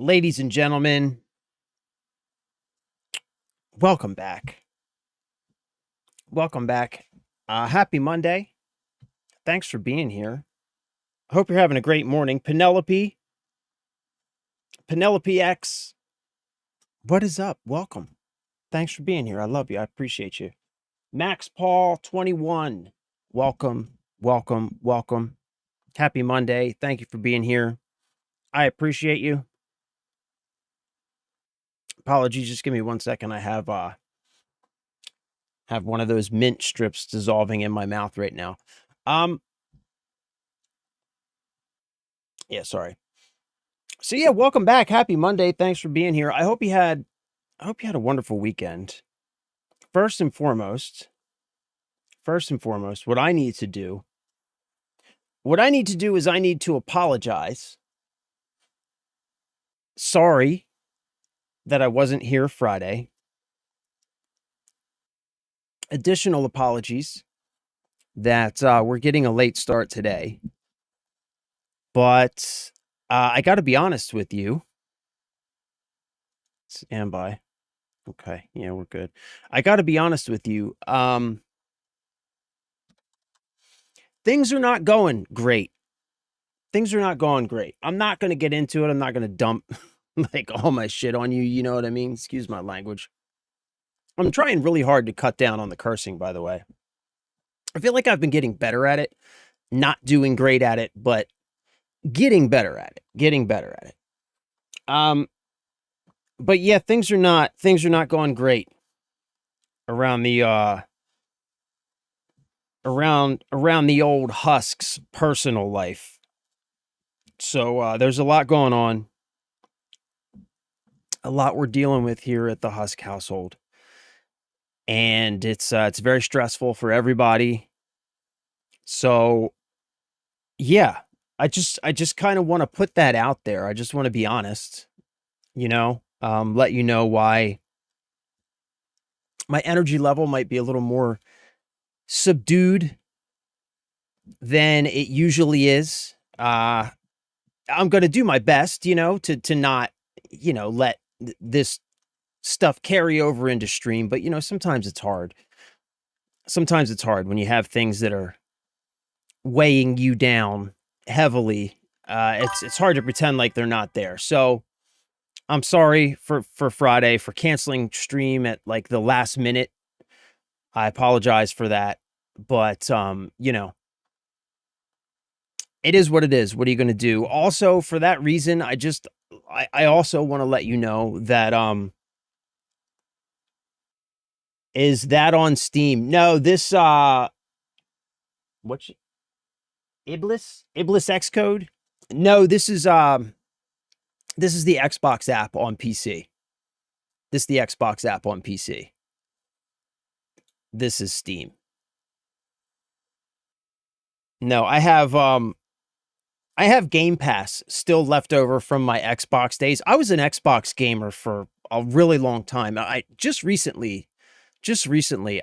Ladies and gentlemen, welcome back. Welcome back. Happy Monday. Thanks for being here. I hope you're having a great morning. Penelope X, what is up? Welcome. Thanks for being here. I love you. I appreciate you. Max Paul 21, welcome, welcome, welcome. Happy Monday. Thank you for being here. I appreciate you. Apologies, just give me 1 second. I have one of those mint strips dissolving in my mouth right now. Yeah, sorry. So yeah, welcome back. Happy Monday. Thanks for being here. I hope you had a wonderful weekend. First and foremost, what I need to do is I need to apologize. Sorry that I wasn't here Friday. Additional apologies that we're getting a late start today. But I got to be honest with you. Stand by. Okay, yeah, we're good. I got to be honest with you. Things are not going great. I'm not going to get into it. I'm not going to dump like all my shit on you. You know what I mean? Excuse my language. I'm trying really hard to cut down on the cursing, by the way. I feel like I've been getting better at it. Not doing great at it, but getting better at it. But yeah, things are not going great around the around the old Husks personal life. So there's a lot going on. A lot we're dealing with here at the Husk household. And it's very stressful for everybody. So yeah, I just kind of want to put that out there. I just want to be honest, let you know why my energy level might be a little more subdued than it usually is. I'm going to do my best, to not, let this stuff carry over into stream. But, sometimes it's hard. Sometimes it's hard when you have things that are weighing you down heavily. It's hard to pretend like they're not there. So I'm sorry for Friday for canceling stream at like the last minute. I apologize for that. But, it is what it is. What are you going to do? Also, for that reason, I also want to let you know that, is that on Steam? No, this, Iblis Xcode? No, this is the Xbox app on PC. This is the Xbox app on PC. This is Steam. No, I have Game Pass still left over from my Xbox days. I was an Xbox gamer for a really long time. I just recently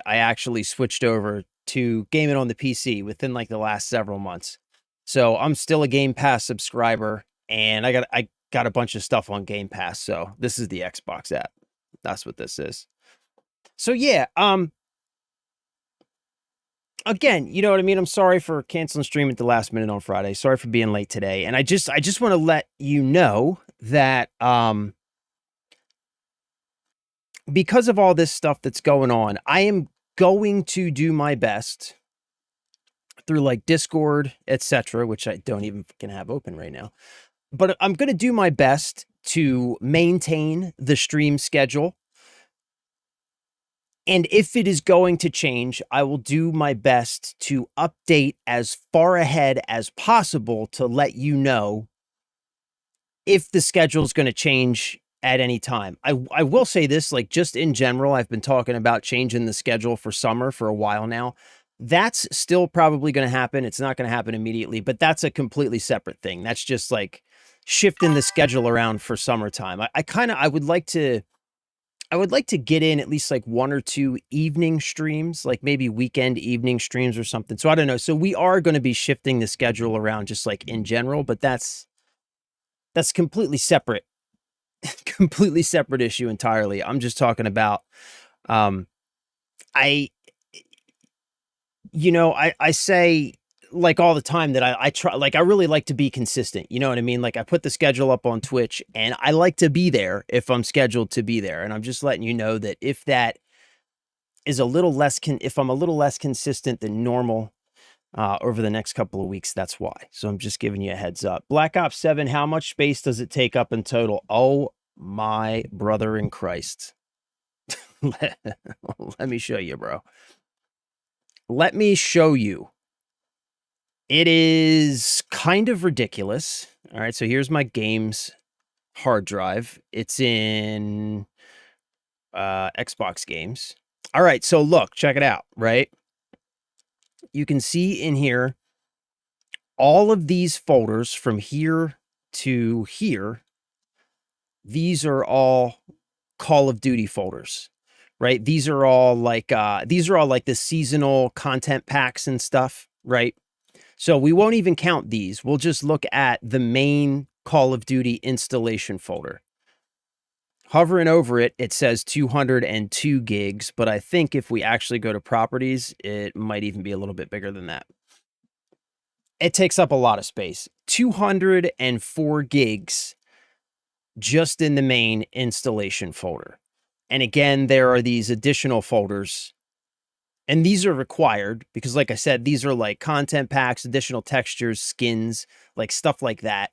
I actually switched over to gaming on the PC within like the last several months. So I'm still a Game Pass subscriber, and I got a bunch of stuff on Game Pass. So this is the Xbox app. That's what this is. So yeah, again, you know what I mean? I'm sorry for canceling stream at the last minute on Friday. Sorry for being late today. And I just want to let you know that because of all this stuff that's going on, I am going to do my best through like Discord, etc., which I don't even fucking have open right now. But I'm going to do my best to maintain the stream schedule. And if it is going to change, I will do my best to update as far ahead as possible to let you know if the schedule is going to change at any time. I will say this, like just in general, I've been talking about changing the schedule for summer for a while now. That's still probably going to happen. It's not going to happen immediately, but that's a completely separate thing. That's just like shifting the schedule around for summertime. I would like to get in at least like 1 or 2 evening streams, like maybe weekend evening streams or something. So I don't know. So we are going to be shifting the schedule around just like in general, but that's completely separate completely separate issue entirely. I'm just talking about, I, I say like all the time that I try, like, I really like to be consistent. You know what I mean? Like I put the schedule up on Twitch and I like to be there if I'm scheduled to be there. And I'm just letting you know that if that is a little less, if I'm a little less consistent than normal, over the next couple of weeks, that's why. So I'm just giving you a heads up. Black Ops 7, how much space does it take up in total? Oh my brother in Christ. Let me show you, bro. Let me show you. It is kind of ridiculous. All right, so here's my games hard drive. It's in Xbox games. All right, so look, check it out, right? You can see in here all of these folders from here to here. These are all Call of Duty folders, right? These are all like the seasonal content packs and stuff, right? So we won't even count these. We'll just look at the main Call of Duty installation folder. Hovering over it, it says 202 gigs, but I think if we actually go to properties, it might even be a little bit bigger than that. It takes up a lot of space. 204 gigs just in the main installation folder. And again, there are these additional folders, and these are required because, like I said, these are like content packs, additional textures, skins, like stuff like that,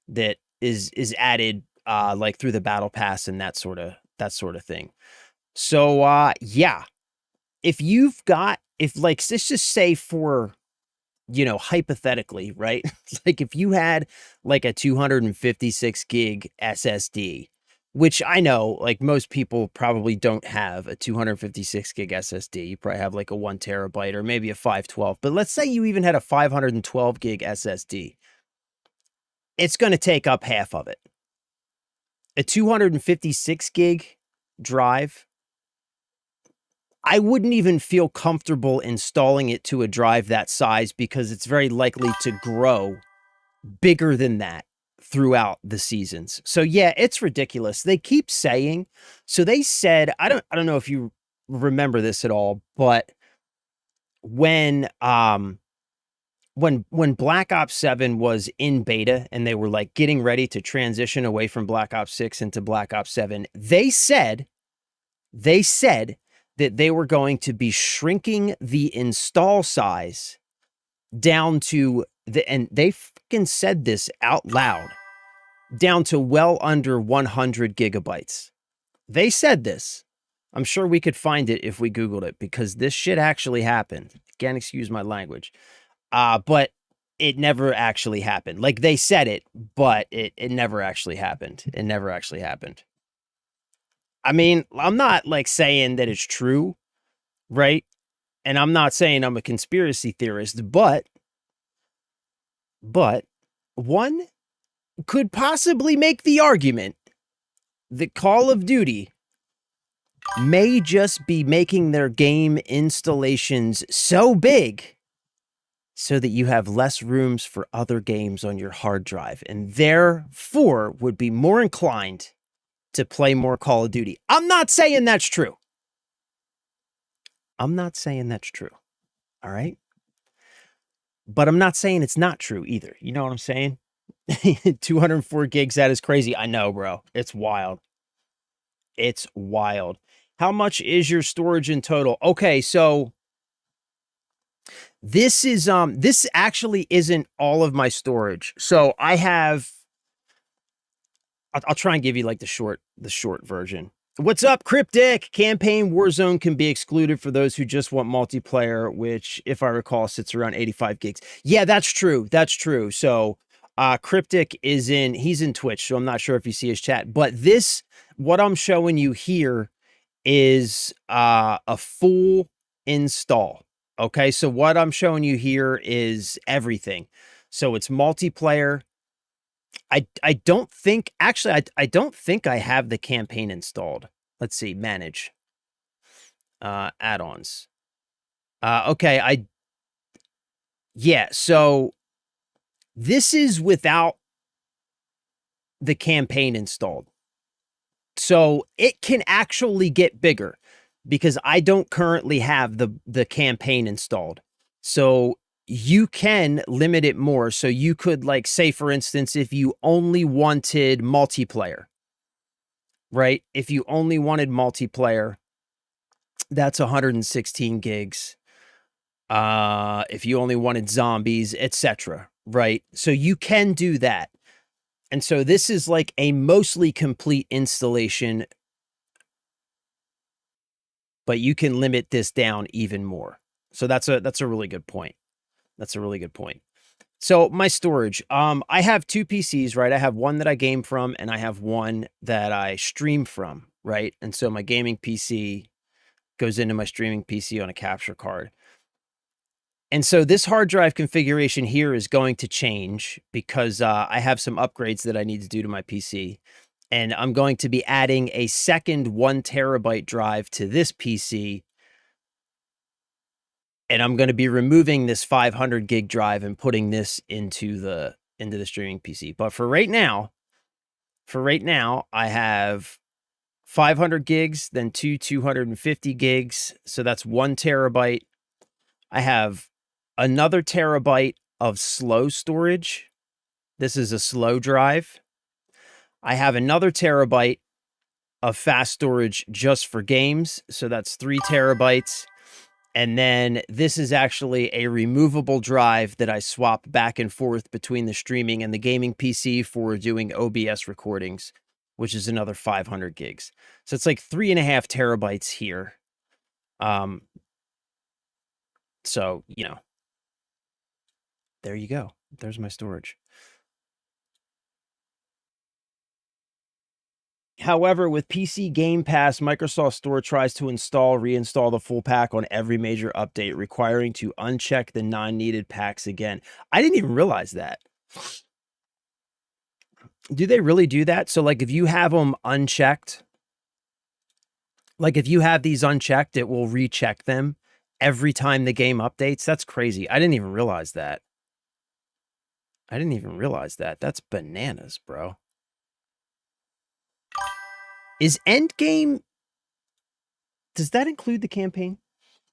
that is added like through the battle pass and that sort of thing. So yeah, if like, let's just say for, hypothetically, right? Like if you had like a 256 gig SSD, which I know like most people probably don't have a 256 gig SSD. You probably have like a 1 terabyte or maybe a 512. But let's say you even had a 512 gig SSD. It's going to take up half of it. A 256 gig drive, I wouldn't even feel comfortable installing it to a drive that size because it's very likely to grow bigger than that throughout the seasons. So yeah, it's ridiculous. They keep saying, so they said, I don't know if you remember this at all, but when Black Ops 7 was in beta and they were like getting ready to transition away from Black Ops 6 into Black Ops 7, they said that they were going to be shrinking the install size down to and they fucking said this out loud, down to well under 100 gigabytes. They said this. I'm sure we could find it if we Googled it because this shit actually happened. Again, excuse my language. But it never actually happened. Like they said it, but it never actually happened. It never actually happened. I mean, I'm not like saying that it's true, right? And I'm not saying I'm a conspiracy theorist, but one could possibly make the argument that Call of Duty may just be making their game installations so big so that you have less rooms for other games on your hard drive and therefore would be more inclined to play more Call of Duty. I'm not saying that's true. I'm not saying that's true. All right. But I'm not saying it's not true either. You know what I'm saying? 204 gigs, that is crazy. I know, bro. It's wild. It's wild. How much is your storage in total? Okay, so this is this actually isn't all of my storage. So I have I'll try and give you like the short version. What's up, Cryptic? Campaign Warzone can be excluded for those who just want multiplayer, which, if I recall, sits around 85 gigs. Yeah, that's true. That's true. So Cryptic he's in Twitch, so I'm not sure if you see his chat. But what I'm showing you here is a full install. Okay, so what I'm showing you here is everything. So it's multiplayer. I don't think, actually, I don't think I have the campaign installed. Let's see, manage. Add-ons. Okay, yeah, so this is without the campaign installed. So it can actually get bigger because I don't currently have the campaign installed. So you can limit it more. So you could, like, say, for instance, if you only wanted multiplayer, right? If you only wanted multiplayer, that's 116 gigs. If you only wanted zombies, etc., right? So you can do that. And so this is like a mostly complete installation, but you can limit this down even more. So that's a really good point. That's a really good point. So my storage, I have two PCs, right? I have one that I game from and I have one that I stream from, right? And so my gaming PC goes into my streaming PC on a capture card. And so this hard drive configuration here is going to change because I have some upgrades that I need to do to my PC. And I'm going to be adding a second 1 terabyte drive to this PC. And I'm going to be removing this 500 gig drive and putting this into the streaming PC. But for right now, I have 500 gigs, then two 250 gigs. So that's 1 terabyte. I have another terabyte of slow storage. This is a slow drive. I have another terabyte of fast storage just for games. So that's 3 terabytes. And then this is actually a removable drive that I swap back and forth between the streaming and the gaming PC for doing OBS recordings, which is another 500 gigs. So it's like 3.5 terabytes here. So, you know, there you go. There's my storage. However, with PC Game Pass, Microsoft Store tries to reinstall the full pack on every major update, requiring to uncheck the non-needed packs again. I didn't even realize that. Do they really do that? So, like, if you have them unchecked, like if you have these unchecked, it will recheck them every time the game updates? That's crazy. I didn't even realize that. That's bananas, bro. Is Endgame, does that include the campaign?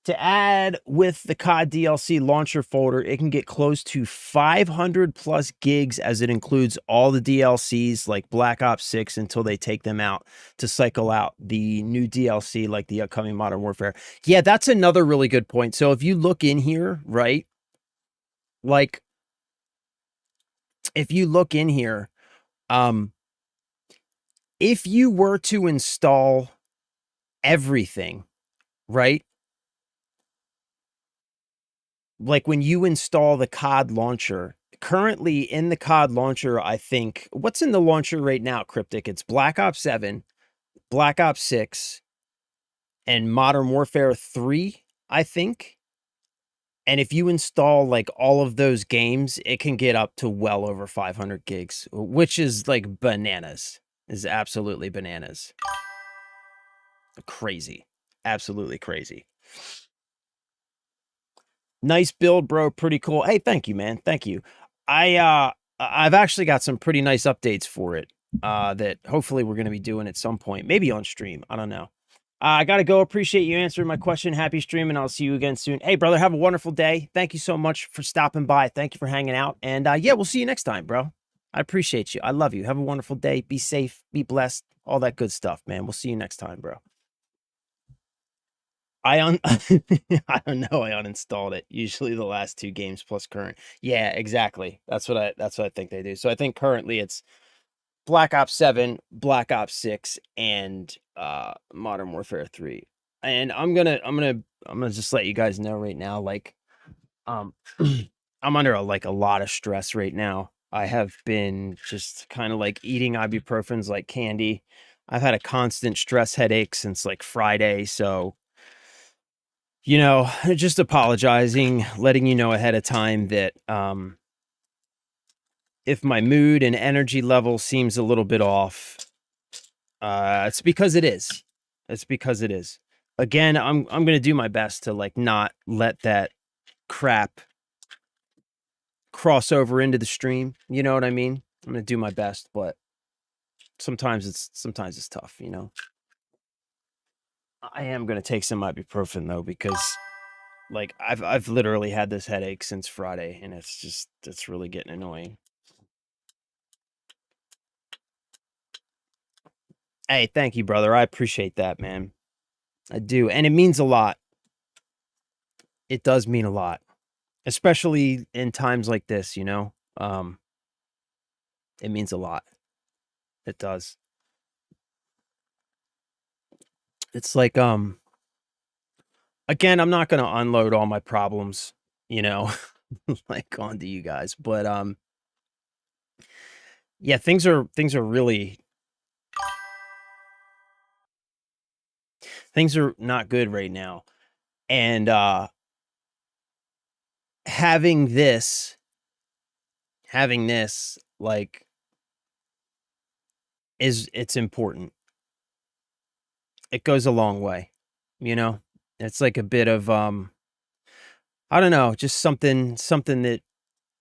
To add with the COD DLC launcher folder, it can get close to 500 plus gigs as it includes all the DLCs like Black Ops 6 until they take them out to cycle out the new DLC like the upcoming Modern Warfare. Yeah, that's another really good point. So if you look in here, right? Like, if you look in here, if you were to install everything, right? Like when you install the COD launcher, currently in the COD launcher, I think, what's in the launcher right now, Cryptic? It's Black Ops 7, Black Ops 6, and Modern Warfare 3, I think. And if you install like all of those games, it can get up to well over 500 gigs, which is like bananas. Is absolutely bananas. Crazy. Absolutely crazy. Nice build, bro. Pretty cool. Hey, thank you, man. Thank you. I've actually got some pretty nice updates for it that hopefully we're going to be doing at some point, maybe on stream. I don't know. I got to go. Appreciate you answering my question. Happy stream, and I'll see you again soon. Hey, brother, have a wonderful day. Thank you so much for stopping by. Thank you for hanging out. And yeah, we'll see you next time, bro. I appreciate you. I love you. Have a wonderful day. Be safe. Be blessed. All that good stuff, man. We'll see you next time, bro. I don't know. I uninstalled it. Usually the last 2 games plus current. Yeah, exactly. That's what I think they do. So I think currently it's Black Ops 7, Black Ops 6, and Modern Warfare 3. And I'm gonna just let you guys know right now, like, I'm under a lot of stress right now. I have been just kind of like eating ibuprofens like candy. I've had a constant stress headache since like Friday, so you know, just apologizing, letting you know ahead of time that if my mood and energy level seems a little bit off, it's because it is. It's because it is. Again, I'm gonna do my best to like not let that crap cross over into the stream. You know what I mean? I'm gonna do my best, but sometimes it's tough, you know. I am gonna take some ibuprofen though, because like I've literally had this headache since Friday, and it's really getting annoying. Hey, thank you, brother. I appreciate that, man. I do, and it means a lot. It does mean a lot, especially in times like this, you know. It means a lot. It does. It's like again, I'm not gonna unload all my problems, you know, like onto you guys, but yeah, things are not good right now. And having this like it's important. It goes a long way, you know. It's like a bit of I don't know, just something that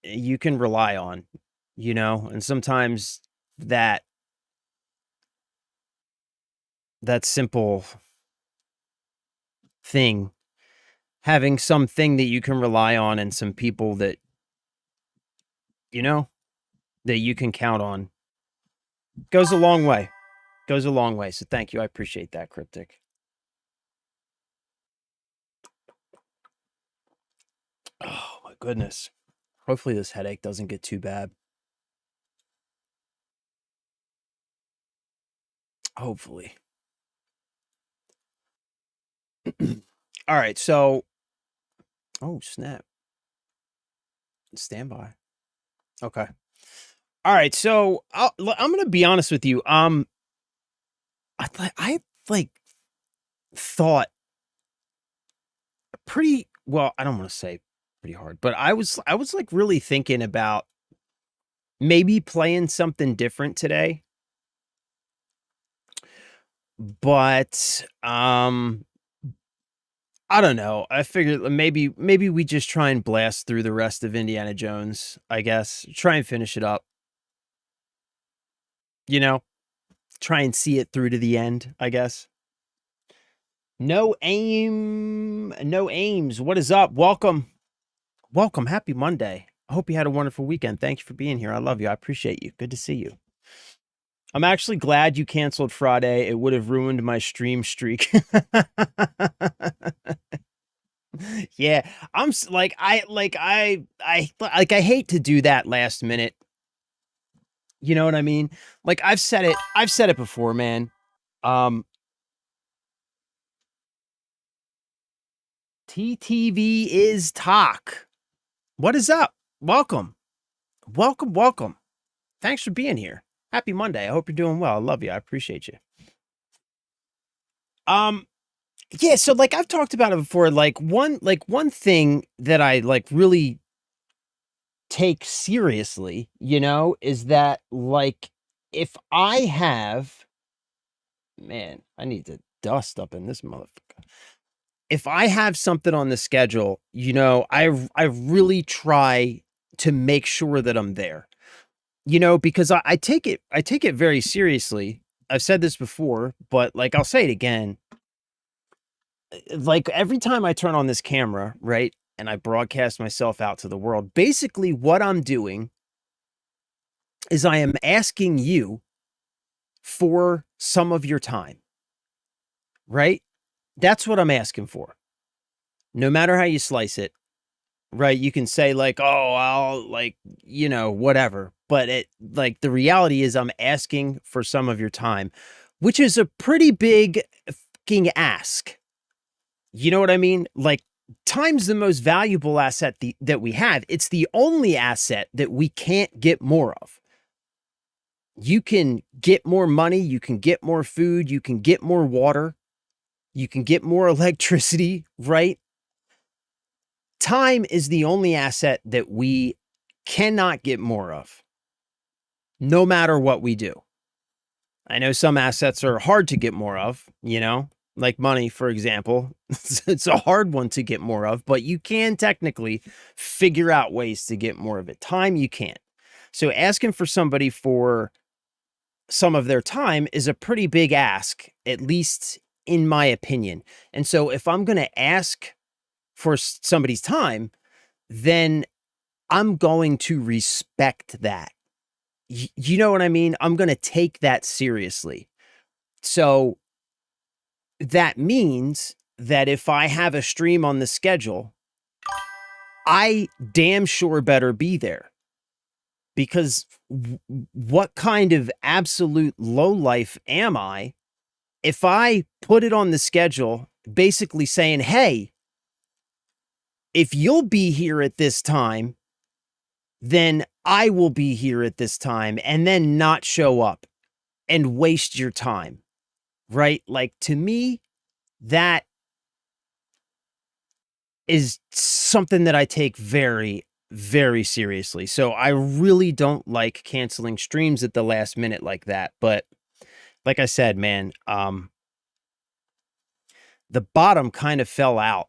you can rely on, you know. And sometimes that that simple thing, having something that you can rely on and some people that you know that you can count on, goes a long way. Goes a long way. So thank you. I appreciate that, Cryptic. Oh my goodness. Hopefully this headache doesn't get too bad. Hopefully. All right, so oh snap. Stand by. Okay. All right, so I'm gonna be honest with you. I like thought pretty well. I don't want to say pretty hard, but I was like really thinking about maybe playing something different today. But I don't know. I figured maybe we just try and blast through the rest of Indiana Jones, I guess. Try and finish it up. You know, try and see it through to the end, I guess. No aims. What is up? Welcome. Welcome. Happy Monday. I hope you had a wonderful weekend. Thank you for being here. I love you. I appreciate you. Good to see you. I'm actually glad you canceled Friday. It would have ruined my stream streak. Yeah, I hate to do that last minute. You know what I mean? Like I've said it before, man. TTV is talk. What is up? Welcome. Welcome. Thanks for being here. Happy Monday. I hope you're doing well. I love you. I appreciate you. Yeah, so like I've talked about it before, like one thing that I like really take seriously, you know, is that like if I have man, I need to dust up in this motherfucker. If I have something on the schedule, you know, I really try to make sure that I'm there. You know, because I take it very seriously. I've said this before, but like I'll say it again. Like every time I turn on this camera, right, and I broadcast myself out to the world, basically what I'm doing is I am asking you for some of your time, right? That's what I'm asking for. No matter how you slice it, right? You can say like, "Oh, I'll like, you know, whatever." But it like the reality is I'm asking for some of your time, which is a pretty big fucking ask. You know what I mean? Like time's the most valuable asset that we have. It's the only asset that we can't get more of. You can get more money, you can get more food, you can get more water, you can get more electricity, right? Time is the only asset that we cannot get more of, no matter what we do. I know some assets are hard to get more of, you know, like money, for example. It's a hard one to get more of, but you can technically figure out ways to get more of it. Time, you can't. So asking for somebody for some of their time is a pretty big ask, at least in my opinion. And so if I'm going to ask for somebody's time, then I'm going to respect that. You know what I mean? I'm going to take that seriously. So that means that if I have a stream on the schedule, I damn sure better be there. Because what kind of absolute lowlife am I if I put it on the schedule, basically saying, hey, if you'll be here at this time, then I will be here at this time, and then not show up and waste your time, right? Like, to me, that is something that I take very, very seriously. So I really don't like canceling streams at the last minute like that. But like I said, man, the bottom kind of fell out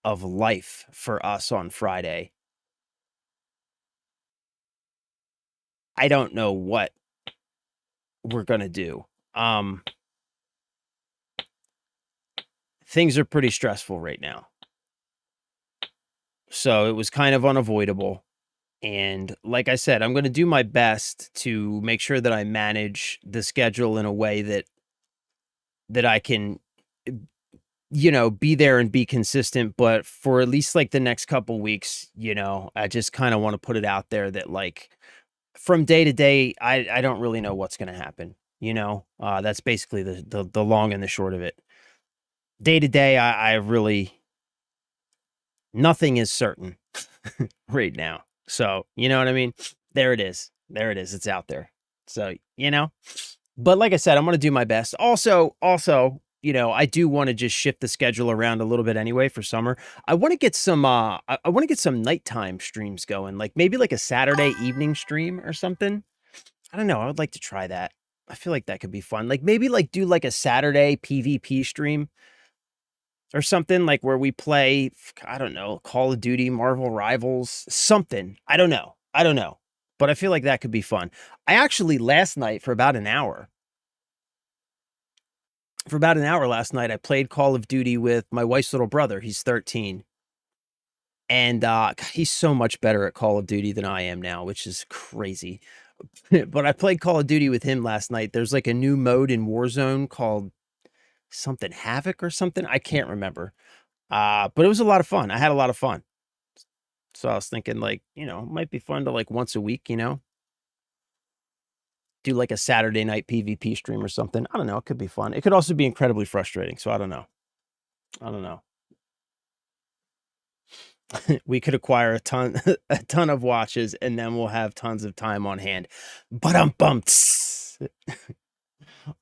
of life for us on Friday. I don't know what we're going to do. Things are pretty stressful right now. So it was kind of unavoidable. And like I said, I'm going to do my best to make sure that I manage the schedule in a way that I can, be there and be consistent. But for at least like the next couple weeks, I just kind of want to put it out there that, like, from day to day, I don't really know what's going to happen. That's basically the long and the short of it. Day to day, I really, nothing is certain right now. So, you know what I mean? There it is. There it is. It's out there. So, but like I said, I'm going to do my best. Also, I do want to just shift the schedule around a little bit anyway for summer. I want to get some, I want to get some nighttime streams going, like maybe like a Saturday evening stream or something. I don't know. I would like to try that. I feel like that could be fun. Like maybe like do like a Saturday PvP stream or something, like where we play, I don't know, Call of Duty, Marvel Rivals, something. I don't know. But I feel like that could be fun. I actually last night for about an hour last night, I played Call of Duty with my wife's little brother. He's 13. And he's so much better at Call of Duty than I am now, which is crazy. But I played Call of Duty with him last night. There's like a new mode in Warzone called something Havoc or something. I can't remember. But it was a lot of fun. I had a lot of fun. So I was thinking, like, it might be fun to, like, once a week, do like a Saturday night PvP stream or something. I don't know. It could be fun. It could also be incredibly frustrating. So I don't know. We could acquire a ton of watches, and then we'll have tons of time on hand. But I'm bumped.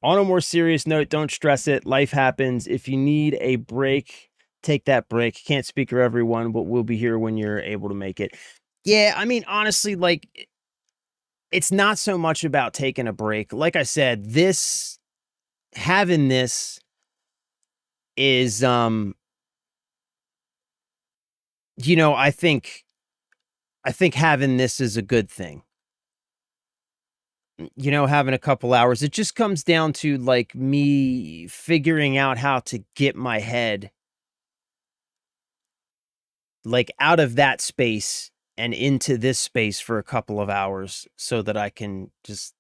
On a more serious note, don't stress it. Life happens. If you need a break, take that break. Can't speak for everyone, but we'll be here when you're able to make it. Yeah, I mean, honestly, like, it's not so much about taking a break. Like I said, having this is, I think having this is a good thing. Having a couple hours, it just comes down to, like, me figuring out how to get my head, like, out of that space and into this space for a couple of hours so that I can just,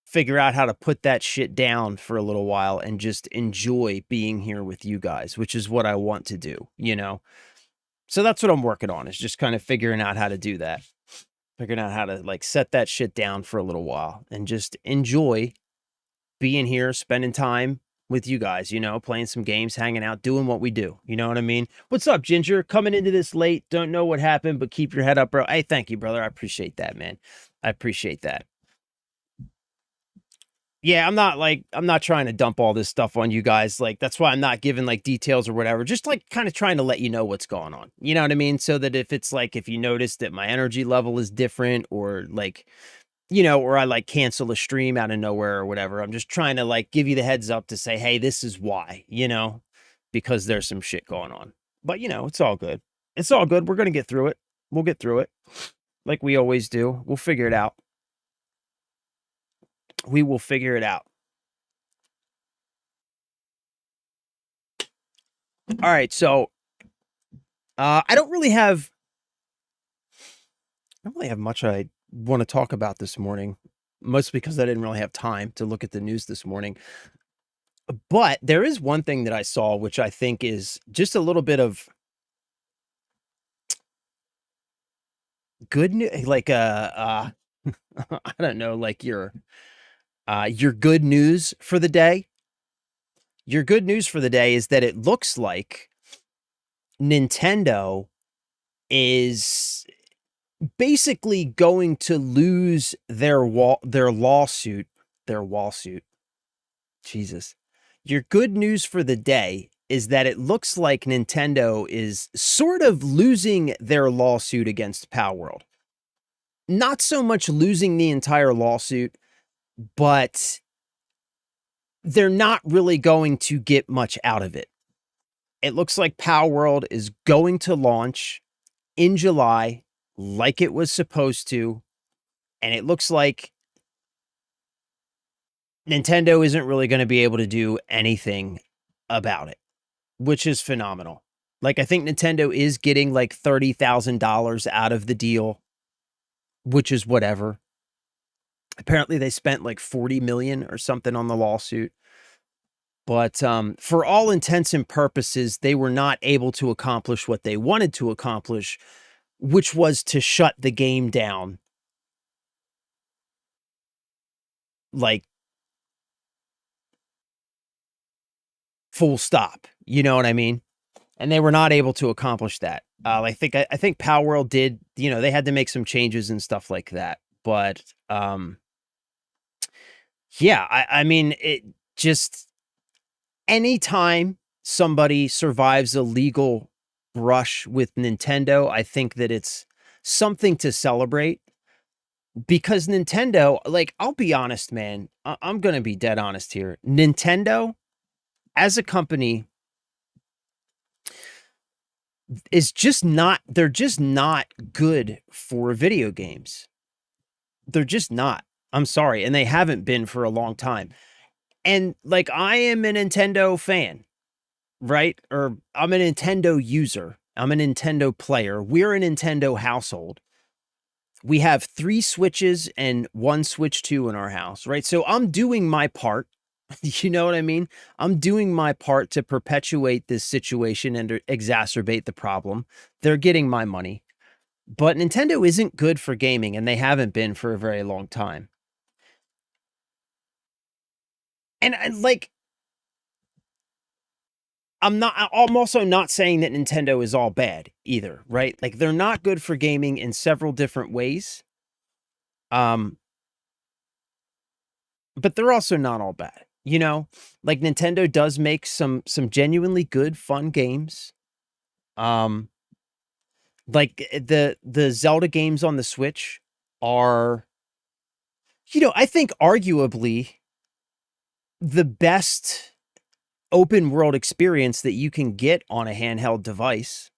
figure out how to put that shit down for a little while and just enjoy being here with you guys, which is what I want to do, So that's what I'm working on, is just kind of figuring out how to do that. Figuring out how to, like, set that shit down for a little while and just enjoy being here, spending time with you guys, playing some games, hanging out, doing what we do. You know what I mean? What's up, Ginger? Coming into this late. Don't know what happened, but keep your head up, bro. Hey, thank you, brother. I appreciate that, man. I appreciate that. Yeah, I'm not trying to dump all this stuff on you guys. Like, that's why I'm not giving, like, details or whatever. Just, like, kind of trying to let you know what's going on. You know what I mean? So that if it's like, if you notice that my energy level is different, or like, or I, like, cancel a stream out of nowhere or whatever, I'm just trying to, like, give you the heads up to say, hey, this is why, because there's some shit going on. But, it's all good. It's all good. We're going to get through it. We'll get through it. like we always do. We'll figure it out. We will figure it out. All right, so I don't really have much I want to talk about this morning, mostly because I didn't really have time to look at the news this morning. But there is one thing that I saw, which I think is just a little bit of good news, like I don't know, like your good news for the day. Your good news for the day is that it looks like Nintendo is basically going to lose their lawsuit. Jesus. Your good news for the day is that it looks like Nintendo is sort of losing their lawsuit against Palworld. Not so much losing the entire lawsuit, but they're not really going to get much out of it. It looks like Palworld is going to launch in July like it was supposed to, and it looks like Nintendo isn't really going to be able to do anything about it, which is phenomenal. Like, I think Nintendo is getting like $30,000 out of the deal, which is whatever. Apparently they spent like 40 million or something on the lawsuit. But for all intents and purposes, they were not able to accomplish what they wanted to accomplish, which was to shut the game down. Like, full stop. You know what I mean? And they were not able to accomplish that. I think Palworld did, you know, they had to make some changes and stuff like that. But yeah, I mean, it just, anytime somebody survives a legal brush with Nintendo, I think that it's something to celebrate, because Nintendo, like, I'll be honest, man, I'm going to be dead honest here. Nintendo as a company is just not, they're just not good for video games. They're just not. I'm sorry. And they haven't been for a long time. And like, I am a Nintendo fan, right? Or I'm a Nintendo user. I'm a Nintendo player. We're a Nintendo household. We have 3 Switches and 1 Switch 2 in our house, right? So I'm doing my part. You know what I mean? I'm doing my part to perpetuate this situation and to exacerbate the problem. They're getting my money. But Nintendo isn't good for gaming, and they haven't been for a very long time. And like, I'm also not saying that Nintendo is all bad either, right? Like, they're not good for gaming in several different ways. But they're also not all bad. You know, like, Nintendo does make some genuinely good, fun games. Like the Zelda games on the Switch are, you know, I think arguably the best open world experience that you can get on a handheld device.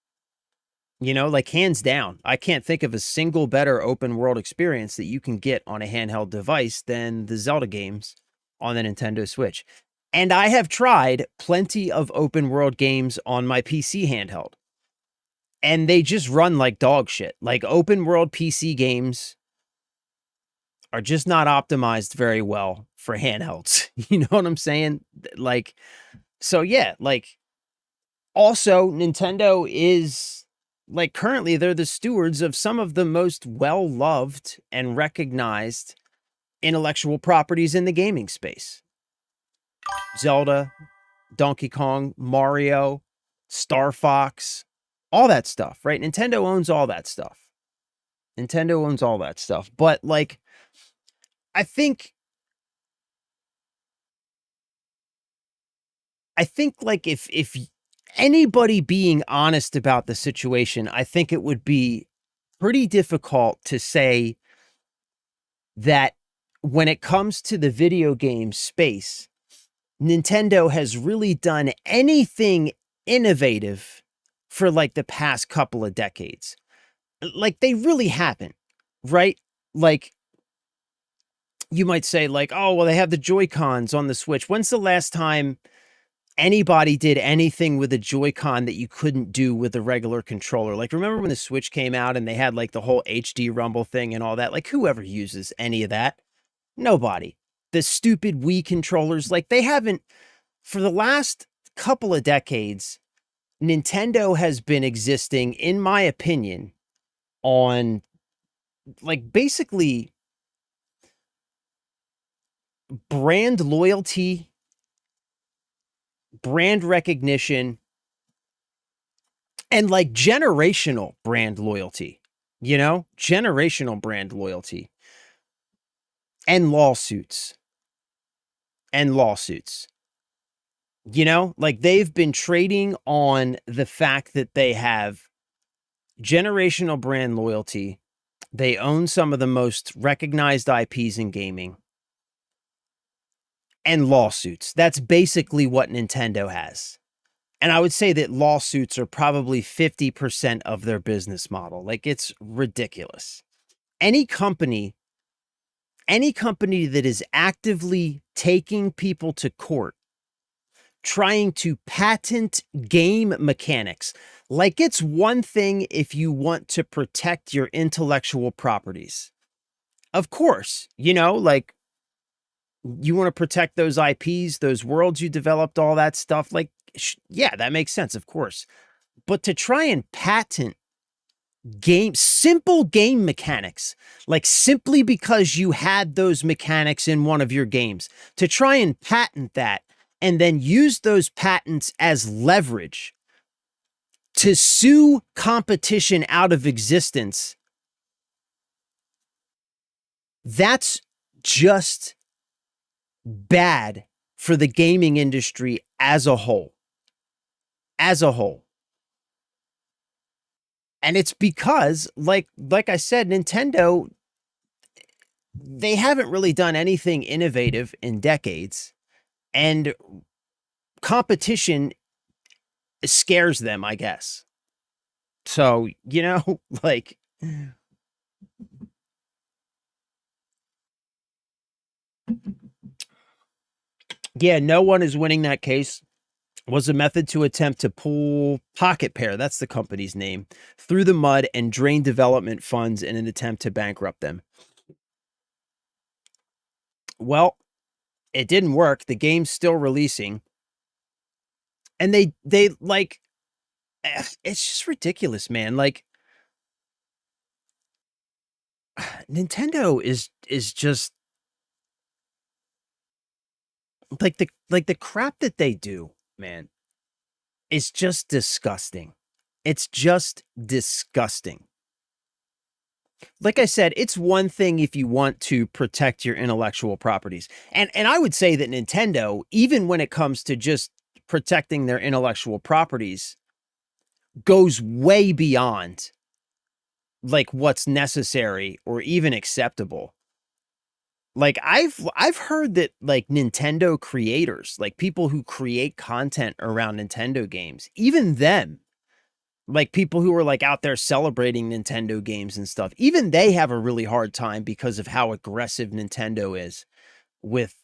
You know, like, hands down, I can't think of a single better open world experience that you can get on a handheld device than the Zelda games on the Nintendo Switch. And I have tried plenty of open world games on my PC handheld, and they just run like dog shit. Like, open world PC games are just not optimized very well for handhelds. You know what I'm saying? Like, so yeah, like, also Nintendo is, like, currently they're the stewards of some of the most well-loved and recognized intellectual properties in the gaming space. Zelda, Donkey Kong, Mario, Star Fox, all that stuff, right? Nintendo owns all that stuff. Nintendo owns all that stuff. But like, I think like, if anybody being honest about the situation, I think it would be pretty difficult to say that when it comes to the video game space, Nintendo has really done anything innovative for like the past couple of decades. Like, they really haven't. right? Like, you might say, like, oh, well, they have the Joy-Cons on the Switch. When's the last time anybody did anything with a Joy-Con that you couldn't do with a regular controller? Like, remember when the Switch came out and they had like the whole HD rumble thing and all that? Like, whoever uses any of that? Nobody. The stupid Wii controllers, like, they haven't, for the last couple of decades, Nintendo has been existing, in my opinion, on like basically brand loyalty, brand recognition, and like generational brand loyalty, generational brand loyalty and lawsuits and lawsuits. Like, they've been trading on the fact that they have generational brand loyalty. They own some of the most recognized IPs in gaming and lawsuits. That's basically what Nintendo has. And I would say that lawsuits are probably 50% of their business model. Like, it's ridiculous. Any company that is actively taking people to court, trying to patent game mechanics, like, it's one thing if you want to protect your intellectual properties. Of course, like, you want to protect those IPs, those worlds you developed, all that stuff. Like, yeah, that makes sense, of course. But to try and patent simple game mechanics, like, simply because you had those mechanics in one of your games, to try and patent that and then use those patents as leverage to sue competition out of existence, that's just bad for the gaming industry as a whole. As a whole. And it's because, like I said, Nintendo, they haven't really done anything innovative in decades, and competition scares them, I guess. So, like, yeah, no one is winning that case. Was a method to attempt to pull Pocket Pair, that's the company's name, through the mud and drain development funds in an attempt to bankrupt them. Well, it didn't work. The game's still releasing. And they like, it's just ridiculous, man. Like, Nintendo is just like the crap that they do, man, is just disgusting. It's just disgusting. Like I said, it's one thing if you want to protect your intellectual properties. And I would say that Nintendo, even when it comes to just protecting their intellectual properties, goes way beyond like what's necessary or even acceptable. Like, I've heard that, like, Nintendo creators, like people who create content around Nintendo games, even them, like people who are like out there celebrating Nintendo games and stuff, even they have a really hard time because of how aggressive Nintendo is with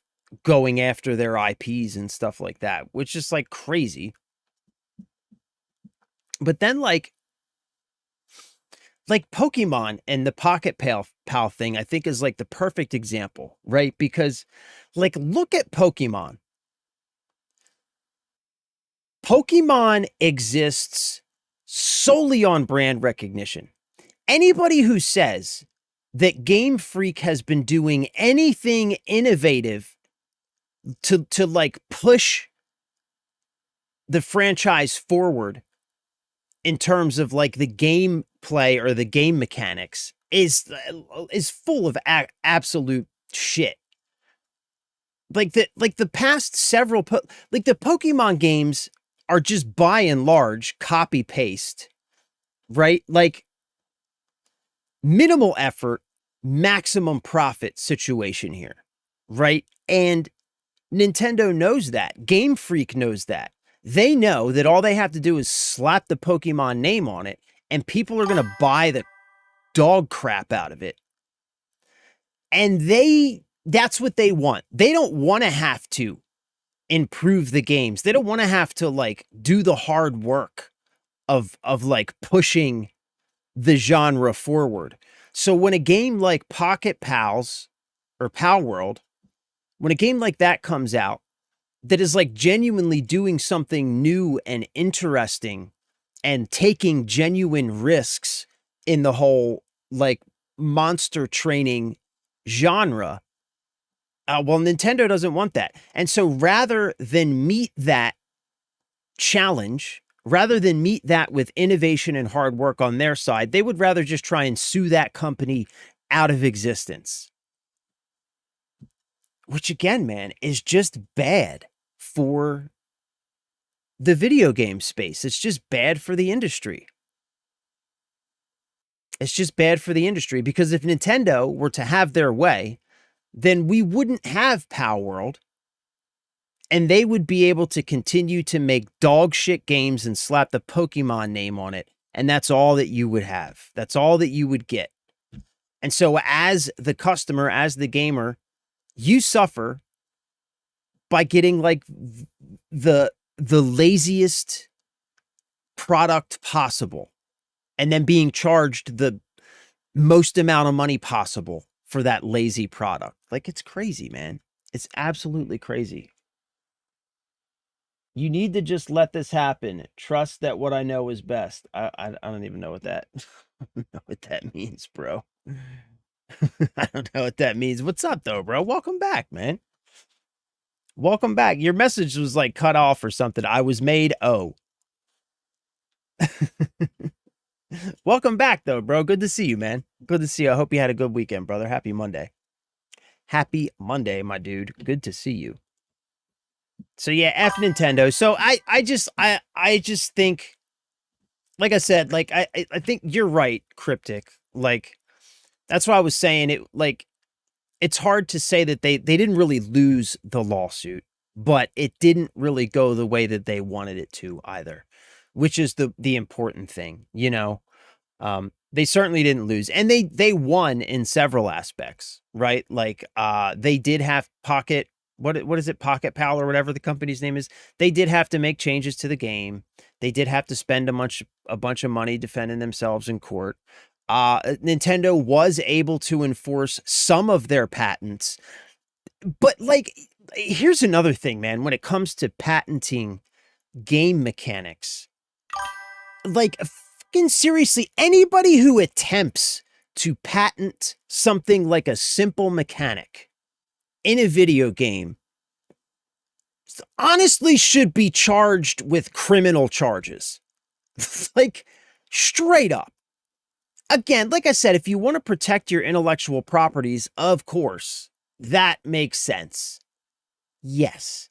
going after their IPs and stuff like that, which is like crazy. But then like Pokemon and the Pocket Pal thing, I think, is like the perfect example, right? Because, like, look at Pokemon. Pokemon exists solely on brand recognition. Anybody who says that Game Freak has been doing anything innovative to like push the franchise forward in terms of like the gameplay or the game mechanics is full of absolute shit. Like the past several like the Pokemon games are just by and large copy paste, right? Like, minimal effort, maximum profit situation here, right? And Nintendo knows that. Game Freak knows that. They know that all they have to do is slap the Pokemon name on it, and people are going to buy the dog crap out of it. And that's what they want. They don't want to have to improve the games. They don't want to have to like do the hard work of like pushing the genre forward. So when a game like Pocket Pals or Pal World, when a game like that comes out that is like genuinely doing something new and interesting and taking genuine risks in the whole like monster training genre, well, Nintendo doesn't want that. And so rather than meet that challenge, rather than meet that with innovation and hard work on their side, they would rather just try and sue that company out of existence. Which again, man, is just bad for the video game space. It's just bad for the industry. It's just bad for the industry because if Nintendo were to have their way, then we wouldn't have Pal World and they would be able to continue to make dog shit games and slap the Pokemon name on it. And that's all that you would have. That's all that you would get. And so as the customer, as the gamer, you suffer by getting like the laziest product possible and then being charged the most amount of money possible for that lazy product. Like, it's crazy, man. It's absolutely crazy. You need to just let this happen. Trust that what I know is best. I don't even know what that I don't know what that means, bro. I don't know what that means. What's up though, bro? Welcome back, man. Welcome back. Your message was like cut off or something. I was made Welcome back though, bro. Good to see you, man. Good to see you. I hope you had a good weekend, brother. Happy Monday. Happy Monday, my dude. Good to see you. So yeah, F Nintendo. So I just think, like I said, like I think you're right, Cryptic. Like that's why I was saying it. Like it's hard to say that they didn't really lose the lawsuit, but it didn't really go the way that they wanted it to either, which is the important thing, you know. They certainly didn't lose, and they won in several aspects, right? Like they did have Pocket. What is it, Pocket Pal or whatever the company's name is? They did have to make changes to the game. They did have to spend a bunch of money defending themselves in court. Nintendo was able to enforce some of their patents, but like, here's another thing, man. When it comes to patenting game mechanics, like, fucking seriously, anybody who attempts to patent something like a simple mechanic in a video game honestly should be charged with criminal charges. Like, straight up. Again, like I said, if you want to protect your intellectual properties, of course, that makes sense. Yes.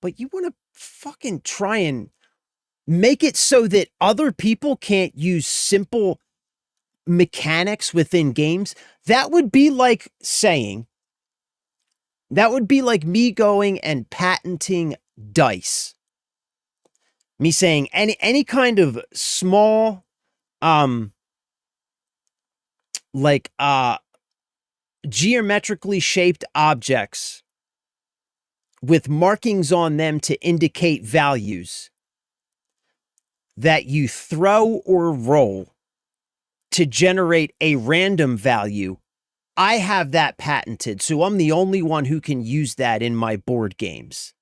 But you want to fucking try and make it so that other people can't use simple mechanics within games? That would be like saying, that would be like me going and patenting dice. Me saying any kind of small, like geometrically shaped objects with markings on them to indicate values that you throw or roll to generate a random value. I have that patented, so I'm the only one who can use that in my board games.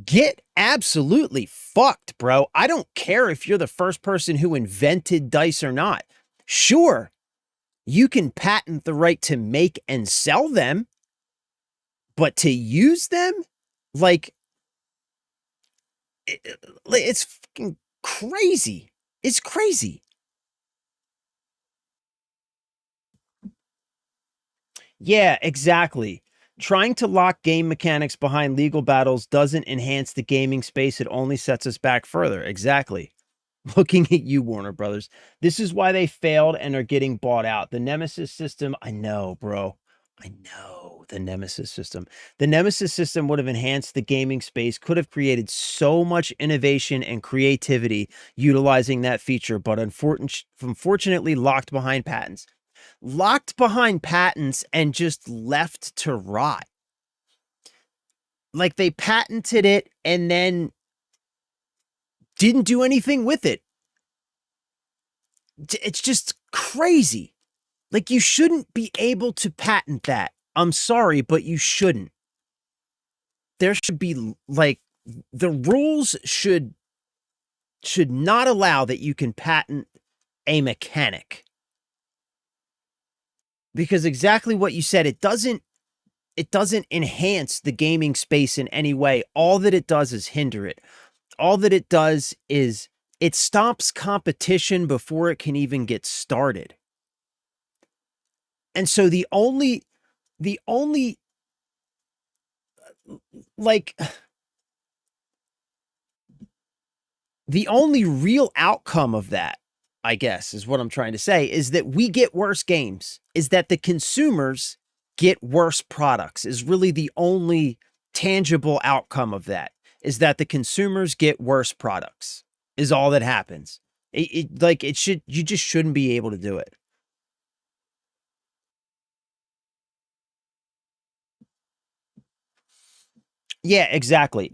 Get absolutely fucked, bro. I don't care if you're the first person who invented dice or not. Sure, you can patent the right to make and sell them, but to use them, like, it's fucking crazy. It's crazy. Yeah, exactly. Trying to lock game mechanics behind legal battles doesn't enhance the gaming space. It only sets us back further. Exactly. Looking at you, Warner Brothers. This is why they failed and are getting bought out. The Nemesis system. I know, bro. I know the Nemesis system. The Nemesis system would have enhanced the gaming space, could have created so much innovation and creativity utilizing that feature, but unfortunately locked behind patents. locked behind patents and just left to rot. Like they patented it and then didn't do anything with it. It's just crazy. Like you shouldn't be able to patent that. I'm sorry, but you shouldn't. There should be like the rules should not allow that you can patent a mechanic. Because exactly what you said, it doesn't enhance the gaming space in any way. All that it does is hinder it. All that it does is it stops competition before it can even get started. And so the only like the only real outcome of that, I guess, is what I'm trying to say, is that we get worse games, is that the consumers get worse products, is really the only tangible outcome of that, is that the consumers get worse products, is all that happens. You just shouldn't be able to do it. Yeah, exactly.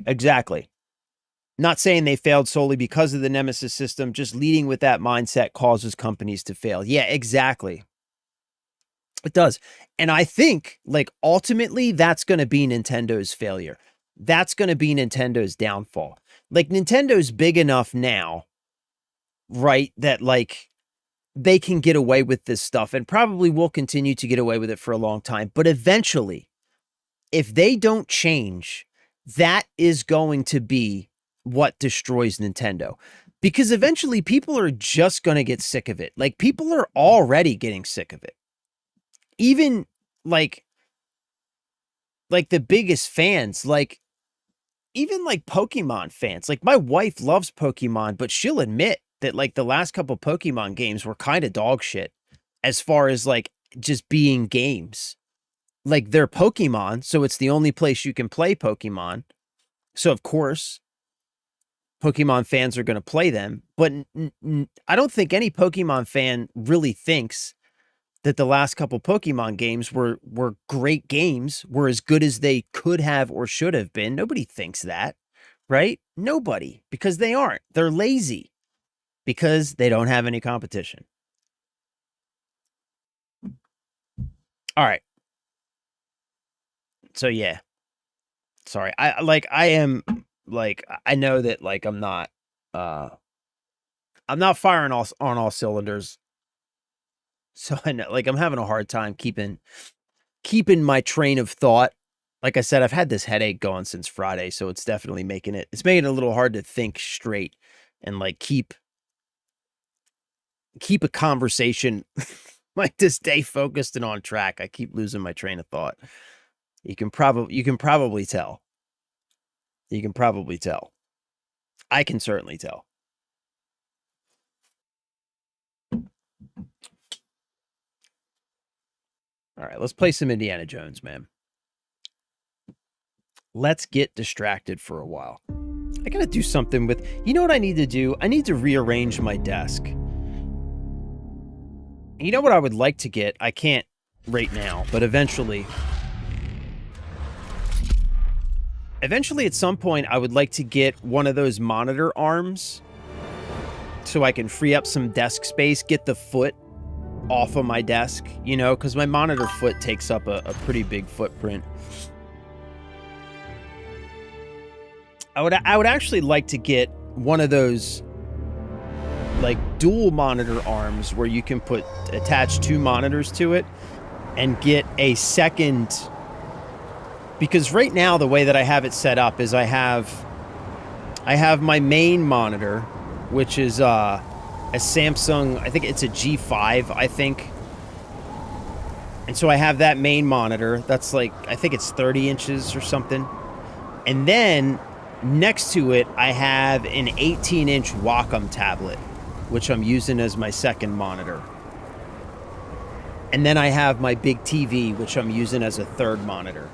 Not saying they failed solely because of the Nemesis system, just leading with that mindset causes companies to fail. Yeah, exactly. It does. And I think, like, ultimately, that's going to be Nintendo's failure. That's going to be Nintendo's downfall. Like, Nintendo's big enough now, right, that, like, they can get away with this stuff and probably will continue to get away with it for a long time. But eventually, if they don't change, that is going to be what destroys Nintendo. Because eventually people are just going to get sick of it. Like people are already getting sick of it. Even like the biggest fans, like even like Pokemon fans. Like my wife loves Pokemon, but she'll admit that like the last couple Pokemon games were kind of dog shit as far as like just being games. Like they're Pokemon, so it's the only place you can play Pokemon. So of course, Pokemon fans are going to play them, but I don't think any Pokemon fan really thinks that the last couple Pokemon games were great games, were as good as they could have or should have been. Nobody thinks that, right? Nobody, because they aren't. They're lazy because they don't have any competition. All right. So yeah. Sorry. I know that like I'm not firing on all cylinders. So I know like I'm having a hard time keeping my train of thought. Like I said, I've had this headache going since Friday, so it's definitely making it a little hard to think straight and like keep a conversation like to stay focused and on track. I keep losing my train of thought. You can probably tell. You can probably tell. I can certainly tell. All right, let's play some Indiana Jones, man. Let's get distracted for a while. I gotta do something with... You know what I need to do? I need to rearrange my desk. You know what I would like to get? I can't right now, but eventually... Eventually, at some point, I would like to get one of those monitor arms so I can free up some desk space, get the foot off of my desk, you know, because my monitor foot takes up a pretty big footprint. I would actually like to get one of those like dual monitor arms where you can attach two monitors to it and get a second... Because right now, the way that I have it set up is I have my main monitor, which is a Samsung, I think it's a G5, I think. And so I have that main monitor. That's like, I think it's 30 inches or something. And then next to it, I have an 18-inch Wacom tablet, which I'm using as my second monitor. And then I have my big TV, which I'm using as a third monitor.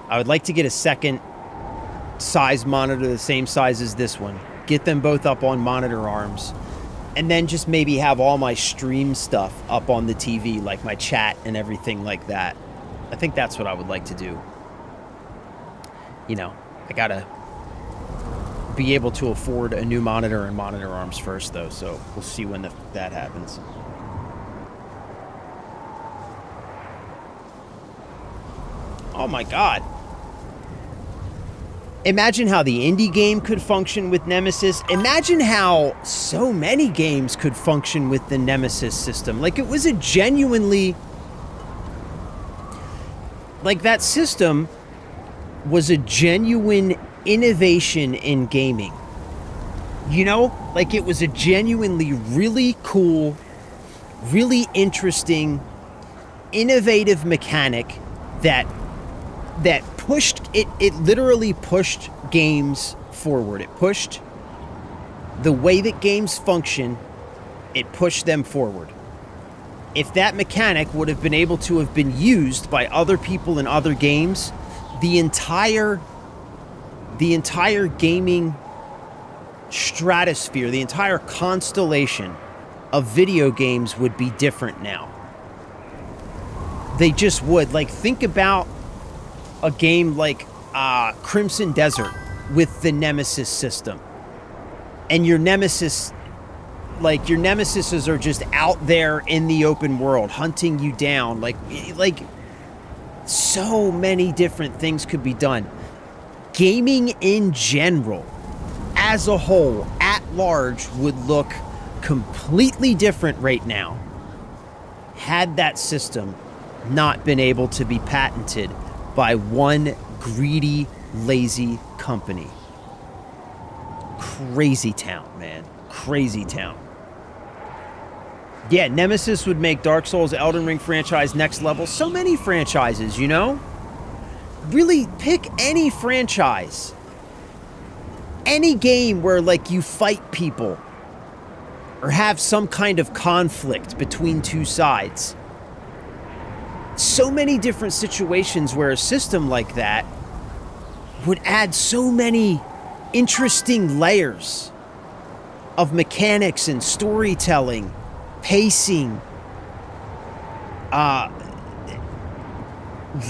I would like to get a second size monitor the same size as this one. Get them both up on monitor arms. And then just maybe have all my stream stuff up on the TV, like my chat and everything like that. I think that's what I would like to do. You know, I gotta be able to afford a new monitor and monitor arms first, though, so we'll see when that happens. Oh my god. Imagine how the indie game could function with Nemesis. Imagine how so many games could function with the Nemesis system. Like, it was a genuinely... Like, that system was a genuine innovation in gaming. You know? Like, it was a genuinely really cool, really interesting, innovative mechanic that pushed it literally pushed games forward. It pushed the way that games function, it pushed them forward. If that mechanic would have been able to have been used by other people in other games, the entire gaming stratosphere, the entire constellation of video games would be different now. They just would. Like, think about a game like Crimson Desert with the Nemesis system. And your Nemesis, like, your Nemesises are just out there in the open world, hunting you down. Like so many different things could be done. Gaming in general, as a whole, at large, would look completely different right now had that system not been able to be patented by one greedy, lazy company. Crazy town, man. Crazy town. Yeah, Nemesis would make Dark Souls, Elden Ring franchise next level. So many franchises, you know? Really, pick any franchise. Any game where, like, you fight people or have some kind of conflict between two sides. So many different situations where a system like that would add so many interesting layers of mechanics and storytelling, pacing,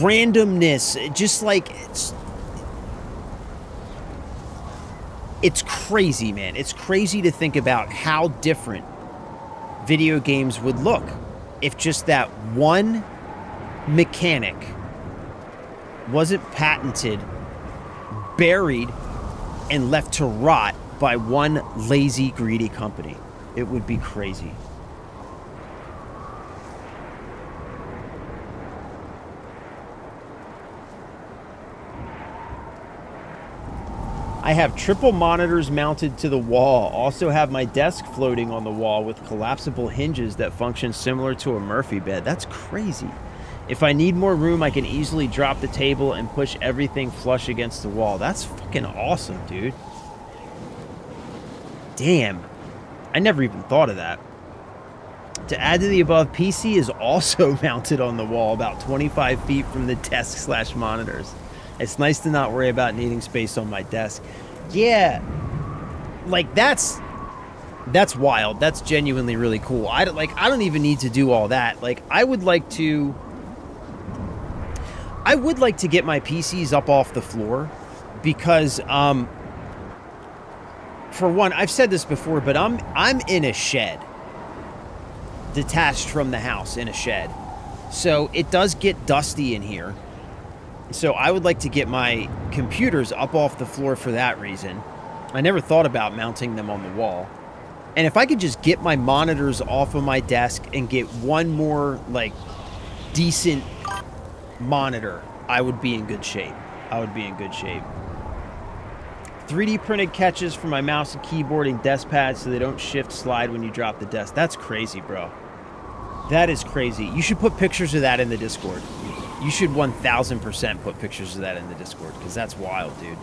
randomness. Just like, it's crazy, man. It's crazy to think about how different video games would look if just that one mechanic wasn't patented, buried, and left to rot by one lazy, greedy company. It would be crazy. I have triple monitors mounted to the wall. Also have my desk floating on the wall with collapsible hinges that function similar to a Murphy bed. That's crazy. If I need more room, I can easily drop the table and push everything flush against the wall. That's fucking awesome, dude. Damn. I never even thought of that. To add to the above, PC is also mounted on the wall about 25 feet from the desk/monitors. It's nice to not worry about needing space on my desk. Yeah. Like, that's wild. That's genuinely really cool. I don't even need to do all that. Like, I would like to get my PCs up off the floor because, for one, I've said this before, but I'm in a shed, detached from the house in a shed. So it does get dusty in here. So I would like to get my computers up off the floor for that reason. I never thought about mounting them on the wall. And if I could just get my monitors off of my desk and get one more, like, decent monitor, I would be in good shape. 3D printed catches for my mouse and keyboard and desk pads so they don't shift slide when you drop the desk. That's crazy, bro. That is crazy. You should put pictures of that in the Discord. You should 1000% put pictures of that in the Discord, because that's wild, dude.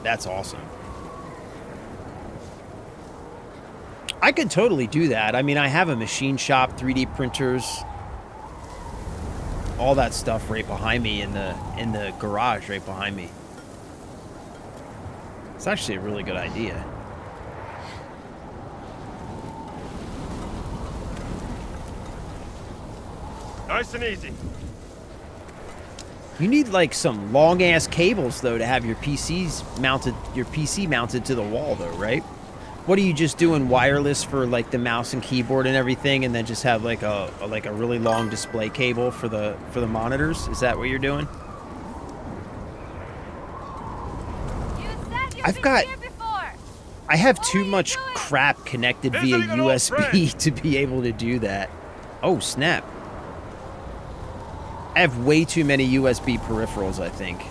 That's awesome. I could totally do that. I mean, I have a machine shop, 3D printers, all that stuff right behind me in the garage right behind me. It's actually a really good idea. Nice and easy. You need like some long ass cables though to have your PC mounted to the wall though, right? What are you just doing wireless for like the mouse and keyboard and everything, and then just have like a really long display cable for the monitors? Is that what you're doing? I have too much crap connected via USB to be able to do that. Oh, snap. I have way too many USB peripherals, I think.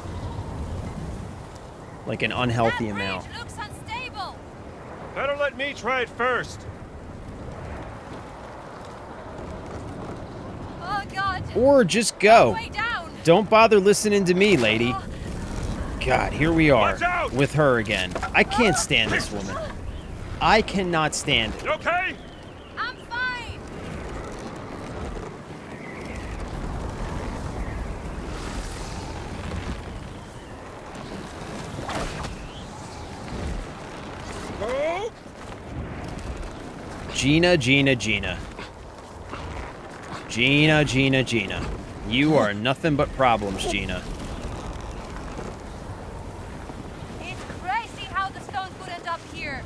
Like an unhealthy amount. Looks unstable. Better let me try it first. Oh God. Or just go. Way down. Don't bother listening to me, lady. God, here we are with her again. I can't stand this woman. I cannot stand it. You okay? I'm fine. Oh. Gina. Gina. You are nothing but problems, Gina. It's crazy how the stones could end up here.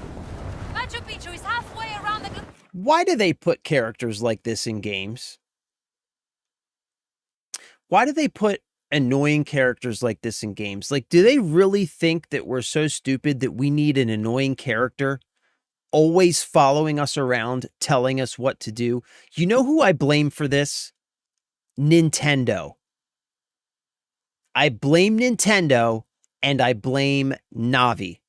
Machu Picchu is halfway around the... Why do they put characters like this in games? Why do they put annoying characters like this in games? Like, do they really think that we're so stupid that we need an annoying character always following us around, telling us what to do? You know who I blame for this? Nintendo. I blame Nintendo, and I blame Navi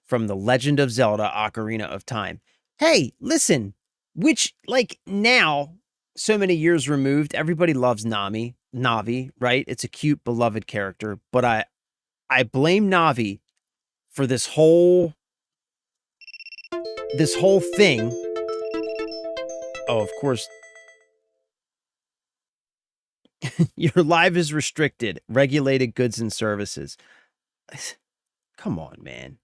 from The Legend of Zelda Ocarina of Time. Hey, listen, which, like, now, so many years removed, everybody loves Navi, right? It's a cute, beloved character, but I blame Navi for this whole thing. Oh, of course. Your live is restricted. Regulated goods and services. Come on, man.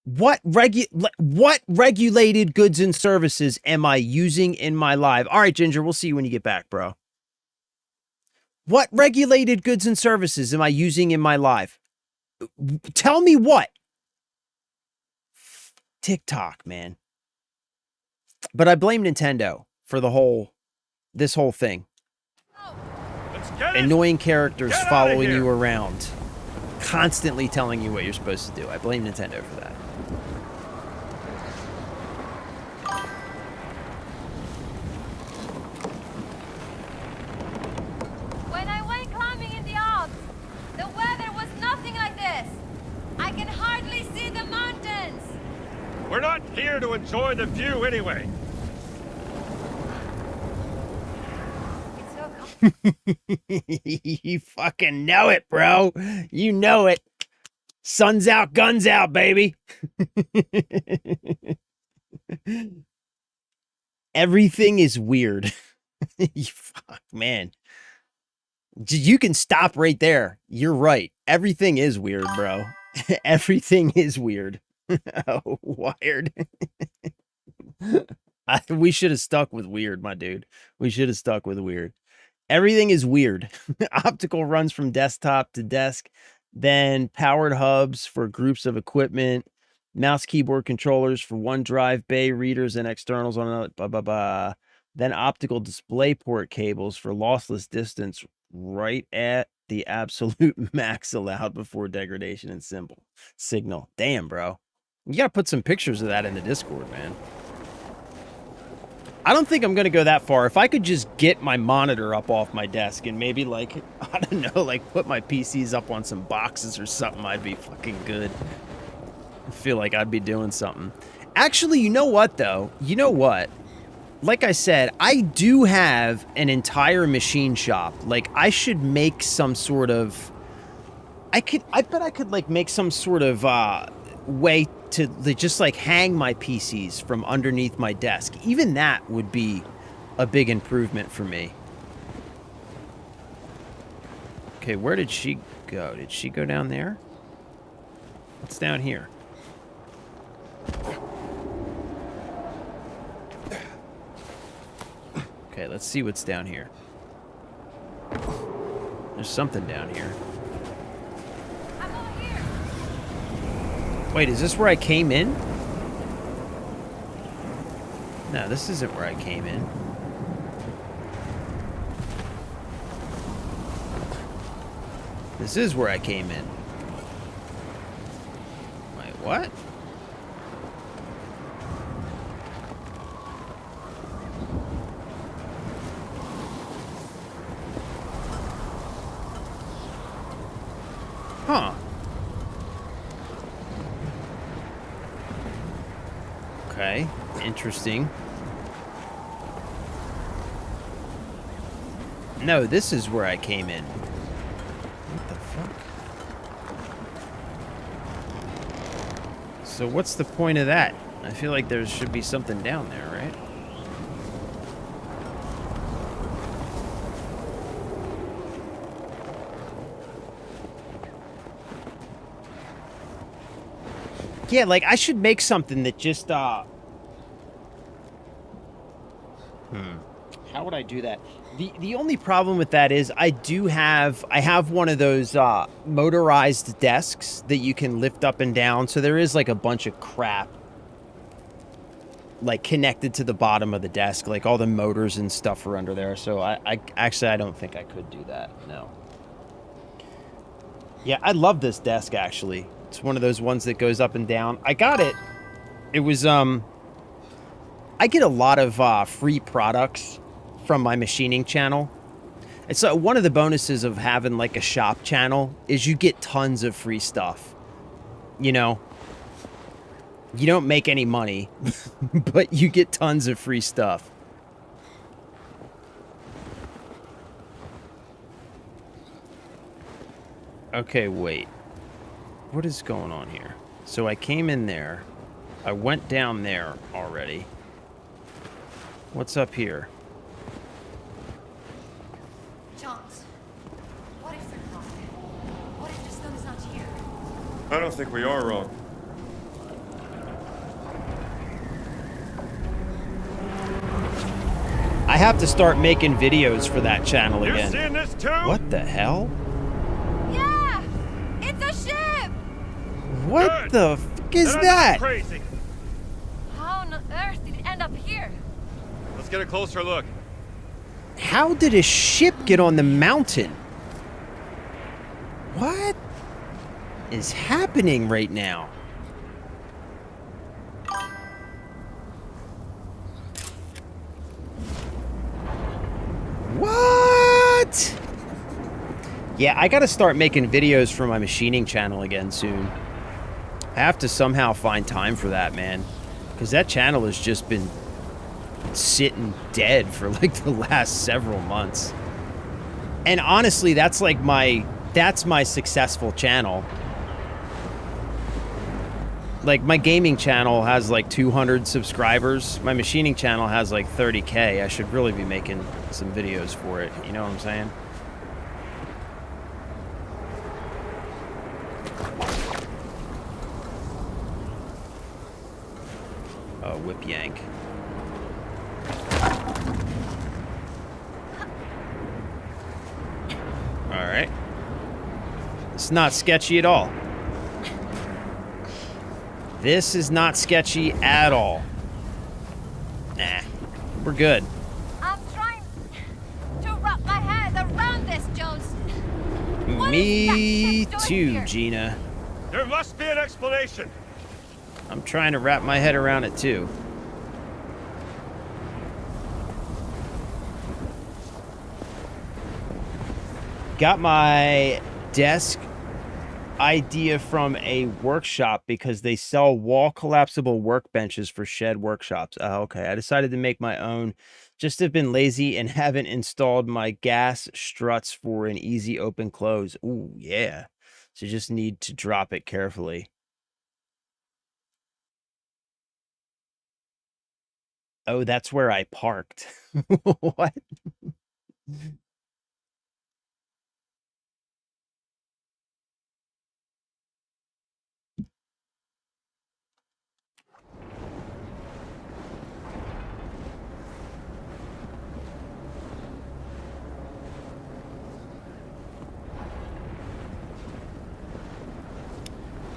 What regulated goods and services am I using in my live? All right, Ginger, we'll see you when you get back, bro. What regulated goods and services am I using in my live? Tell me what. TikTok, man. But I blame Nintendo for this whole thing. Annoying characters following you around, constantly telling you what you're supposed to do. I blame Nintendo for that. When I went climbing in the Alps, the weather was nothing like this. I can hardly see the mountains. We're not here to enjoy the view anyway. You fucking know it, bro. You know it. Sun's out, guns out, baby. Everything is weird. Fuck, man. You can stop right there. You're right. Everything is weird, bro. Everything is weird. Oh, wired. We should have stuck with weird, my dude. We should have stuck with weird. Everything is weird. Optical runs from desktop to desk, then powered hubs for groups of equipment, mouse keyboard controllers for OneDrive, bay readers and externals on another, blah, blah, blah. Then optical display port cables for lossless distance right at the absolute max allowed before degradation and signal. Damn, bro. You gotta put some pictures of that in the Discord, man. I don't think I'm going to go that far. If I could just get my monitor up off my desk and maybe, like, I don't know, like, put my PCs up on some boxes or something, I'd be fucking good. I feel like I'd be doing something. Actually, you know what, though? You know what? Like I said, I do have an entire machine shop. Like, I should make some sort of... I bet I could, like, make some sort of, way to just like hang my PCs from underneath my desk. Even that would be a big improvement for me. Okay, where did she go? Did she go down there? What's down here? Okay, let's see what's down here. There's something down here. I'm over here. Wait, is this where I came in? No, this isn't where I came in. This is where I came in. Wait, what? Huh. Okay, interesting. No, this is where I came in. What the fuck? So what's the point of that? I feel like there should be something down there, right? Yeah, like, I should make something that just, How would I do that? The only problem with that is I have one of those, motorized desks that you can lift up and down, so there is, like, a bunch of crap, like, connected to the bottom of the desk, like, all the motors and stuff are under there, so I actually, I don't think I could do that, no. Yeah, I love this desk, actually. It's one of those ones that goes up and down. I got it. It was, I get a lot of free products from my machining channel. And so one of the bonuses of having like a shop channel is you get tons of free stuff. You know, you don't make any money, but you get tons of free stuff. Okay, wait. What is going on here? So I came in there. I went down there already. What's up here? Jones, what if they're wrong? What if the stone is not here? I don't think we are wrong. I have to start making videos for that channel You again. seeing this too? What the hell? Yeah! It's a ship! What Good. the fuck is Then I'm not that? crazy. How on earth did it end up here? Let's get a closer look. How did a ship get on the mountain? What is happening right now? What? Yeah, I gotta start making videos for my machining channel again soon. I have to somehow find time for that, man. Because that channel has just been sitting dead for like the last several months. And honestly, that's like that's my successful channel. Like, my gaming channel has like 200 subscribers. My machining channel has like 30K. I should really be making some videos for it. You know what I'm saying? Oh, whip yank. Alright. It's not sketchy at all. This is not sketchy at all. Nah, we're good. I'm trying to wrap my head around this, Jones. What Me is that ship doing too, here? Gina. There must be an explanation. I'm trying to wrap my head around it too. Got my desk idea from a workshop because they sell wall collapsible workbenches for shed workshops. Oh, okay. I decided to make my own. Just have been lazy and haven't installed my gas struts for an easy open close. Ooh, yeah. So you just need to drop it carefully. Oh, that's where I parked. What?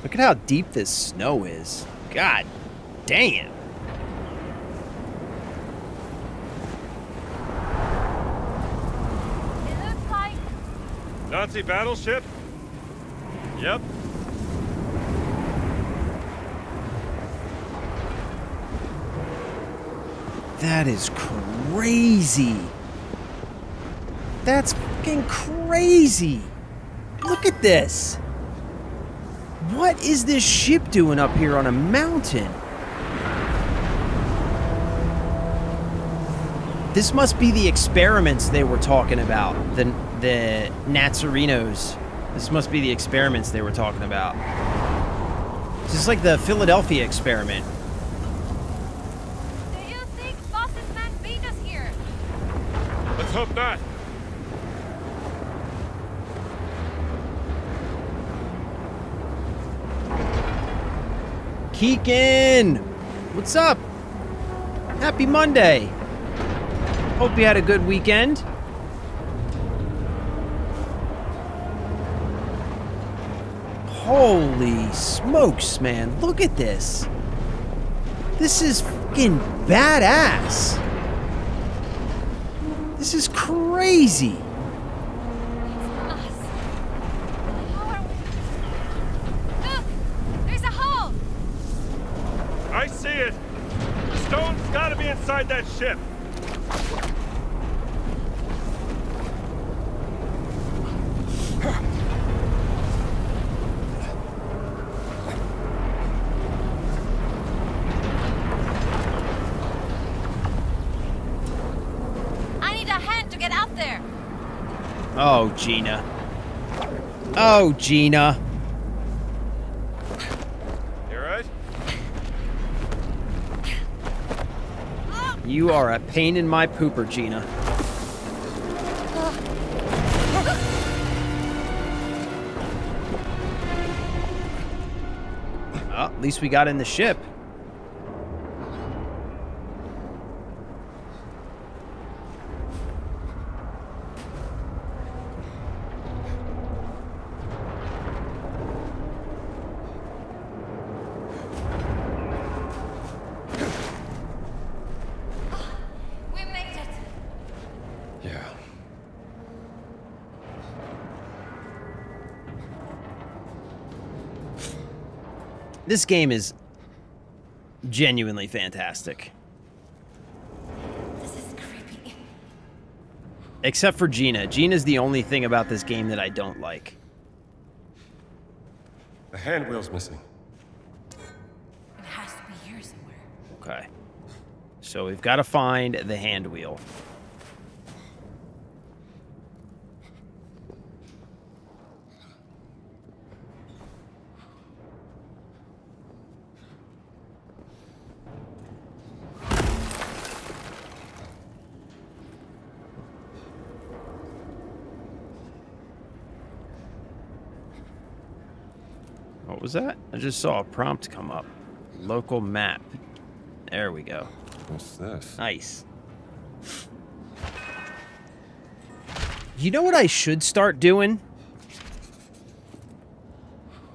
Look at how deep this snow is. God damn. It looks like Nazi battleship? Yep. That is crazy. That's fucking crazy. Look at this. What is this ship doing up here on a mountain? This must be the experiments they were talking about. The Nazarinos. This must be the experiments they were talking about. This is like the Philadelphia experiment. Do you think Boss's men beat us here? Let's hope not. Keegan! What's up? Happy Monday. Hope you had a good weekend. Holy smokes, man. Look at this. This is fucking badass. This is crazy. Us. How are we? Look! There's a hole! I see it. The stone's gotta be inside that ship. I need a hand to get out there! Oh, Gina. Oh, Gina. You alright? You are a pain in my pooper, Gina. Well, at least we got in the ship. We made it! Yeah. This game is genuinely fantastic. This is creepy. Except for Gina. Gina's the only thing about this game that I don't like. The hand wheel's missing. It has to be here somewhere. Okay. So we've got to find the hand wheel. What was that? I just saw a prompt come up. Local map. There we go. What's this? Nice. You know what I should start doing?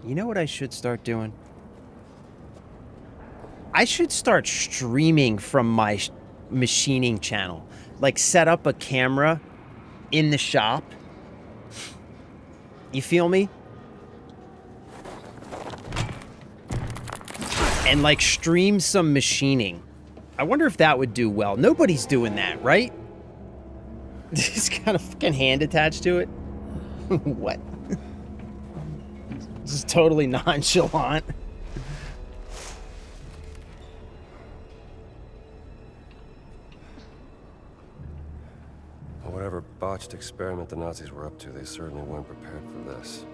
You know what I should start doing? I should start streaming from my machining channel. Like, set up a camera in the shop. You feel me? And, like, stream some machining. I wonder if that would do well. Nobody's doing that, right? Just got a fucking hand attached to it. What? This is totally nonchalant. Whatever botched experiment the Nazis were up to, they certainly weren't prepared for this.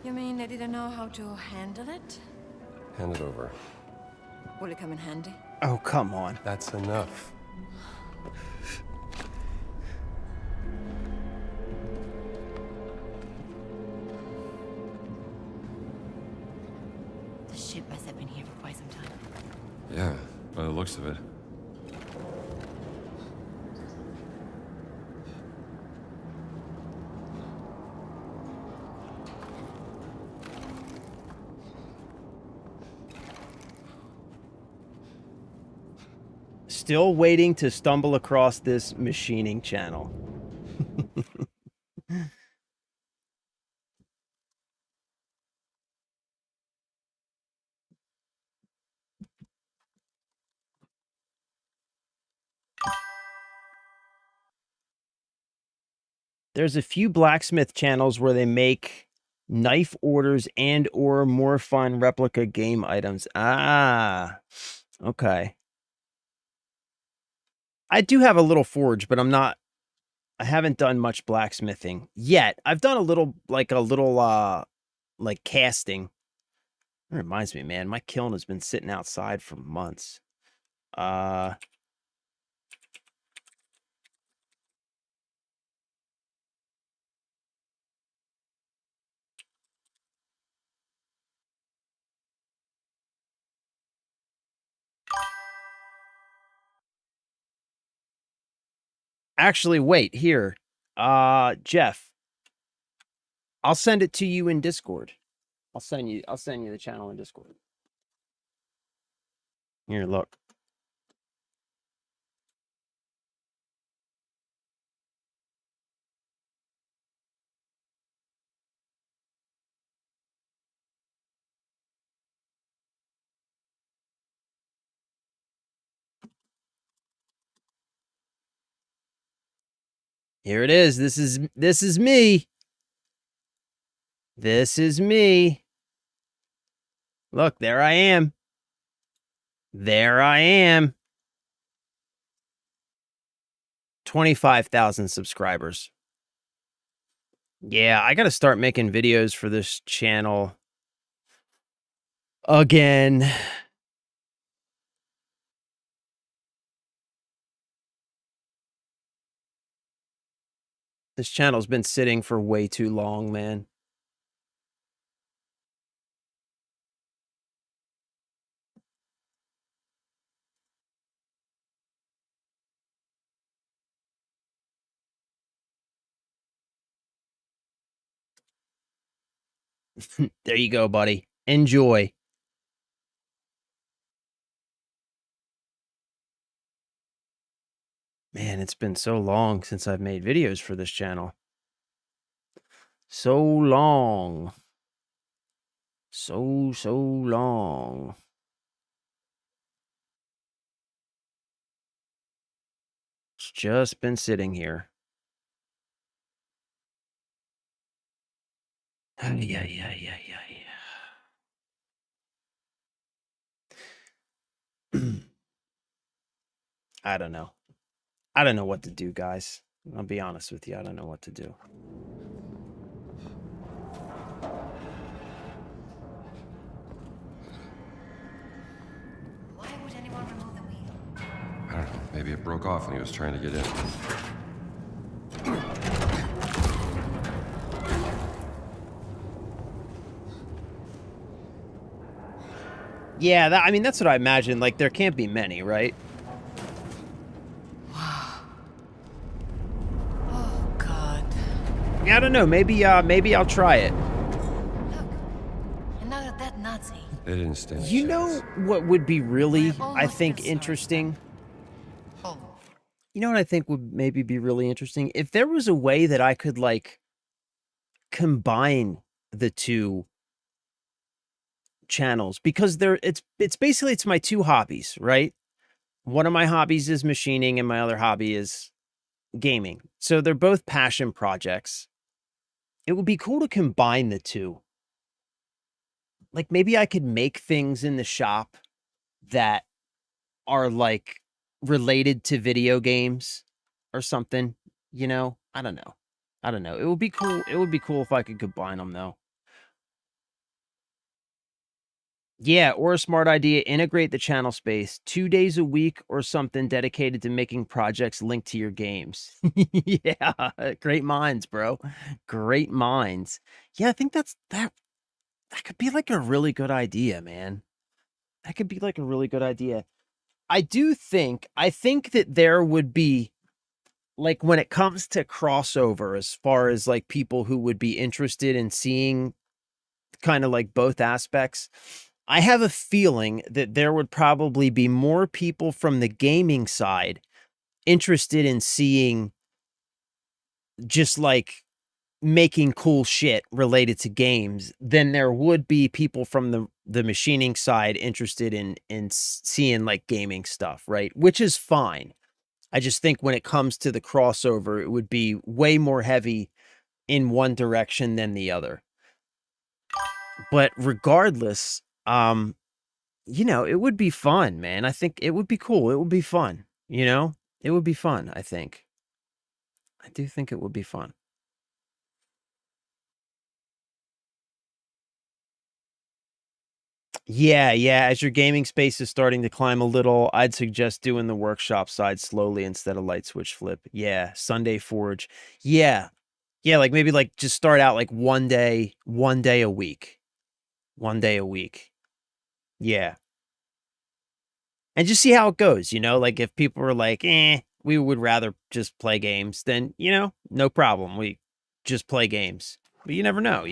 You mean they didn't know how to handle it? Hand it over. Will it come in handy? Oh, come on. That's enough. The ship must have been here for quite some time. Yeah, by the looks of it. Still waiting to stumble across this machining channel. There's a few blacksmith channels where they make knife orders and or more fun replica game items. Ah, okay. I do have a little forge, but I haven't done much blacksmithing yet. I've done a little like casting. It reminds me, man, my kiln has been sitting outside for months. Actually, wait, here. Jeff, I'll send it to you in Discord. I'll send you the channel in Discord. Here, look. Here it is. This is me. This is me. Look, there I am. There I am. 25,000 subscribers. Yeah, I got to start making videos for this channel again. This channel's been sitting for way too long, man. There you go, buddy. Enjoy. Man, it's been so long since I've made videos for this channel. So long. So long. It's just been sitting here. Yeah. I don't know. I don't know what to do, guys. I'll be honest with you. I don't know what to do. Why would anyone remove the wheel? I don't know. Maybe it broke off when he was trying to get in. Yeah, I mean, that's what I imagine. Like, there can't be many, right? Oh, God. Yeah, I don't know. Maybe I'll try it. Look. Another dead Nazi. They didn't stand a You know chance. what would be really, I've I almost think, been sorry. interesting? Oh. You know what I think would maybe be really interesting? If there was a way that I could, like, combine the two channels, because it's basically, it's my two hobbies, right? One of my hobbies is machining and my other hobby is gaming. So they're both passion projects. It would be cool to combine the two. Like, maybe I could make things in the shop that are, like, related to video games or something, you know? I don't know. It would be cool. It would be cool if I could combine them, though. Yeah, or a smart idea, integrate the channel space 2 days a week or something dedicated to making projects linked to your games. Yeah, great minds, bro. Great minds. Yeah, I think that could be like a really good idea, man. That could be like a really good idea. I think that there would be, like, when it comes to crossover, as far as like people who would be interested in seeing kind of like both aspects, I have a feeling that there would probably be more people from the gaming side interested in seeing just like making cool shit related to games than there would be people from the machining side interested in seeing like gaming stuff, right? Which is fine. I just think when it comes to the crossover, it would be way more heavy in one direction than the other. But regardless, it would be fun, man. I think it would be cool. It would be fun, It would be fun, I think. I do think it would be fun. Yeah, as your gaming space is starting to climb a little, I'd suggest doing the workshop side slowly instead of light switch flip. Yeah, Sunday Forge. Yeah. Yeah, like maybe like just start out like one day a week. One day a week. Yeah. And just see how it goes, like if people are like, we would rather just play games, then, no problem. We just play games. But you never know,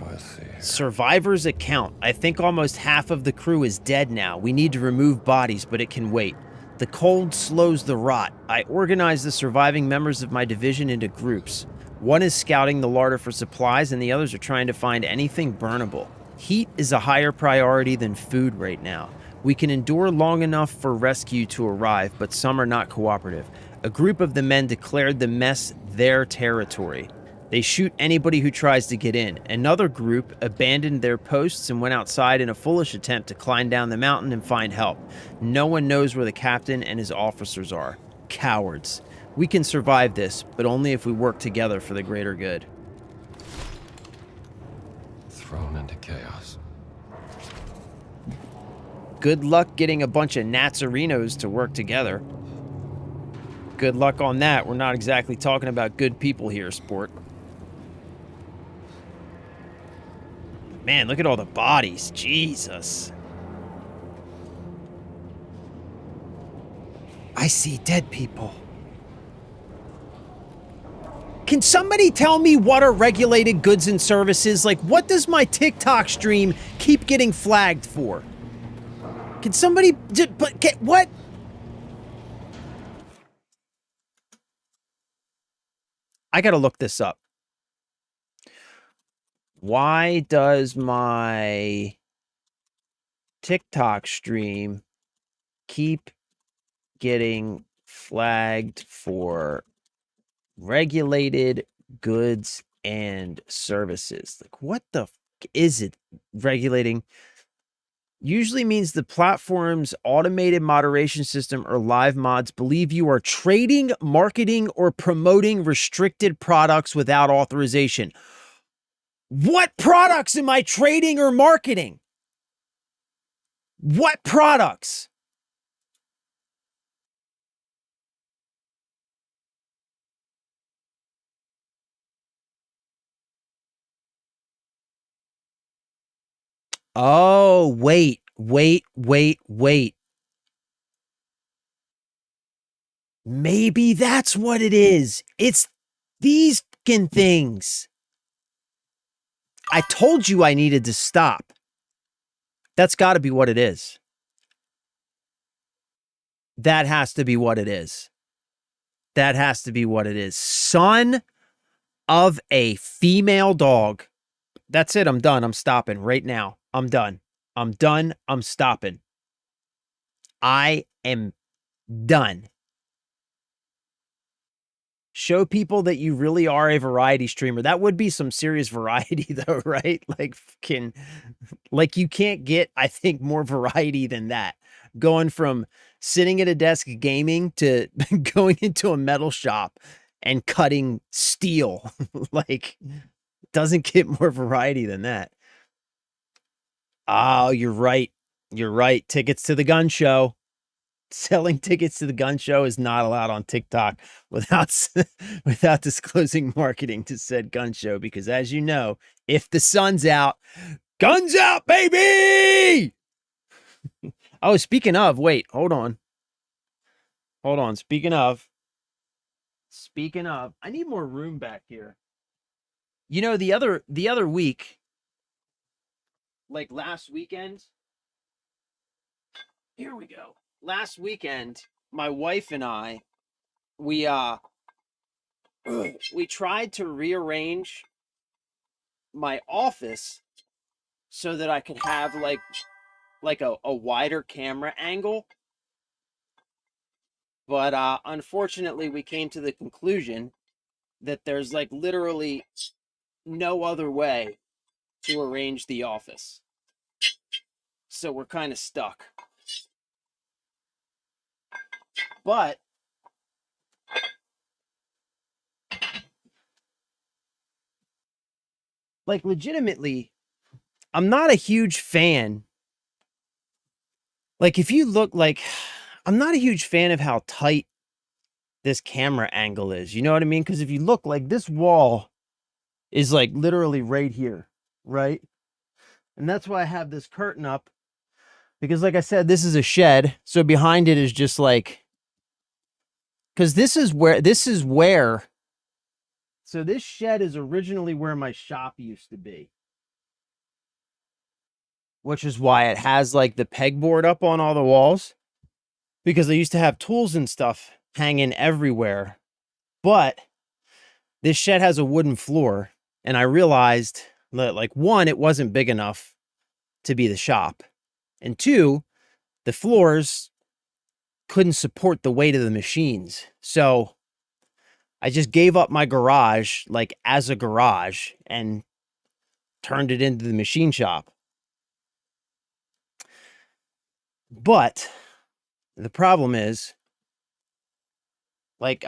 Let's see. Survivor's account. I think almost half of the crew is dead now. We need to remove bodies, but it can wait. The cold slows the rot. I organize the surviving members of my division into groups. One is scouting the larder for supplies, and the others are trying to find anything burnable. Heat is a higher priority than food right now. We can endure long enough for rescue to arrive, but some are not cooperative. A group of the men declared the mess their territory. They shoot anybody who tries to get in. Another group abandoned their posts and went outside in a foolish attempt to climb down the mountain and find help. No one knows where the captain and his officers are. Cowards. We can survive this, but only if we work together for the greater good. Thrown into chaos. Good luck getting a bunch of Natsarinos to work together. Good luck on that. We're not exactly talking about good people here, sport. Man, look at all the bodies. Jesus. I see dead people. Can somebody tell me what are regulated goods and services? Like, what does my TikTok stream keep getting flagged for? Can somebody... what? I gotta look this up. Why does my TikTok stream keep getting flagged for regulated goods and services? Like, what the is it regulating? Usually means the platform's automated moderation system or live mods believe you are trading, marketing, or promoting restricted products without authorization. What products am I trading or marketing? What products? Oh, wait. Maybe that's what it is. It's these fucking things. I told you I needed to stop. That's got to be what it is. That has to be what it is. That has to be what it is. Son of a female dog. That's it. I'm done. I'm stopping right now. I'm done. I'm done. I'm stopping. I am done. Show people that you really are a variety streamer. That would be some serious variety though, right? Like you can't get, I think, more variety than that. Going from sitting at a desk gaming to going into a metal shop and cutting steel. Like, doesn't get more variety than that. Oh, you're right. You're right. Tickets to the gun show. Selling tickets to the gun show is not allowed on TikTok without disclosing marketing to said gun show, because as you know, if the sun's out, guns out, baby. Oh, speaking of, wait, hold on. Speaking of, I need more room back here. The other week, like last weekend. Here we go. Last weekend, my wife and I, we we tried to rearrange my office so that I could have like a wider camera angle. But unfortunately, we came to the conclusion that there's like literally no other way to arrange the office. So we're kind of stuck. But like legitimately, I'm not a huge fan. Like if you look like, I'm not a huge fan of how tight this camera angle is. You know what I mean? Because if you look, like this wall is like literally right here, right? And that's why I have this curtain up. Because like I said, this is a shed. So behind it is just like, because this is where, so this shed is originally where my shop used to be. Which is why it has like the pegboard up on all the walls. Because I used to have tools and stuff hanging everywhere. But this shed has a wooden floor. And I realized that, like, one, it wasn't big enough to be the shop. And two, the floors couldn't support the weight of the machines. So I just gave up my garage, like, as a garage and turned it into the machine shop. But the problem is, like,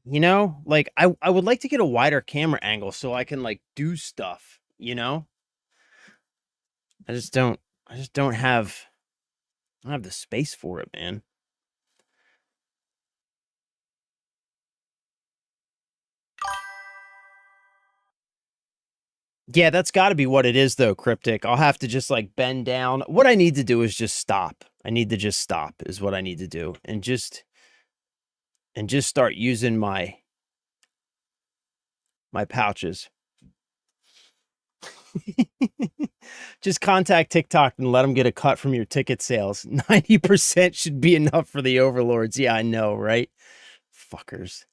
you know, like I would like to get a wider camera angle so I can like do stuff, you know? I just don't have the space for it, man. Yeah, that's got to be what it is though, Cryptic. I'll have to just like bend down. What I need to do is just stop. I need to just stop is what I need to do and just start using my pouches. Just contact TikTok and let them get a cut from your ticket sales. 90% should be enough for the overlords. Yeah, I know, right? Fuckers.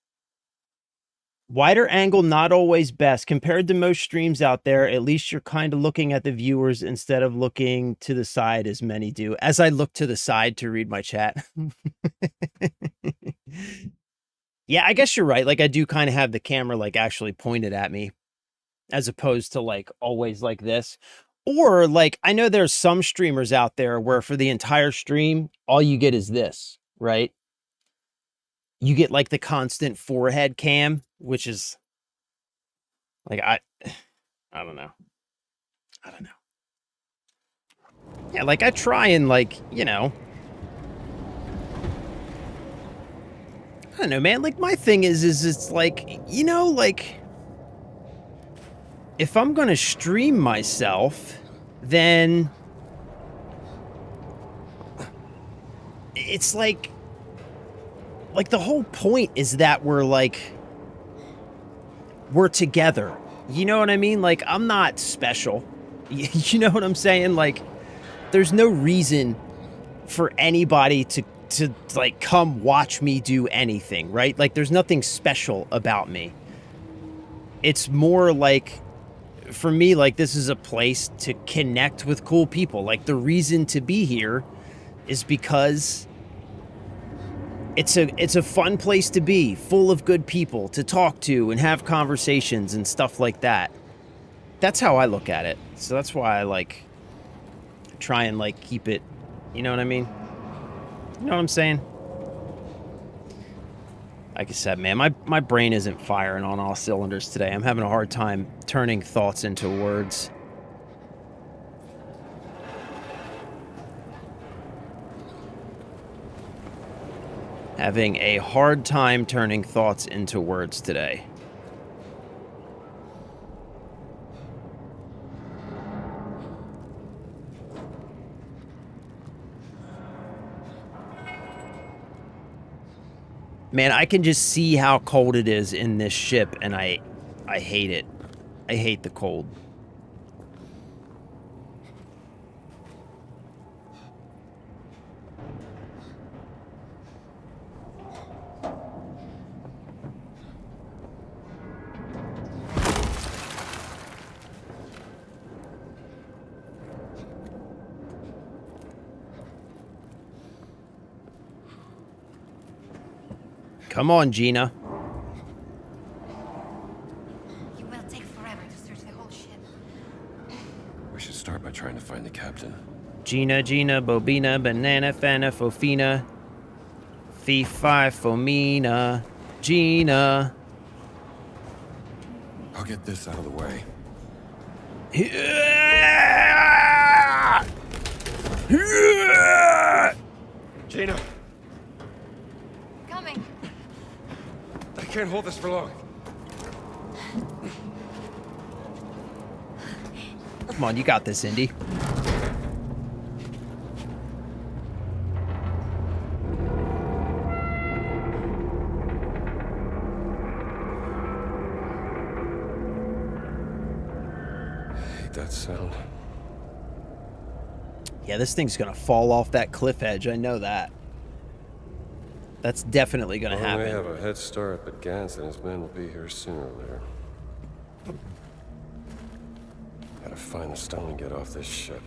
Wider angle, not always best. Compared to most streams out there, at least you're kind of looking at the viewers instead of looking to the side as many do. As I look to the side to read my chat. Yeah, I guess you're right. Like I do kind of have the camera like actually pointed at me as opposed to like always like this. Or like, I know there's some streamers out there where for the entire stream, all you get is this, right? You get like the constant forehead cam, which is like, I don't know. I don't know. Yeah, like I try and like, you know, I don't know, man. Like my thing is it's like, you know, like if I'm going to stream myself, then it's like the whole point is that we're together. You know what I mean? Like I'm not special. You know what I'm saying? Like there's no reason for anybody to like come watch me do anything, right? Like there's nothing special about me. It's more like for me, like this is a place to connect with cool people. Like the reason to be here is because it's a fun place to be, full of good people to talk to and have conversations and stuff like that. That's how I look at it. So that's why I like try and like keep it, you know what I mean? You know what I'm saying? Like I said, man, my brain isn't firing on all cylinders today. I'm having a hard time turning thoughts into words. Having a hard time turning thoughts into words today. Man, I can just see how cold it is in this ship, and I hate it. I hate the cold. Come on, Gina. It will take forever to search the whole ship. We should start by trying to find the captain. Gina, Bobina, Banana, Fana, Fofina. Fee, Fi, Fomina. Gina. I'll get this out of the way. Gina! Coming. I can't hold this for long. Come on, you got this, Indy. That sound. Yeah, this thing's gonna fall off that cliff edge. I know that. That's definitely gonna We happen. have a head start, but Gans and his men will be here sooner or later. Gotta find the stone and get off this ship.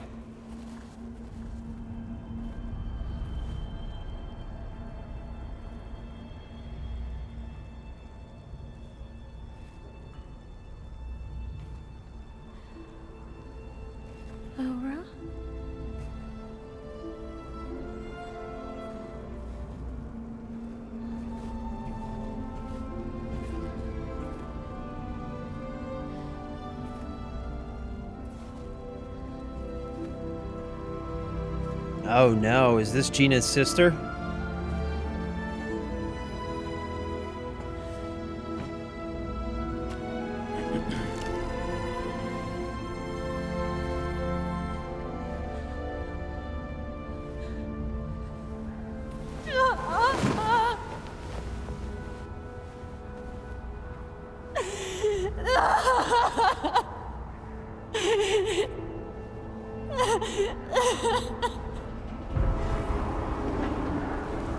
Laura? Oh no, is this Gina's sister?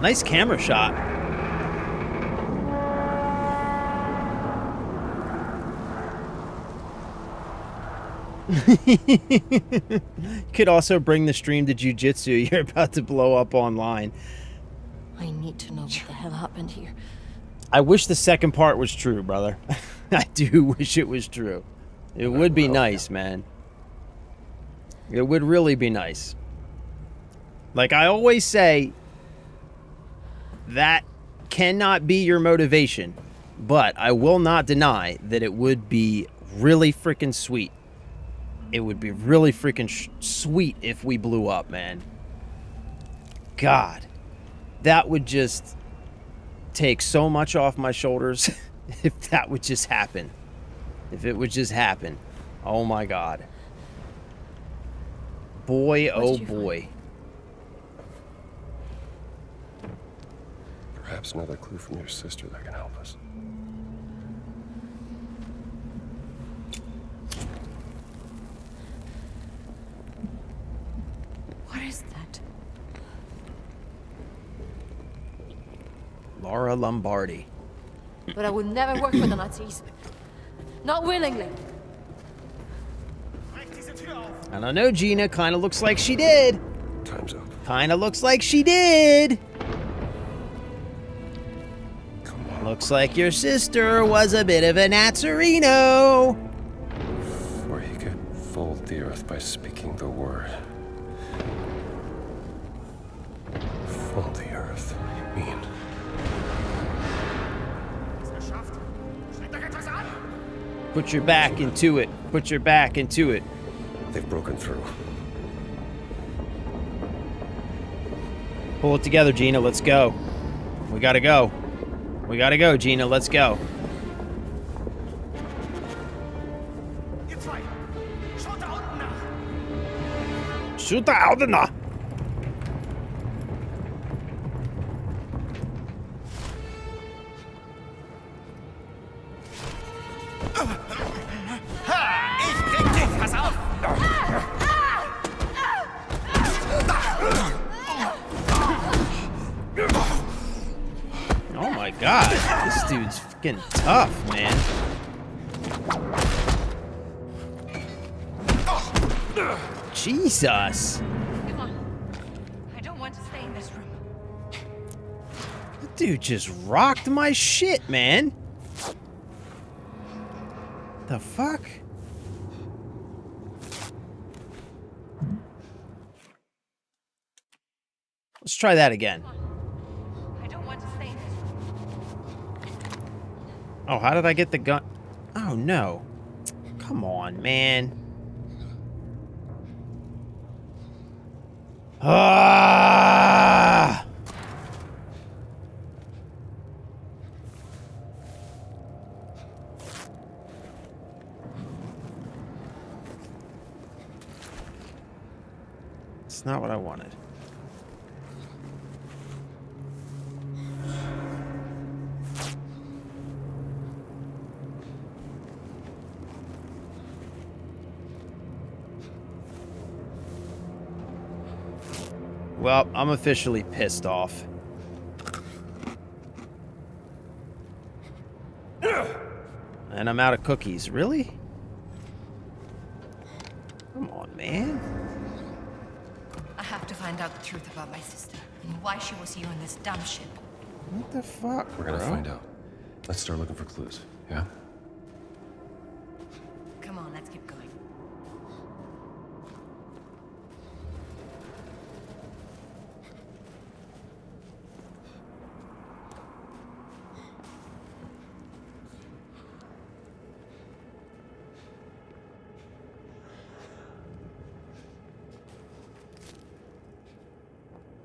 Nice camera shot. Could also bring the stream to jujitsu. You're about to blow up online. I need to know what the hell happened here. I wish the second part was true, brother. I do wish it was true. It would be nice, man. It would really be nice. Like I always say, that cannot be your motivation, but I will not deny that it would be really freaking sweet. It would be really freaking sweet if we blew up, man. God, that would just take so much off my shoulders if that would just happen. If it would just happen. Oh my God. Boy, oh boy. Perhaps another clue from your sister that can help us. What is that? Laura Lombardi. But I would never work for the Nazis. Not willingly. I don't know, Gina. Kind of looks like she did. Time's up. Kind of looks like she did. Come on. Looks like your sister was a bit of a Nazareno. Or he could fold the earth by speaking the word. Fold the earth, you mean? Put your back into it. Put your back into it. They've broken through. Pull it together, Gina. Let's go. We gotta go. We gotta go, Gina. Let's go. Shoot the Aldena. Oh my God, this dude's fucking tough, man. Jesus. Come on. I don't want to stay in this room. Dude just rocked my shit, man. The fuck? Let's try that again. I don't want to stay in this room. Oh, how did I get the gun? Oh, no. Come on, man. Ah! It's not what I wanted. Well, I'm officially pissed off. And I'm out of cookies. Really? Come on, man. I have to find out the truth about my sister and why she was here on this dumb ship. What the fuck, We're gonna bro? find out. Let's start looking for clues, yeah? Come on, let's keep going.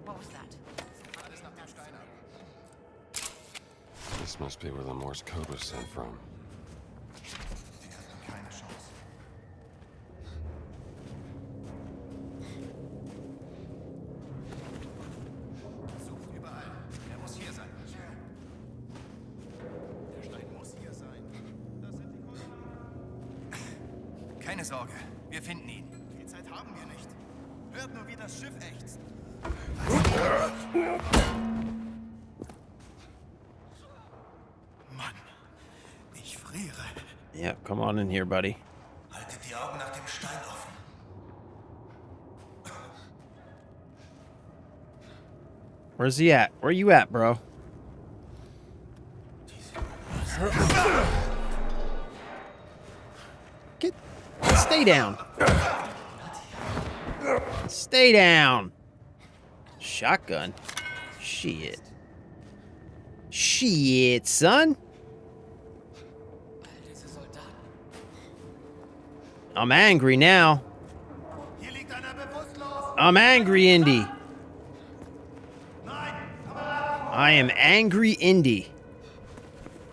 What was that? This must be where the Morse code was sent from. Keine Chance. Sucht überall. Er muss hier sein. Der Stein muss hier sein. Das sind die Koordinaten. Keine Sorge, wir finden ihn. Viel Zeit haben wir nicht. Hört nur, wie das Schiff ächzt. Mann, ich friere. Yeah, come on in here, buddy. Haltet die Augen nach dem Stein offen. Where's he at? Where you at, bro? Get... Stay down. Stay down. Shotgun. Shit. Shit, son. I'm angry now. Hier liegt einer bewusstlos. I'm angry, Indy. Nein, Kameraden. I am angry, Indy.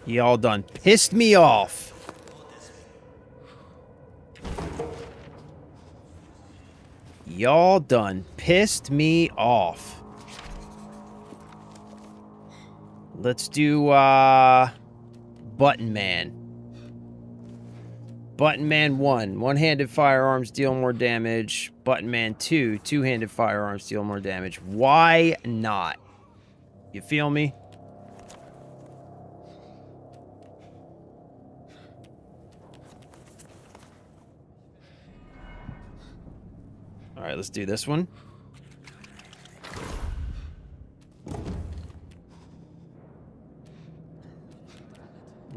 Y'all done pissed me off. Y'all done pissed me off. Let's do, Button Man. Button Man 1, one-handed firearms deal more damage. Button Man 2, two-handed firearms deal more damage. Why not? You feel me? All right, let's do this one.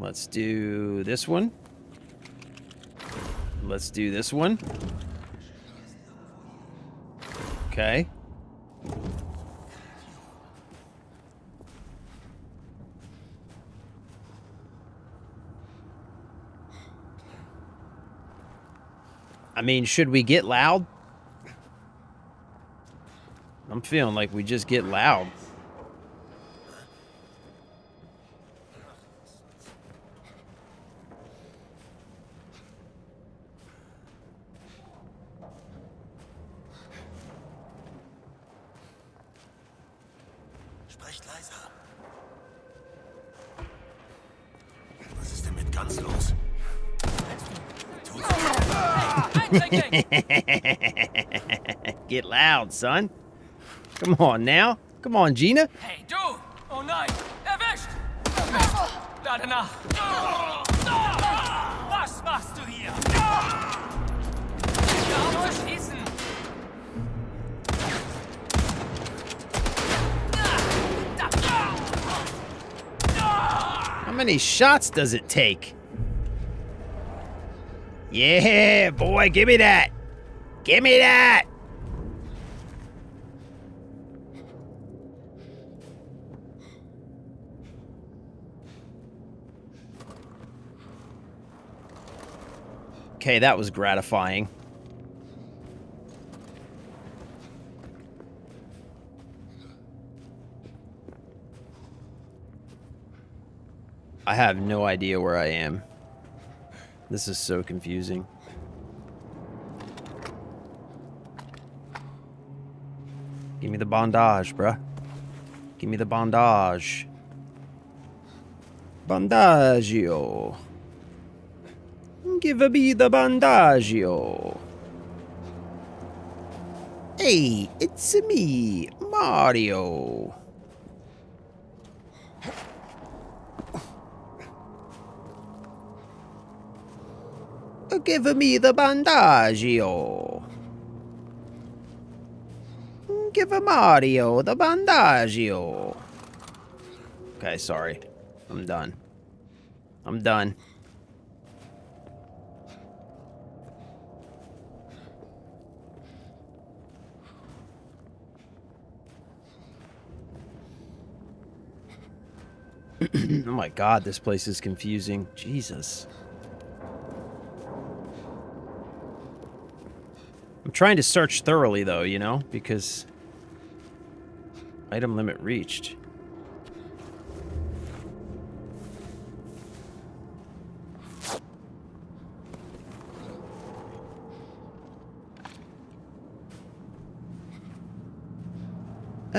Let's do this one. Let's do this one. Okay. I mean, should we get loud? I'm feeling like we just get loud. Sprecht leiser. Was ist denn mit ganz los? Get loud, son. Come on now. Come on, Gina. Hey, du! Oh nein! Erwischt! Lade nach! Was machst du hier? Hör auf zu schießen! How many shots does it take? Yeah, boy, give me that. Give me that. Okay, that was gratifying. I have no idea where I am. This is so confusing. Give me the bandage, bruh. Give me the bandage. Bandagio. Give me the bandagio. Hey, it's me, Mario. Give me the bandagio. Give Mario the bandagio. Okay, sorry. I'm done. I'm done. Oh my god, this place is confusing. Jesus. I'm trying to search thoroughly, though, you know, because item limit reached.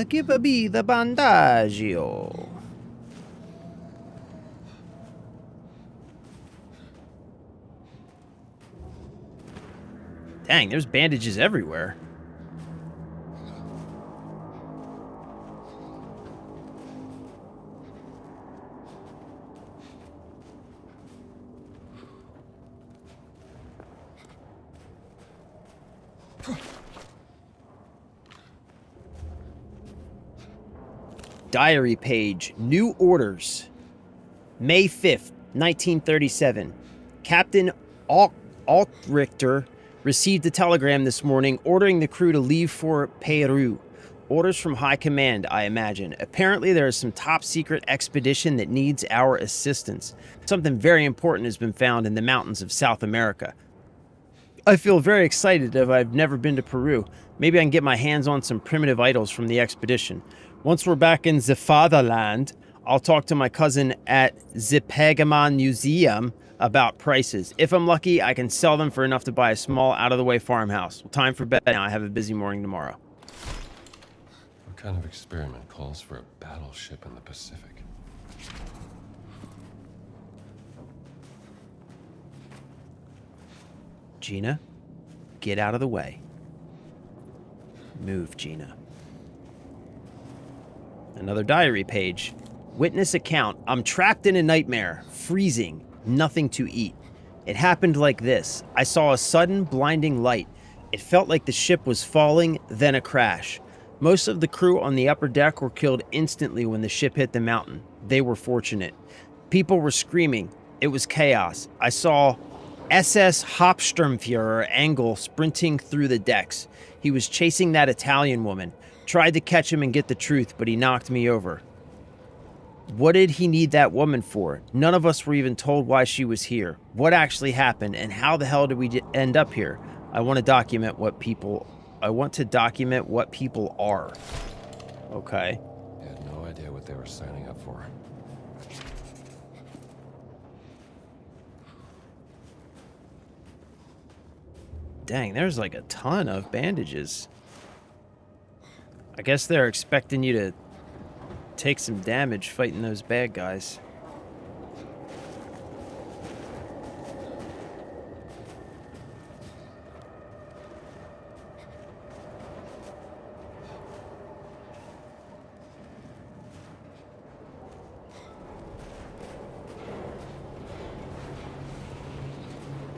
Give me the bandagio. Dang, there's bandages everywhere. Diary page. New orders. May 5th, 1937. Captain Altrichter received a telegram this morning ordering the crew to leave for Peru. Orders from high command, I imagine. Apparently there is some top secret expedition that needs our assistance. Something very important has been found in the mountains of South America. I feel very excited if I've never been to Peru. Maybe I can get my hands on some primitive idols from the expedition. Once we're back in the fatherland, I'll talk to my cousin at the Pergamon Museum about prices. If I'm lucky, I can sell them for enough to buy a small, out-of-the-way farmhouse. Well, time for bed now. I have a busy morning tomorrow. What kind of experiment calls for a battleship in the Pacific? Gina, get out of the way. Move, Gina. Another diary page. Witness account. I'm trapped in a nightmare. Freezing. Nothing to eat. It happened like this. I saw a sudden blinding light. It felt like the ship was falling, then a crash. Most of the crew on the upper deck were killed instantly when the ship hit the mountain. They were fortunate. People were screaming. It was chaos. I saw SS Hauptsturmführer Engel sprinting through the decks. He was chasing that Italian woman. Tried to catch him and get the truth, but he knocked me over. What did he need that woman for? None of us were even told why she was here. What actually happened, and how the hell did we end up here? I want to document what people are. Okay. I had no idea what they were signing up for. Dang, there's like a ton of bandages. I guess they're expecting you to take some damage fighting those bad guys.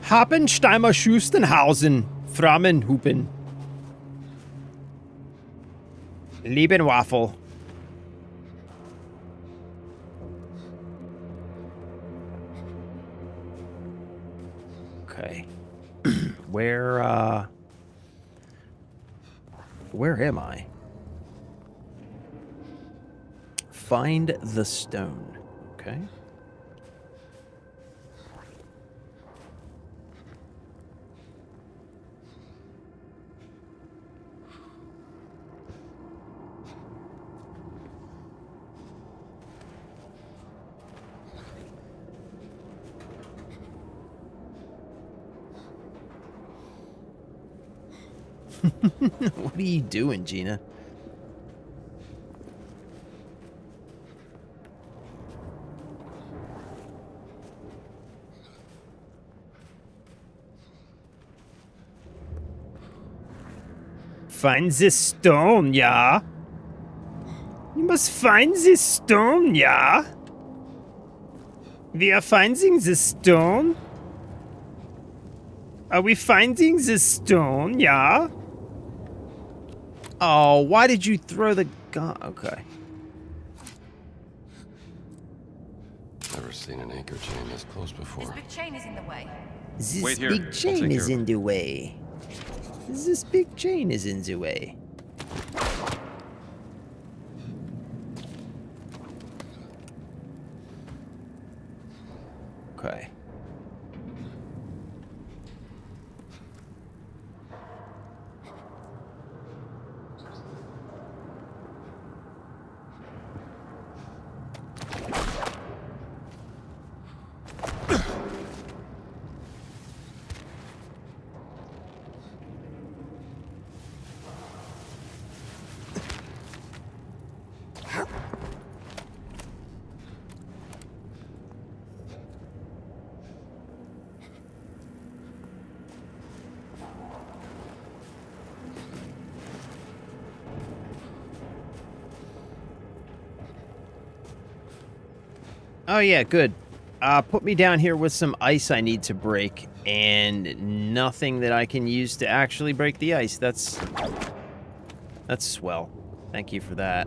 Happensteimer Schustenhausen, Framenhupen. Liebenwaffel. Where am I? Find the stone. Okay. What are you doing, Gina? Find the stone, yeah? You must find the stone, yeah? We are finding the stone? Are we finding the stone, yeah? Oh, why did you throw the gun? Okay. Never seen an anchor chain this close This before. big chain is in the way. This Wait here. big I'll chain take is care of in the way. This big chain is in the way. Okay. Oh yeah, good. Put me down here with some ice I need to break, and nothing that I can use to actually break the ice. That's swell. Thank you for that.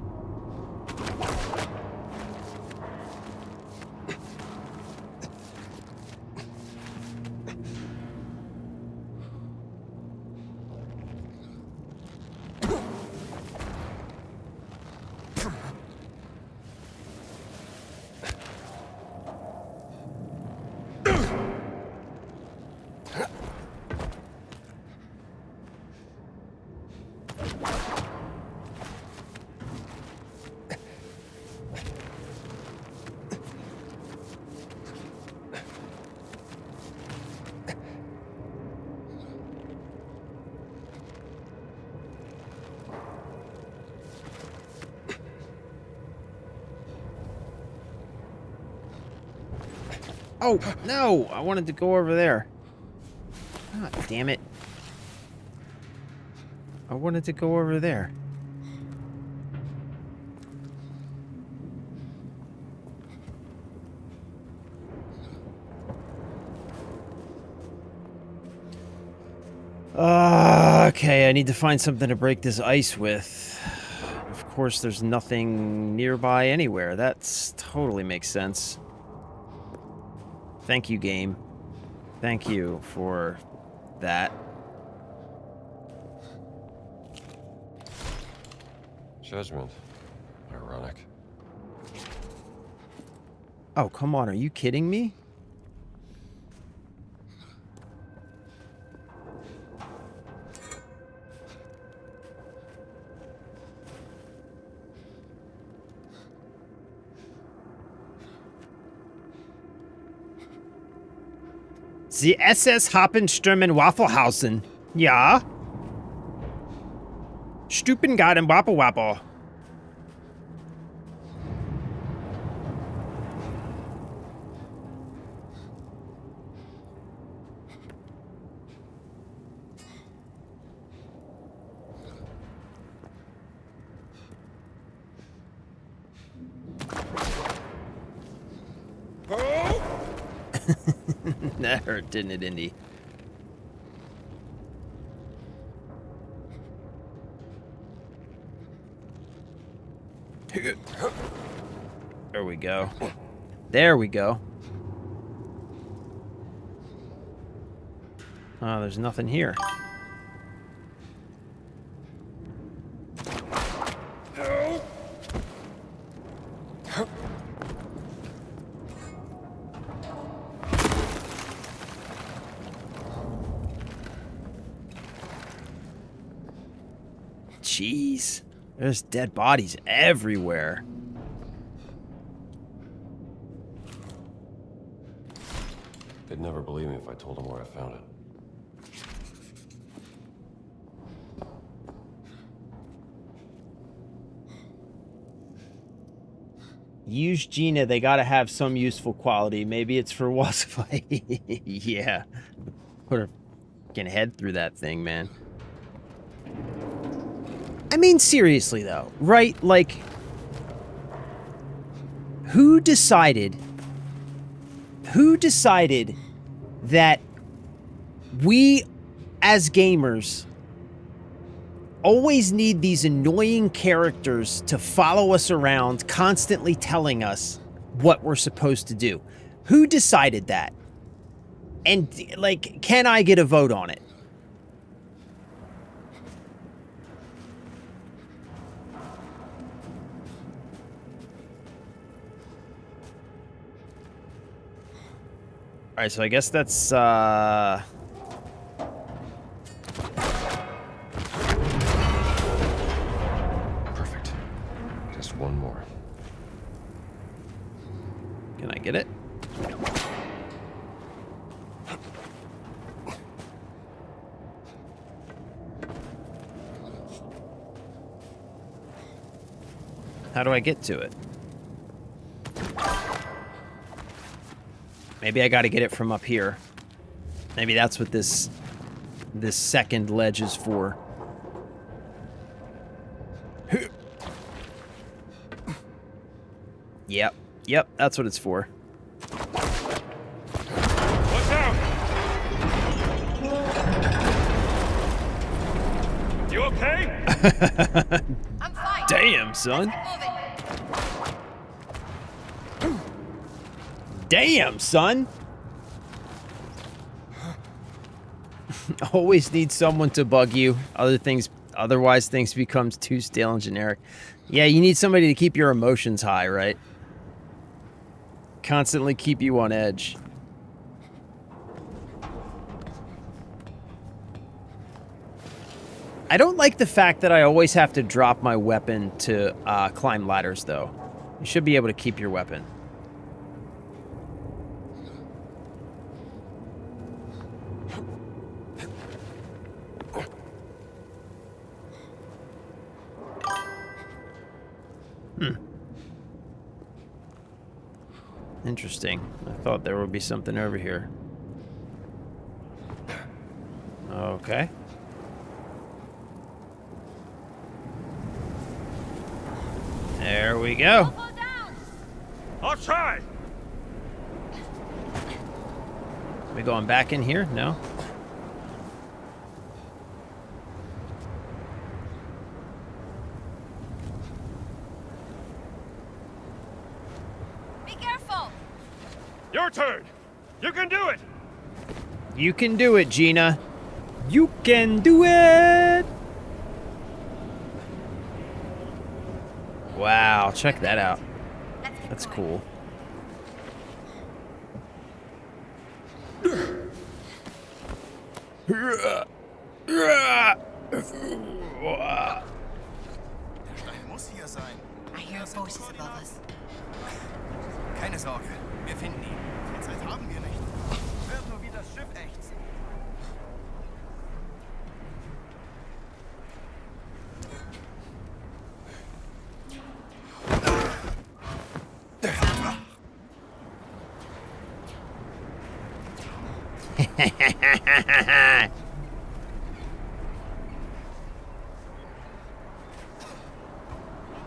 Oh, no! I wanted to go over there. God damn it. I wanted to go over there. Okay, I need to find something to break this ice with. Of course, there's nothing nearby anywhere. That totally makes sense. Thank you, game. Thank you for that. Judgment. Ironic. Oh, come on. Are you kidding me? The SS Hoppenström Waffelhausen. Ja. Stupengarten Wapple Wapple. That hurt, didn't it, Indy? There we go. There we go. Oh, there's nothing here. Jeez, there's dead bodies everywhere. They'd never believe me if I told them where I found it. Use Gina, they gotta have some useful quality. Maybe it's for wall fight. Yeah. Put her fucking head through that thing, man. I mean, seriously though, right? Like, who decided that we as gamers always need these annoying characters to follow us around, constantly telling us what we're supposed to do? Who decided that? And, like, can I get a vote on it? All right, so I guess that's, Perfect. Just one more. Can I get it? How do I get to it? Maybe I got to get it from up here. Maybe that's what this second ledge is for. Yep, that's what it's for. Watch out! You okay? I'm fine. Damn, son. Moving. Damn, son. Always need someone to bug you. Otherwise things becomes too stale and generic. Yeah, you need somebody to keep your emotions high, right? Constantly keep you on edge. I don't like the fact that I always have to drop my weapon to climb ladders, though. You should be able to keep your weapon. Interesting. I thought there would be something over here. Okay. There we go. Don't fall down. I'll try. We going back in here? No? Be careful. Your turn. You can do it. You can do it, Gina. You can do it! Wow, check that out. Let's keep That's going. cool. Der Stein muss hier sein. I hear voices above us. Keine Sorge, wir finden ihn. Viel Zeit haben wir nicht. Hört nur, wie das Schiff ächzt.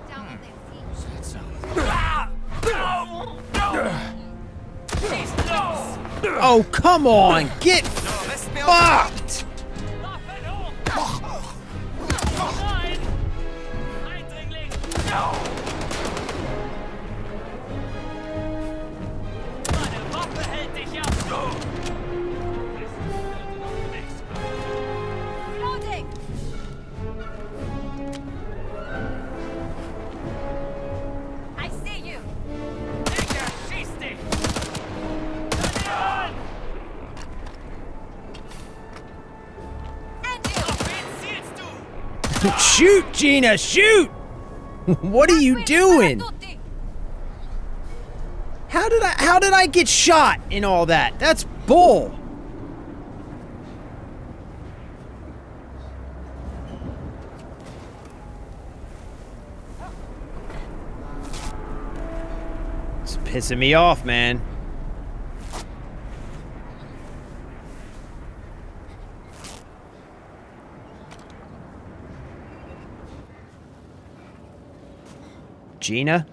Down with it. Oh, come on! Get Lässt mir auf. fucked! Waffen hoch! Nein! Eindringling! Meine Waffe hält dich ab! Shoot, Gina, shoot! What are you doing? How did I get shot in all that? That's bull. It's pissing me off, man. Gina,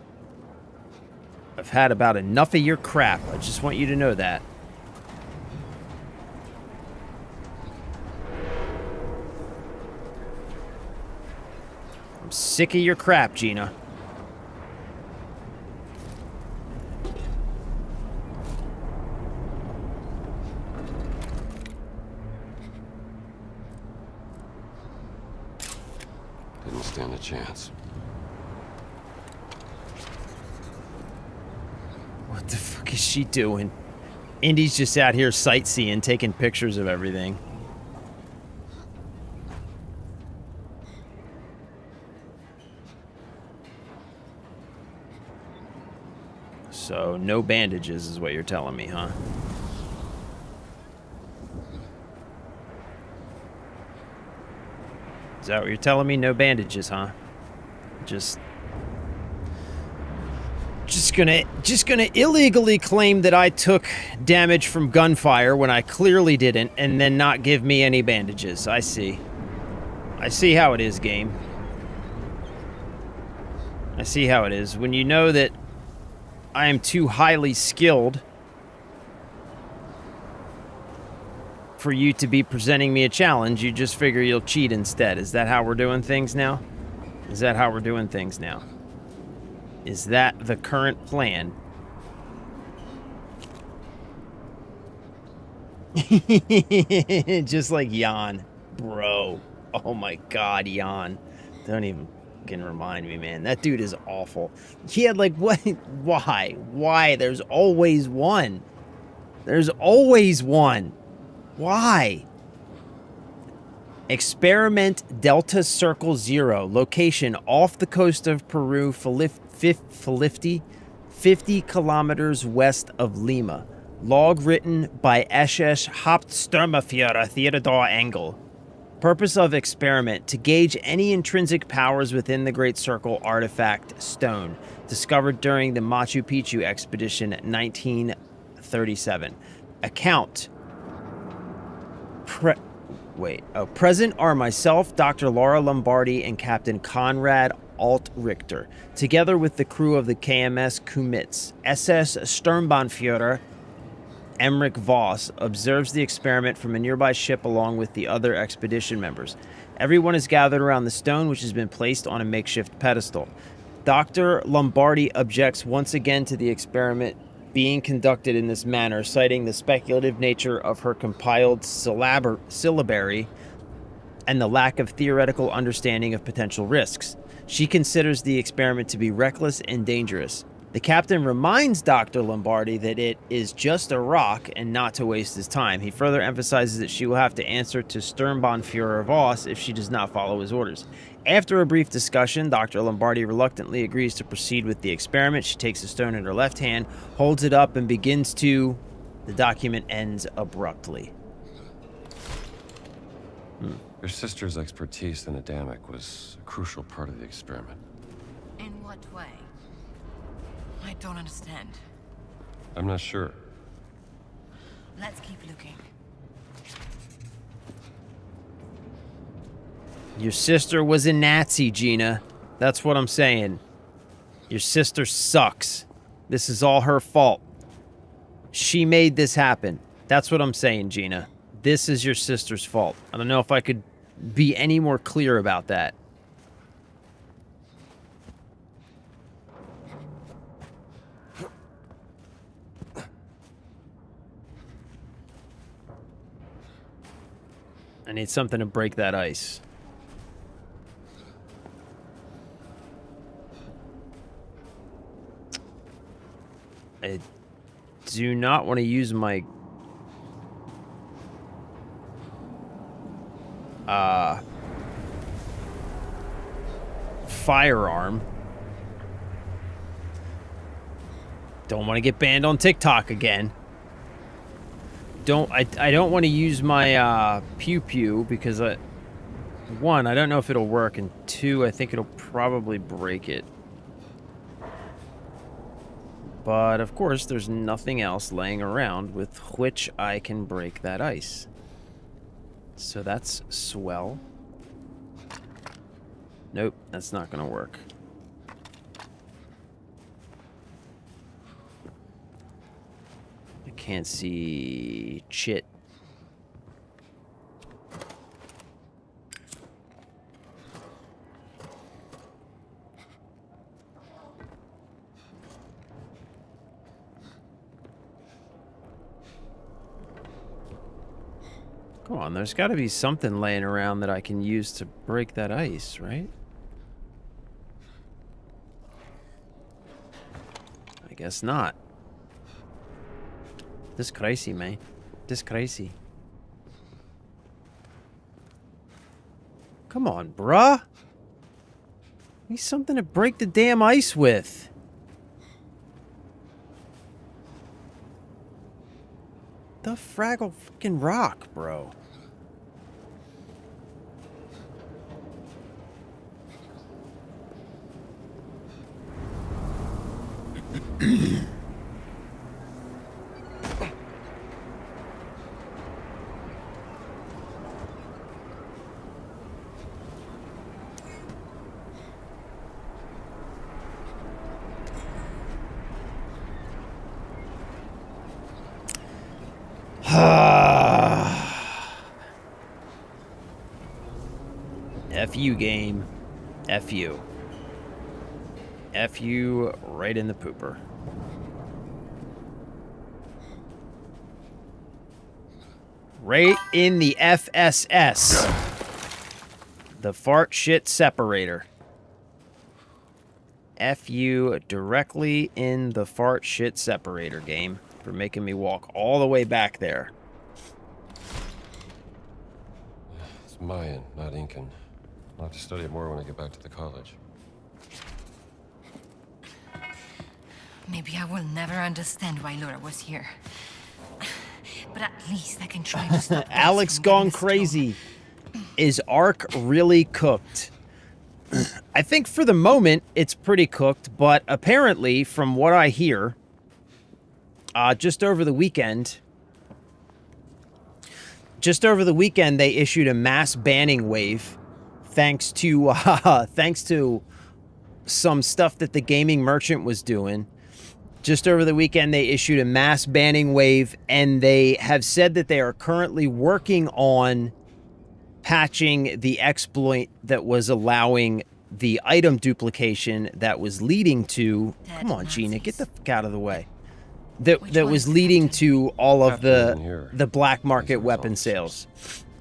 I've had about enough of your crap. I just want you to know that. I'm sick of your crap, Gina. Didn't stand a chance. What the fuck is she doing? Indy's just out here sightseeing, taking pictures of everything. So, no bandages is what you're telling me, huh? Is that what you're telling me? No bandages, huh? Just gonna illegally claim that I took damage from gunfire when I clearly didn't, and then not give me any bandages. I see. I see how it is, game. I see how it is. When you know that I am too highly skilled for you to be presenting me a challenge, you just figure you'll cheat instead. Is that how we're doing things now? Is that how we're doing things now? Is that the current plan? Just like Jan. Bro. Oh my god, Jan. Don't even fucking remind me, man. That dude is awful. He had like, what? Why? Why? There's always one. There's always one. Why? Experiment Delta Circle 0. Location off the coast of Peru, 50 kilometers west of Lima. Log written by SS Hauptsturmführer Theodor Engel. Purpose of experiment: to gauge any intrinsic powers within the Great Circle artifact stone, discovered during the Machu Picchu expedition 1937. Account. Present are myself, Dr. Laura Lombardi, and Captain Conrad Alt Richter, together with the crew of the KMS Kumitz. SS Sturmbannführer Emmerich Voss observes the experiment from a nearby ship along with the other expedition members. Everyone is gathered around the stone, which has been placed on a makeshift pedestal. Dr. Lombardi objects once again to the experiment being conducted in this manner, citing the speculative nature of her compiled syllabary and the lack of theoretical understanding of potential risks. She considers the experiment to be reckless and dangerous. The captain reminds Dr. Lombardi that it is just a rock and not to waste his time. He further emphasizes that she will have to answer to Sturmbannführer Voss if she does not follow his orders. After a brief discussion, Dr. Lombardi reluctantly agrees to proceed with the experiment. She takes the stone in her left hand, holds it up, and begins to... The document ends abruptly. Your sister's expertise in Adamic was a crucial part of the experiment. In what way? I don't understand. I'm not sure. Let's keep looking. Your sister was a Nazi, Gina. That's what I'm saying. Your sister sucks. This is all her fault. She made this happen. That's what I'm saying, Gina. This is your sister's fault. I don't know if I could be any more clear about that. I need something to break that ice. I do not want to use my... firearm. Don't want to get banned on TikTok again. I don't want to use my pew pew because one, I don't know if it'll work, and two, I think it'll probably break it. But of course, there's nothing else laying around with which I can break that ice. So that's swell. Nope, that's not gonna work. I can't see shit. Come on, there's got to be something laying around that I can use to break that ice, right? I guess not. This crazy, man. This crazy. Come on, bruh. Need something to break the damn ice with. The Fraggle fucking rock, bro. F you, game. F you. F you right in the pooper. Right in the FSS. The fart shit separator. F you directly in the fart shit separator, game, for making me walk all the way back there. It's Mayan, not Incan. I'll have to study it more when I get back to the college. Maybe I will never understand why Laura was here. But at least I can try to stop Alex gone crazy. Is Ark really cooked? I think for the moment it's pretty cooked, but apparently, from what I hear, just over the weekend, they issued a mass banning wave, thanks to some stuff that the gaming merchant was doing. Just over the weekend, they issued a mass banning wave, and they have said that they are currently working on patching the exploit that was allowing the item duplication that was leading to... Come on, Gina, get the fuck out of the way. That was leading to all of the black market weapon sales.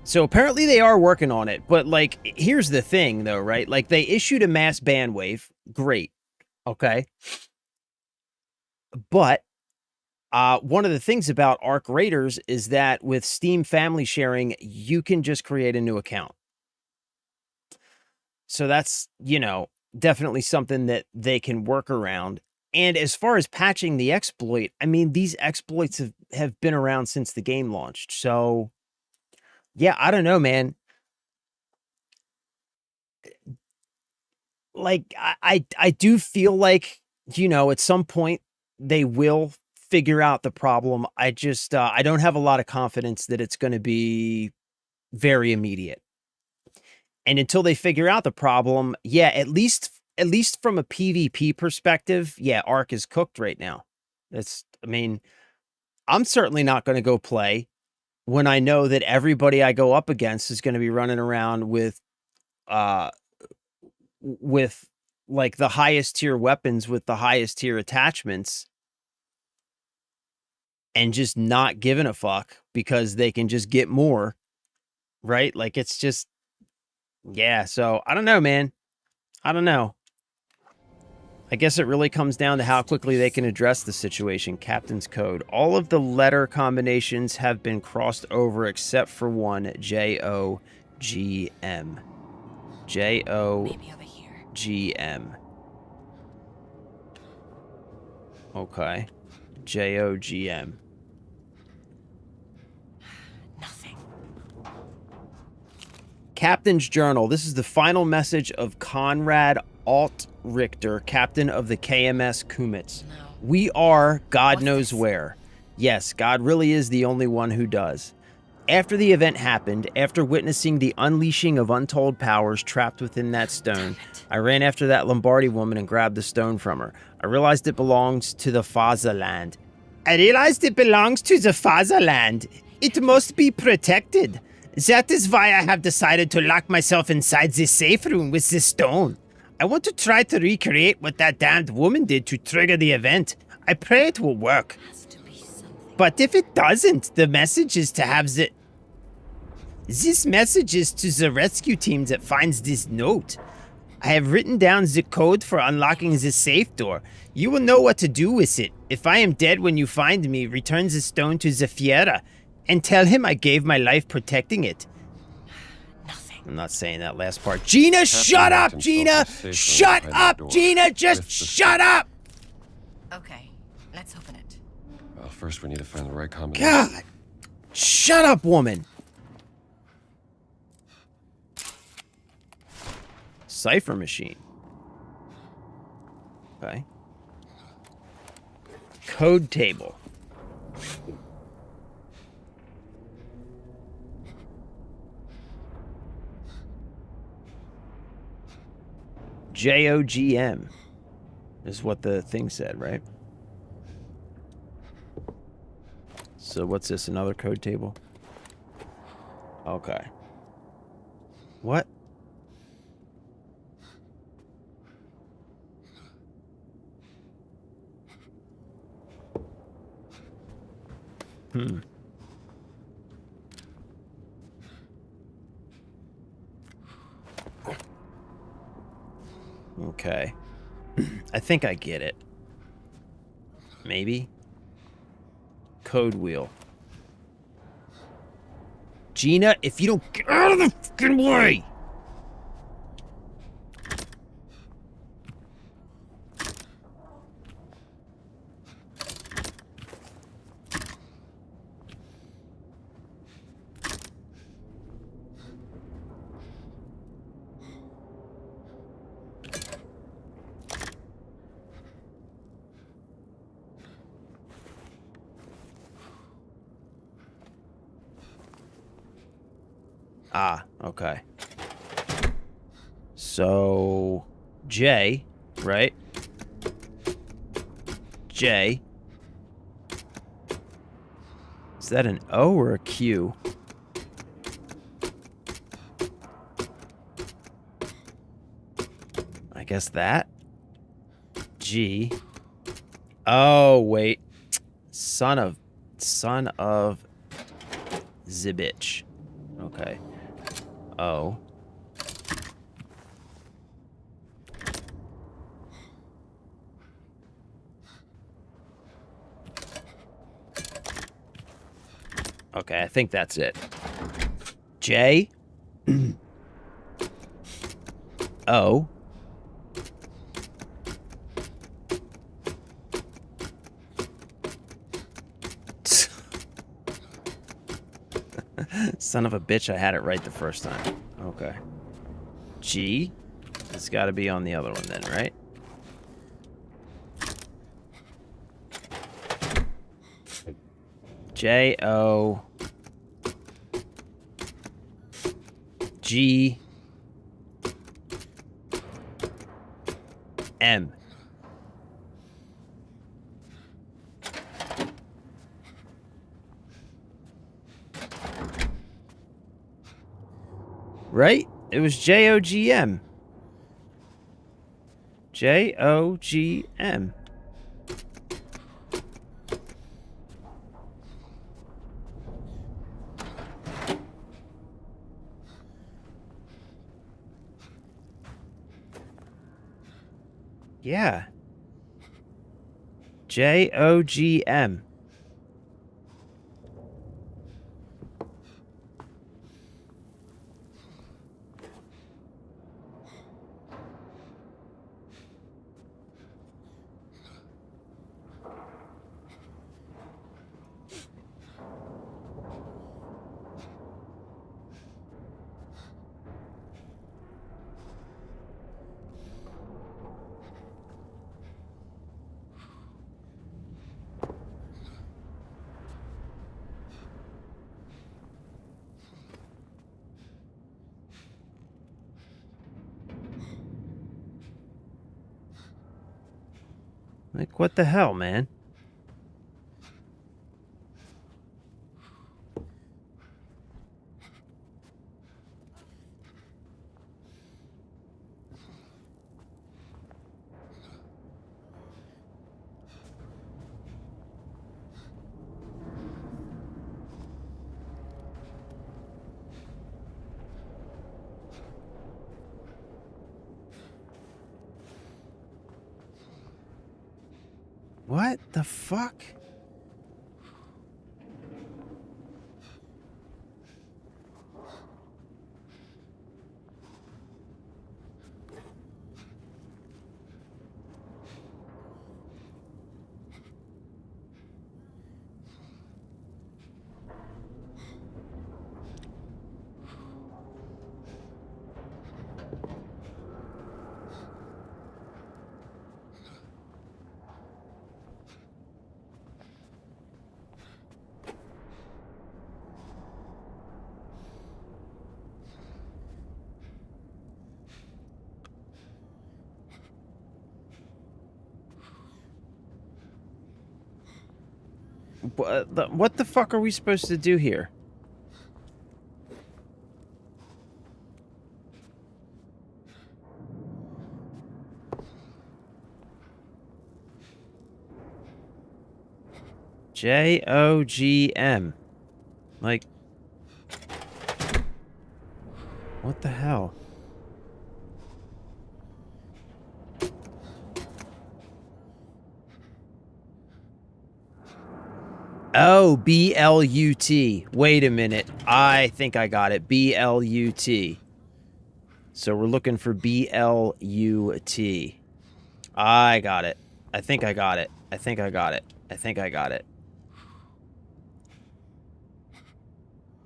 So apparently they are working on it. But, like, here's the thing, though, right? Like, they issued a mass ban wave. Great. Okay. But one of the things about Ark Raiders is that with Steam family sharing, you can just create a new account. So that's, you know, definitely something that they can work around. And as far as patching the exploit, I mean, these exploits have been around since the game launched. So, yeah, I don't know, man. Like, I do feel like, you know, at some point, they will figure out the problem. I just, I don't have a lot of confidence that it's going to be very immediate. And until they figure out the problem, yeah, at least from a PvP perspective, yeah, Ark is cooked right now. I mean, I'm certainly not going to go play when I know that everybody I go up against is going to be running around with like the highest tier weapons with the highest tier attachments and just not giving a fuck because they can just get more, right? Like, it's just, yeah. So I don't know, man. I don't know. I guess it really comes down to how quickly they can address the situation. Captain's code. All of the letter combinations have been crossed over except for one, JOGM. Maybe over here. JOGM. Okay. JOGM. Nothing. Captain's Journal. This is the final message of Conrad Alt Richter, captain of the KMS Kumets. No. We are God What's knows this? where. Yes, God really is the only one who does. After the event happened, after witnessing the unleashing of untold powers trapped within that stone, I ran after that Lombardi woman and grabbed the stone from her. I realized it belongs to the Fatherland. I realized it belongs to the Fatherland. It must be protected. That is why I have decided to lock myself inside this safe room with this stone. I want to try to recreate what that damned woman did to trigger the event. I pray it will work. Has to be something. But if it doesn't, the message is to have the... This message is to the rescue team that finds this note. I have written down the code for unlocking the safe door. You will know what to do with it. If I am dead when you find me, return the stone to the Fiera and tell him I gave my life protecting it. Nothing. I'm not saying that last part. Gina, shut up, locked Gina! himself in safe room Shut behind the up, door Gina! Just with the shut up! Okay, let's open it. Well, first we need to find the right combination. God! Shut up, woman! Cipher machine. Okay. Code table. JOGM is what the thing said, right? So what's this? Another code table? Okay. What? Okay. I think I get it. Maybe. Code wheel. Gina, if you don't get out of the fucking way! Ah, okay. So, J, right? J. Is that an O or a Q? I guess that. G. Oh, wait. Son of Zibitch. Okay. O. Okay, I think that's it. J. O. Son of a bitch, I had it right the first time. Okay. G. It's got to be on the other one then, right? J O G M. Right? It was JOGM. JOGM. Yeah. JOGM. Like, what the hell, man? What the fuck? What the fuck are we supposed to do here? JOGM. Like, what the hell? Oh, B-L-U-T. Wait a minute. I think I got it. B-L-U-T. So we're looking for B-L-U-T. I got it. I think I got it. I think I got it. I think I got it.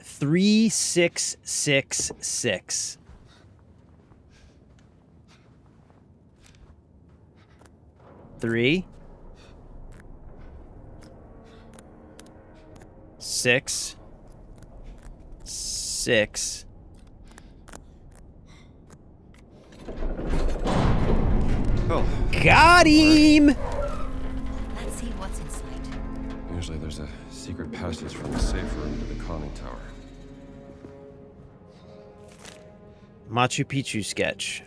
3666. Three. 6 6. Oh, Got him! Let's see what's inside. usually there's a secret passage from the safe room to the conning tower. Machu Picchu sketch.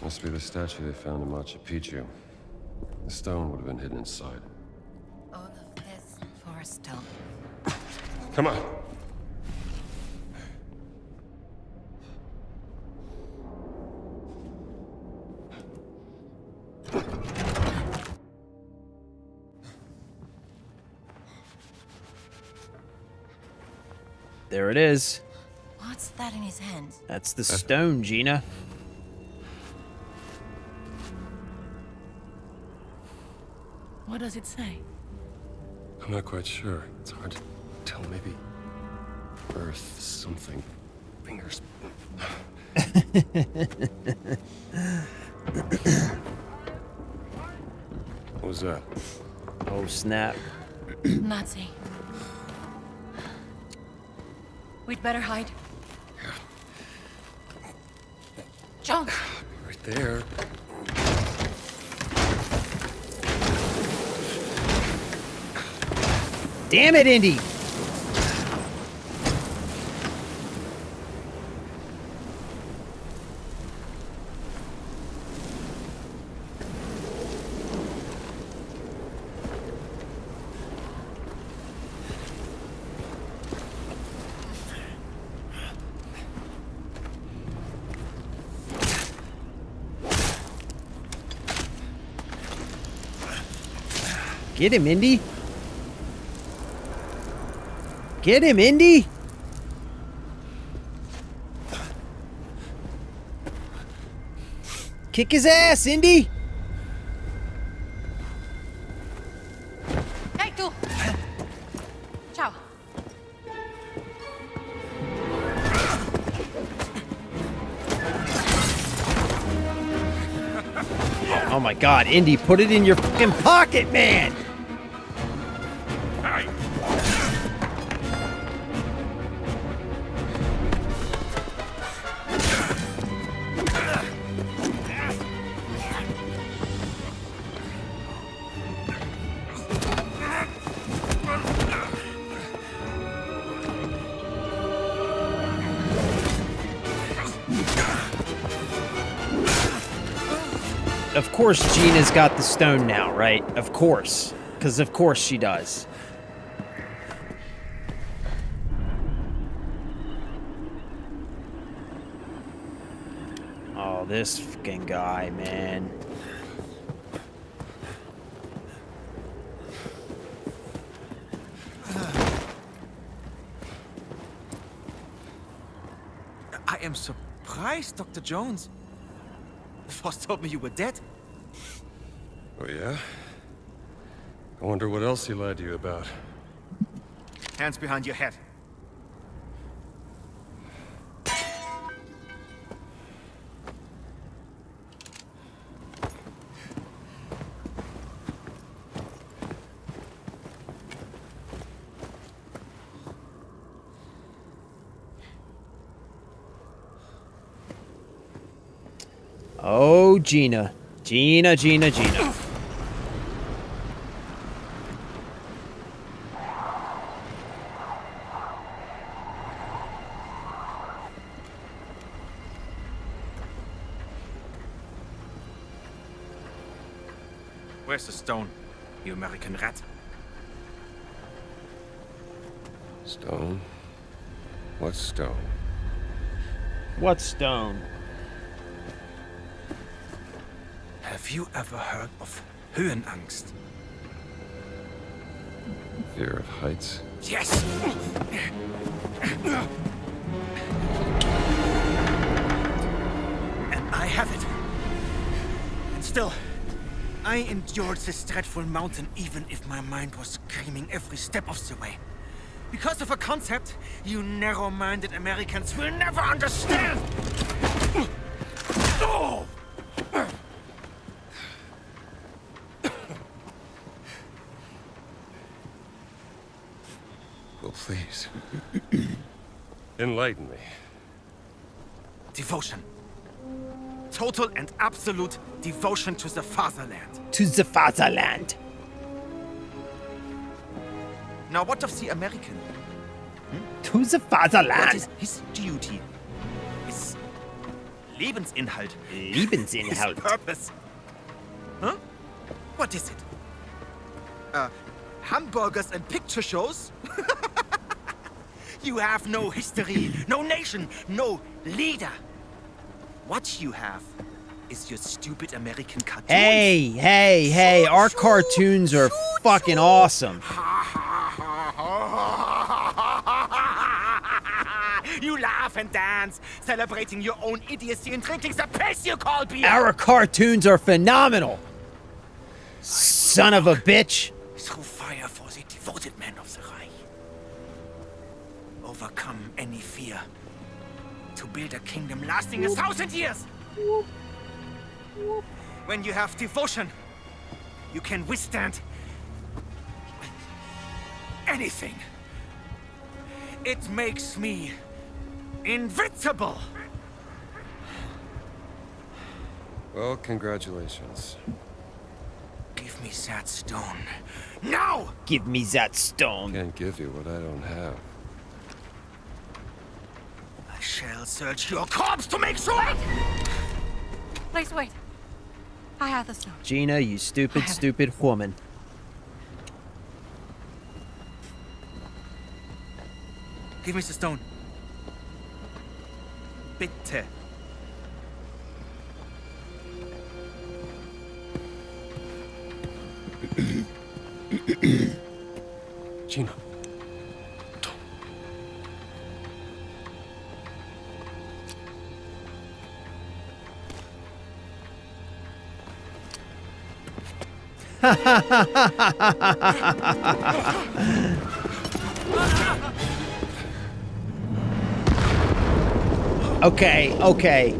Must be the statue they found in Machu Picchu. The stone would have been hidden inside. All of this for a stone. Come on. There it is. What's that in his hand? That's the stone, Gina. What does it say? I'm not quite sure. It's hard to tell. Maybe Earth something. Fingers. What was that? Oh, snap. Nazi. We'd better hide. John! Right there. Damn it, Indy! Get him, Indy! Get him, Indy! Kick his ass, Indy! Hey, tu! Ciao. Oh my god, Indy, put it in your fucking pocket, man! course Gina's got the stone now, right? Of course. Because of course she does. Oh, this fucking guy, man. I am surprised, Dr. Jones. Voss told me you were dead. Oh, yeah? I wonder what else he lied to you about. Hands behind your head. Oh, Gina. Gina. Where's the stone, you American rat? Stone? What stone? What stone? Have you ever heard of Höhenangst? Fear of heights? Yes! And I have it. And still, I endured this dreadful mountain even if my mind was screaming every step of the way. Because of a concept you narrow-minded Americans will never understand! Oh! Well, please. Enlighten me. Devotion. Total and absolute devotion to the fatherland. To the fatherland. Now, what of the American? To the What fatherland. is his duty? His Lebensinhalt? His Lebensinhalt. purpose? Huh? What is it? Hamburgers and picture shows? You have no history, no nation, no leader. What you have is your stupid American cartoons. Hey, our cartoons are fucking awesome. You laugh and dance, celebrating your own idiocy and drinking the piss you call beer. Our cartoons are phenomenal. Son of a bitch. Through fire for the devoted men of the Reich. Overcome any fear. To build a kingdom lasting 1,000 years. When you have devotion, you can withstand anything. It makes me invincible. Well, congratulations. Give me that stone. Now! Give me that stone. Can't give you what I don't have. I shall search your corpse to make sure. Please wait. I have the stone. Gina, you stupid woman. Give me the stone. Bitte. Gina. Okay.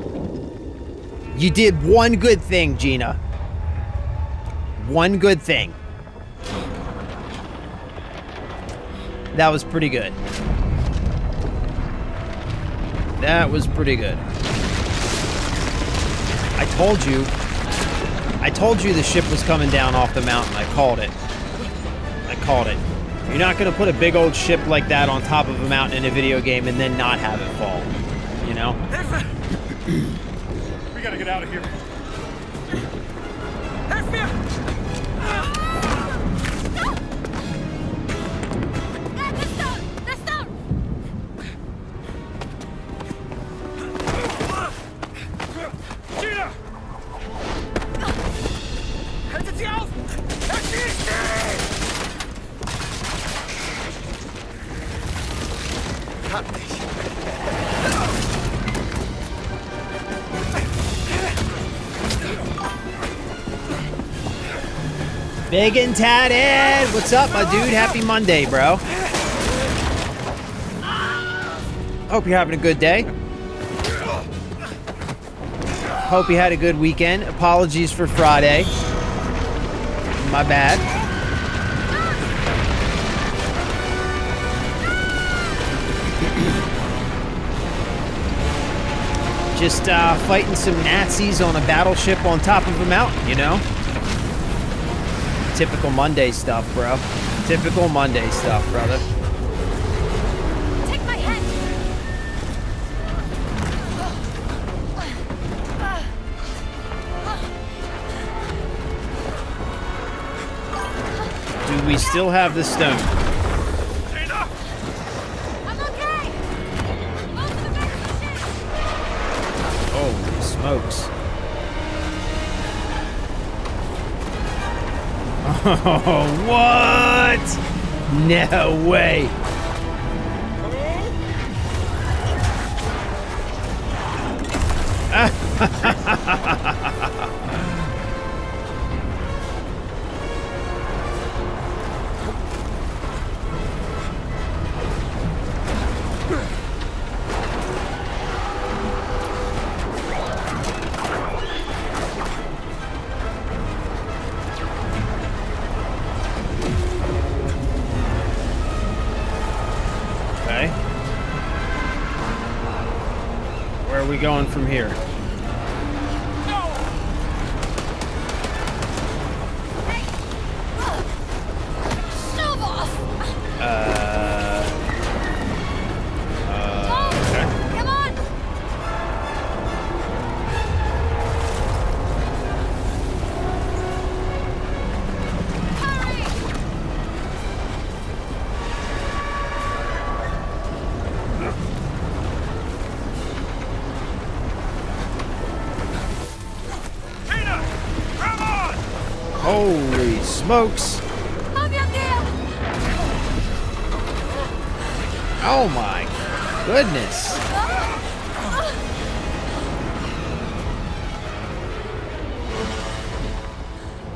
You did one good thing, Gina. One good thing. That was pretty good. That was pretty good. I told you the ship was coming down off the mountain. I called it. You're not gonna put a big old ship like that on top of a mountain in a video game and then not have it fall. You know? We gotta get out of here. mir! The stone! The stone! Gina! Haltet sie auf! Erschießt sie! Hat mich. Big and tatted. What's up, my dude? Happy Monday, bro. Hope you're having a good day. Hope you had a good weekend. Apologies for Friday. My bad. Just fighting some Nazis on a battleship on top of a mountain, you know? Typical Monday stuff, bro. Typical Monday stuff, brother. Take my hand! Do we still have the stone? Gina! I'm okay! Most of the vehicles are Holy smokes. Oh, what? No way. Okay. Where are we going from here? Shove off! Okay. Come on! Hurry! Gina! Come on! Holy smokes. Have your deal! Oh my goodness.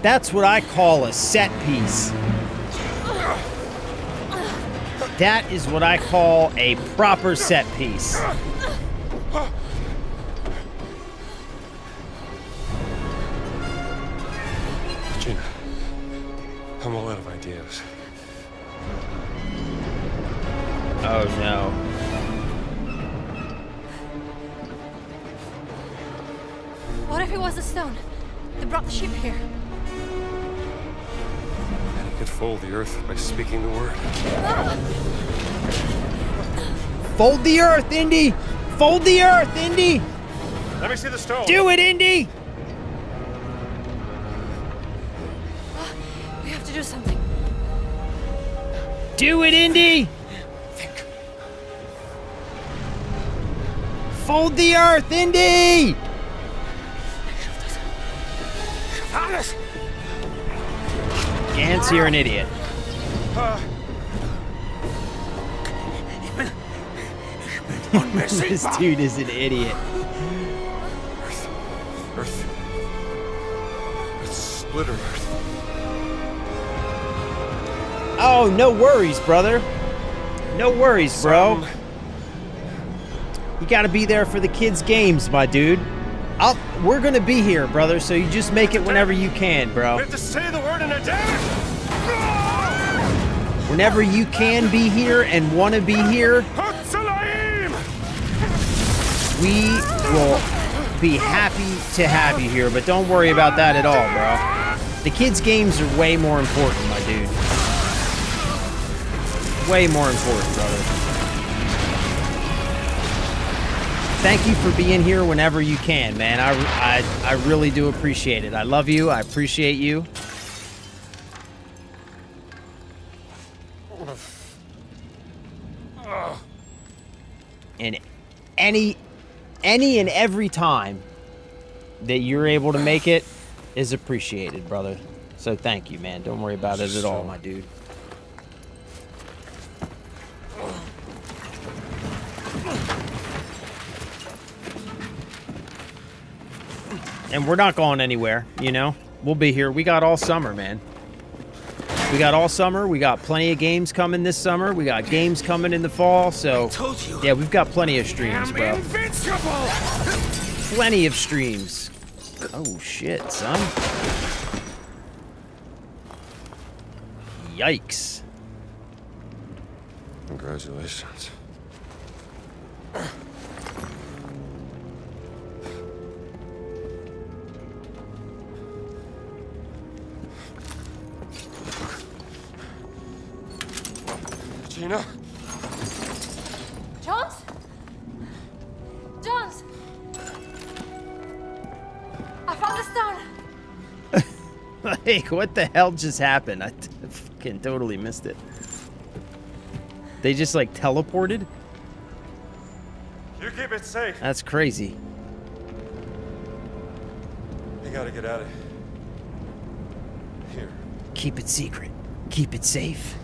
That's what I call a set piece. That is what I call a proper set piece. Gina, I'm all out of ideas. Oh no. What if it was the stone that brought the ship here? And he could fold the earth by speaking the word. Fold the earth, Indy! Fold the earth, Indy! Let me see the stone. Do it, Indy! We have to do something. Do it, Indy! Fold the earth, Indy! Alles! Gantz, you're an idiot. This dude is an idiot. Earth. It's splinter earth. Oh, no worries, brother. No worries, bro. You gotta be there for the kids' games, my dude. We're gonna be here, brother, so you just make it whenever you can, We bro. have to say the word and adapt! Whenever you can be here and wanna be here, Hutzalaim! we will be happy to have you here, but don't worry about that at all, bro. The kids' games are way more important, my dude. Way more important, brother. thank you for being here whenever you can, man. I really do appreciate it. I love you. I appreciate you. And any and every time that you're able to make it is appreciated, brother. So thank you, man. Don't worry about it at all, my dude. And we're not going anywhere, you know? We'll be here. We got all summer, man. We got all summer. We got plenty of games coming this summer. We got games coming in the fall. So, yeah, we've got plenty of streams, bro. Invincible! Plenty of streams. Oh, shit, son. Yikes. Congratulations. Gina? Jones? Jones! I found the stone! Like, what the hell just happened? I fucking totally missed it. They just, like, teleported? You keep it safe. That's crazy. You gotta get out of here. Keep it secret. Keep it safe.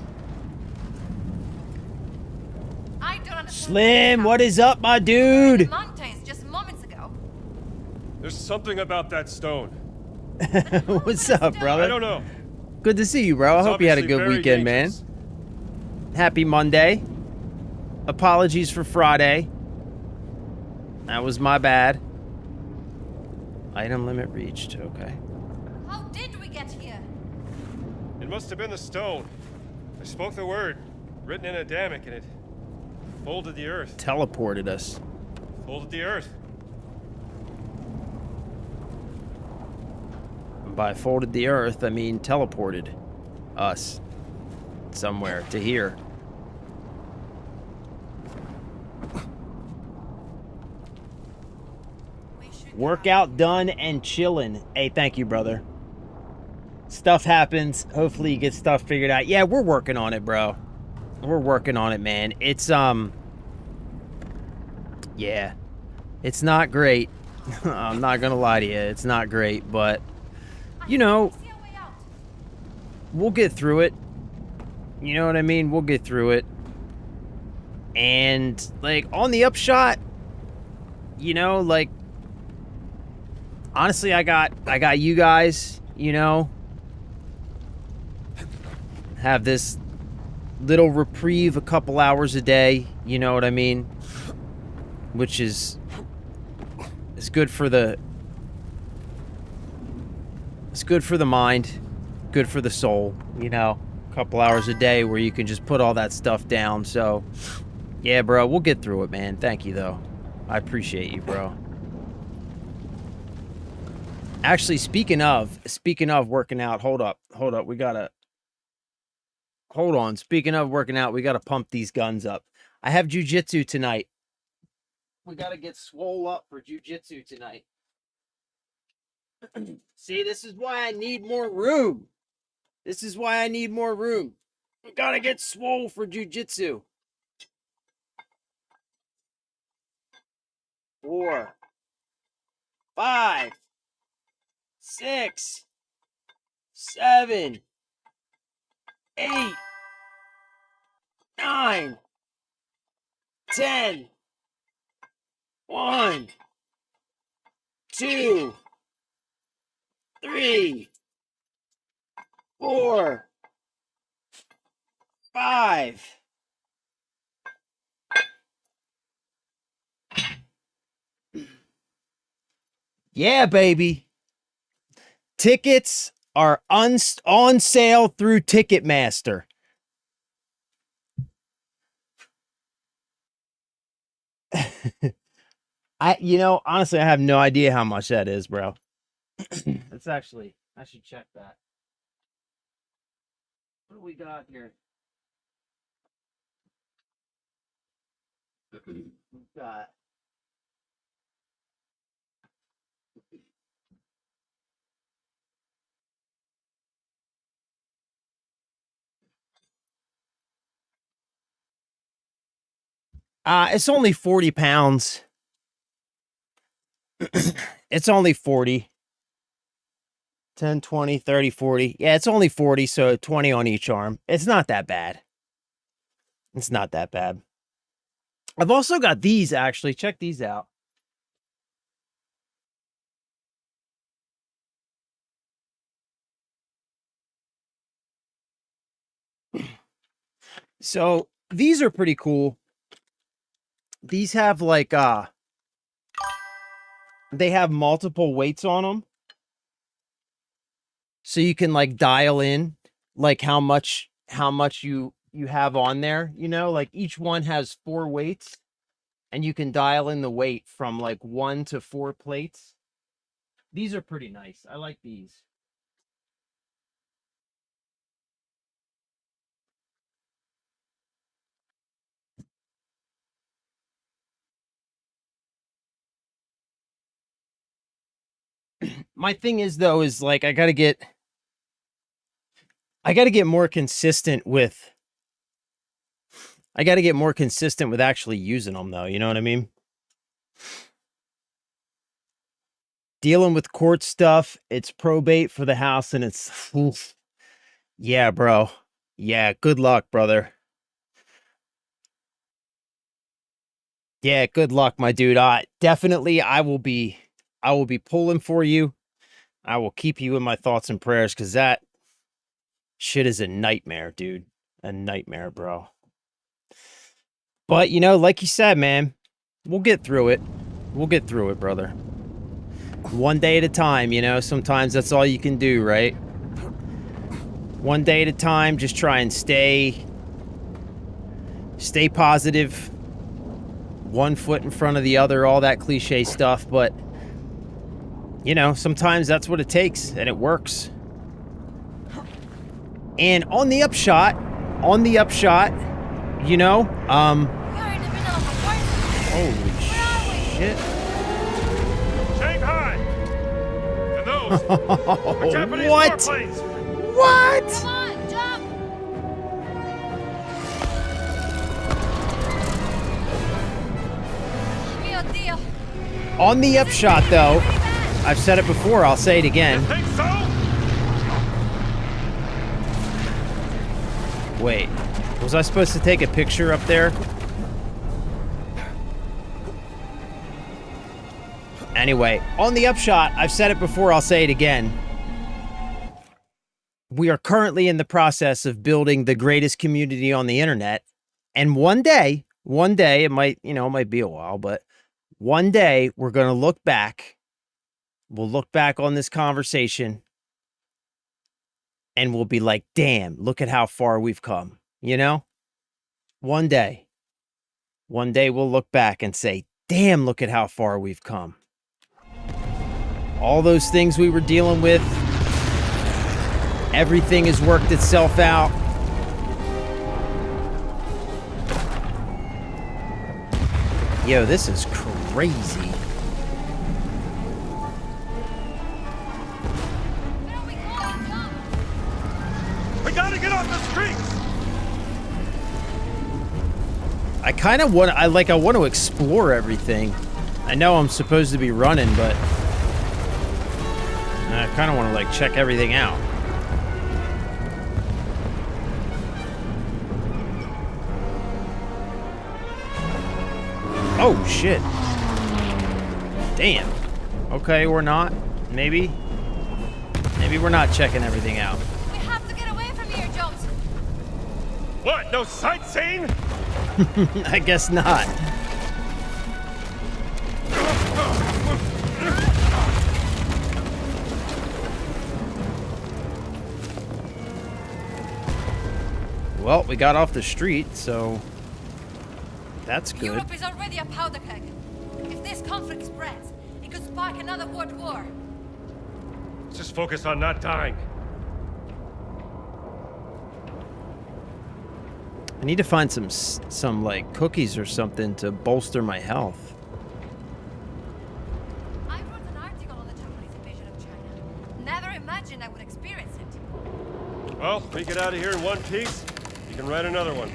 I don't understand. Slim, what is up, my dude? Mountains just moments ago. There's something about that stone. What's up, brother? I don't know. Good to see you, bro. I It's hope you had a obviously good very weekend, dangerous. man. Happy Monday. Apologies for Friday. That was my bad. Item limit reached. Okay. How did we get here? It must have been the stone. I spoke the word, written in Adamic, and it folded the earth. Teleported us. Folded the earth. By folded the earth, I mean teleported us somewhere to here. Workout done and chilling. Hey, thank you, brother. Stuff happens. Hopefully you get stuff figured out. Yeah, we're working on it, bro. We're working on it, man. It's, yeah. It's not great. I'm not gonna lie to you. It's not great, but, you know, See a way out. we'll get through it. You know what I mean? We'll get through it. And, like, on the upshot, you know, like, honestly, I got you guys, you know, have this little reprieve a couple hours a day, you know what I mean? Which is good for the mind, good for the soul, you know, a couple hours a day where you can just put all that stuff down. So, yeah, bro, we'll get through it, man. Thank you, though. I appreciate you, bro. Actually, speaking of working out, hold up. We gotta, hold on. Speaking of working out, we gotta pump these guns up. I have jujitsu tonight. We gotta get swole up for jujitsu tonight. See, this is why I need more room. This is why I need more room. We gotta get swole for jujitsu. 4, 5, 6, 7, 8, 9, 10. 1, 2, 3, 4, 5. Yeah, baby. Tickets are on sale through Ticketmaster. Honestly, I have no idea how much that is, bro. That's actually, I should check that. What do we got here? We've got It's only 40 pounds. It's only 40. 10, 20, 30, 40. Yeah, it's only 40, so 20 on each arm. It's not that bad. It's not that bad. I've also got these, actually. Check these out. So these are pretty cool. These have like they have multiple weights on them. So you can like dial in like how much you have on there, you know, like each one has 4 weights and you can dial in the weight from like 1 to 4 plates. These are pretty nice. I like these. My thing is though is like I got to get more consistent with actually using them though, you know what I mean? Dealing with court stuff, it's probate for the house and it's oof. Yeah, bro. Yeah, good luck, brother. Yeah, good luck, my dude. Definitely I will be pulling for you. I will keep you in my thoughts and prayers because that shit is a nightmare, dude. A nightmare, bro. But, you know, like you said, man, we'll get through it. We'll get through it, brother. One day at a time, you know, sometimes that's all you can do, right? One day at a time, just try and stay positive. One foot in front of the other, all that cliche stuff, but you know, sometimes that's what it takes, and it works. And on the upshot, you know, We are in the middle of a crisis. holy shit. Shanghai! And those are Japanese What? warplanes! What? Come on, jump! Mio Dio. On the upshot, though, I've said it before, I'll say it again. Think so? Wait, was I supposed to take a picture up there? Anyway, on the upshot, I've said it before, I'll say it again. We are currently in the process of building the greatest community on the internet. And one day, it might, you know, it might be a while, but one day we're going to look back. We'll look back on this conversation and we'll be like, damn, look at how far we've come, you know? One day we'll look back and say, damn, look at how far we've come. All those things we were dealing with, everything has worked itself out. Yo, this is crazy. Where are we going, jump? We gotta get off the streets! I kind of want I want to explore everything. I know I'm supposed to be running, but I kind of want to like check everything out. Oh shit. Damn. Okay, or not. Maybe we're not checking everything out. We have to get away from here, Jones. What, no sightseeing? I guess not. Well, we got off the street, so that's good. Europe is already a powder keg. If this conflict spreads, it could spark another world war. Let's just focus on not dying. I need to find some like cookies or something to bolster my health. I wrote an article on the Japanese invasion of China. Never imagined I would experience it. Well, if we get out of here in one piece, you can write another one.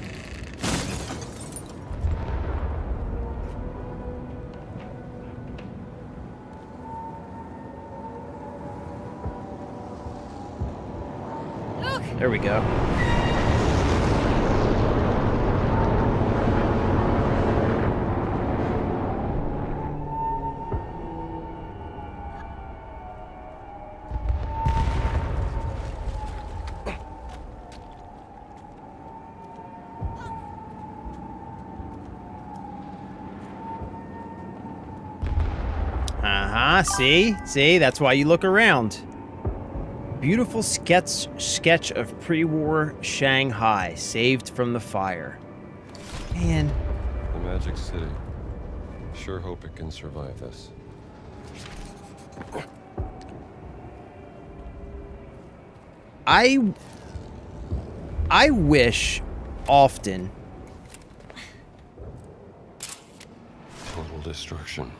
Look! There we go. See, that's why you look around. Beautiful sketch of pre-war Shanghai, saved from the fire. Man, The Magic City. Sure hope it can survive this. I wish often. Total destruction.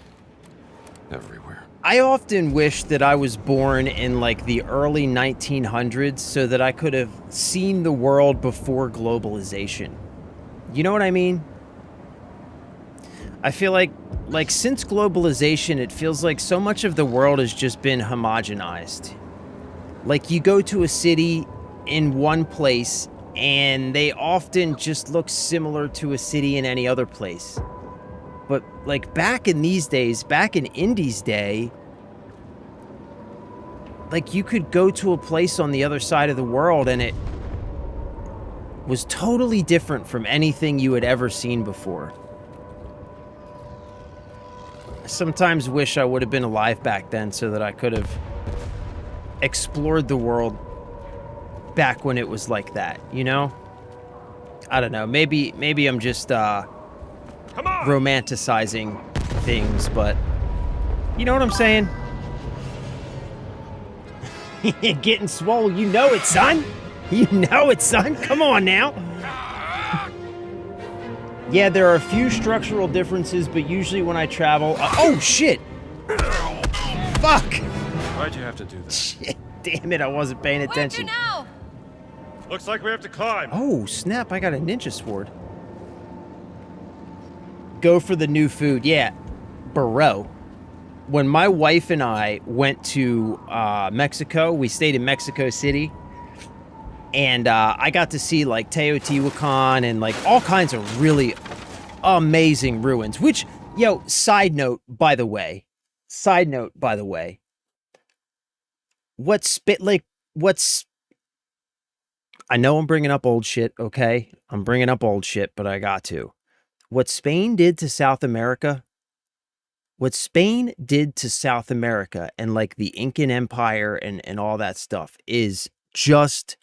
Everywhere. I often wish that I was born in like the early 1900s so that I could have seen the world before globalization. You know what I mean? I feel like since globalization, it feels like so much of the world has just been homogenized. Like you go to a city in one place and they often just look similar to a city in any other place. But like back in these days, back in Indy's day, like you could go to a place on the other side of the world and it was totally different from anything you had ever seen before. I sometimes wish I would have been alive back then so that I could have explored the world back when it was like that, you know? I don't know, maybe I'm just romanticizing things, but you know what I'm saying? Getting swole, you know it, son. You know it, son. Come on now. Yeah, there are a few structural differences, but usually when I travel... oh, shit! Fuck! Why'd you have to do that? Shit, damn it, I wasn't paying attention. Where'd you now? Looks like we have to climb. Oh, snap, I got a ninja sword. Go for the new food. Yeah, bro. When my wife and I went to Mexico, we stayed in Mexico City. And I got to see like Teotihuacan and like all kinds of really amazing ruins. Which, yo, side note, by the way. I know I'm bringing up old shit, okay? I'm bringing up old shit, but I got to. What Spain did to South America, and like the Incan Empire and all that stuff is just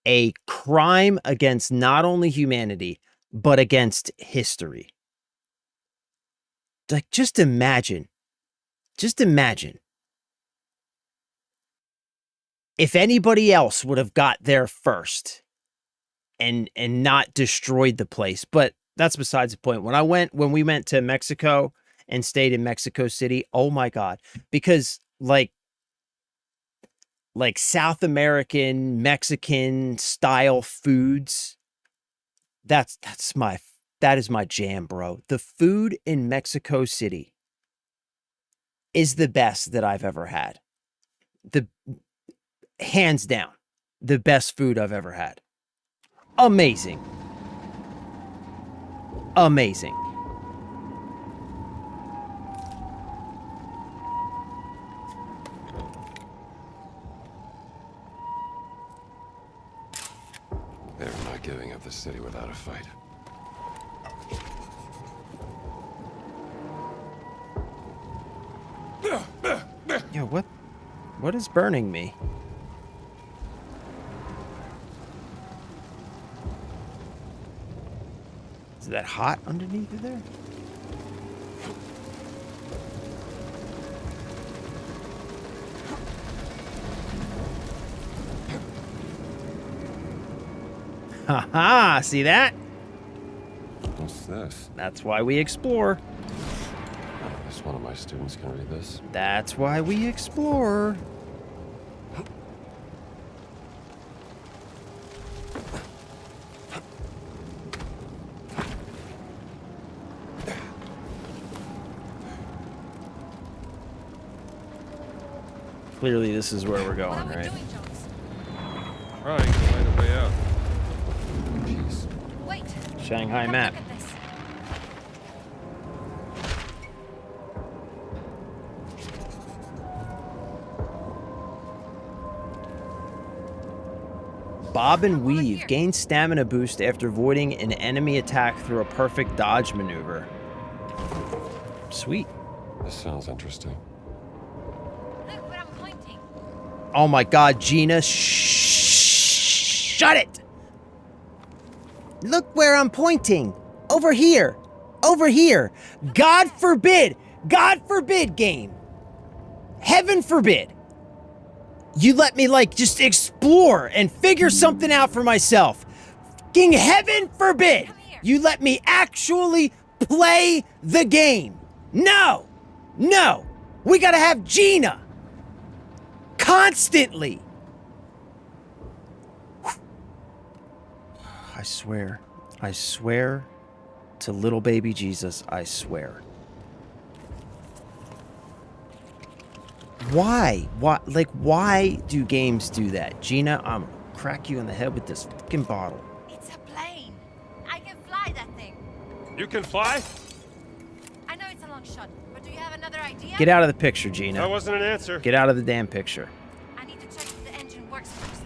a crime against not only humanity, but against history. Like, just imagine if anybody else would have got there first and not destroyed the place. But that's besides the point. When we went to Mexico and stayed in Mexico City, oh my God, because like South American, Mexican style foods, that is my jam, bro. The food in Mexico City is the best that I've ever had. Hands down, the best food I've ever had. Amazing. Amazing. They're not giving up the city without a fight. Yo, what is burning me? Is that hot underneath of there? Haha, see that? What's this? That's why we explore. I guess one of my students can read this. That's why we explore. Clearly, this is where we're going, What are we right? doing, Jones? Trying to find Shanghai Have a map. look at this. Bob and weave. Gain stamina boost after avoiding an enemy attack through a perfect dodge maneuver. Sweet. This sounds interesting. Look where I'm pointing. Oh my god, Gina. Shut it! Look where I'm pointing. Over here. Over here. God forbid. God forbid, game. Heaven forbid. You let me, like, just explore and figure something out for myself. Fucking heaven forbid. You let me actually play the game. No. No. We gotta have Gina. Constantly. I swear to little baby Jesus, I swear. Why? Why do games do that? Gina, I'm gonna crack you in the head with this fucking bottle. It's a plane. I can fly that thing. You can fly? I know it's a long shot, but do you have another idea? Get out of the picture, Gina. That wasn't an answer. Get out of the damn picture. I need to check if the engine works first.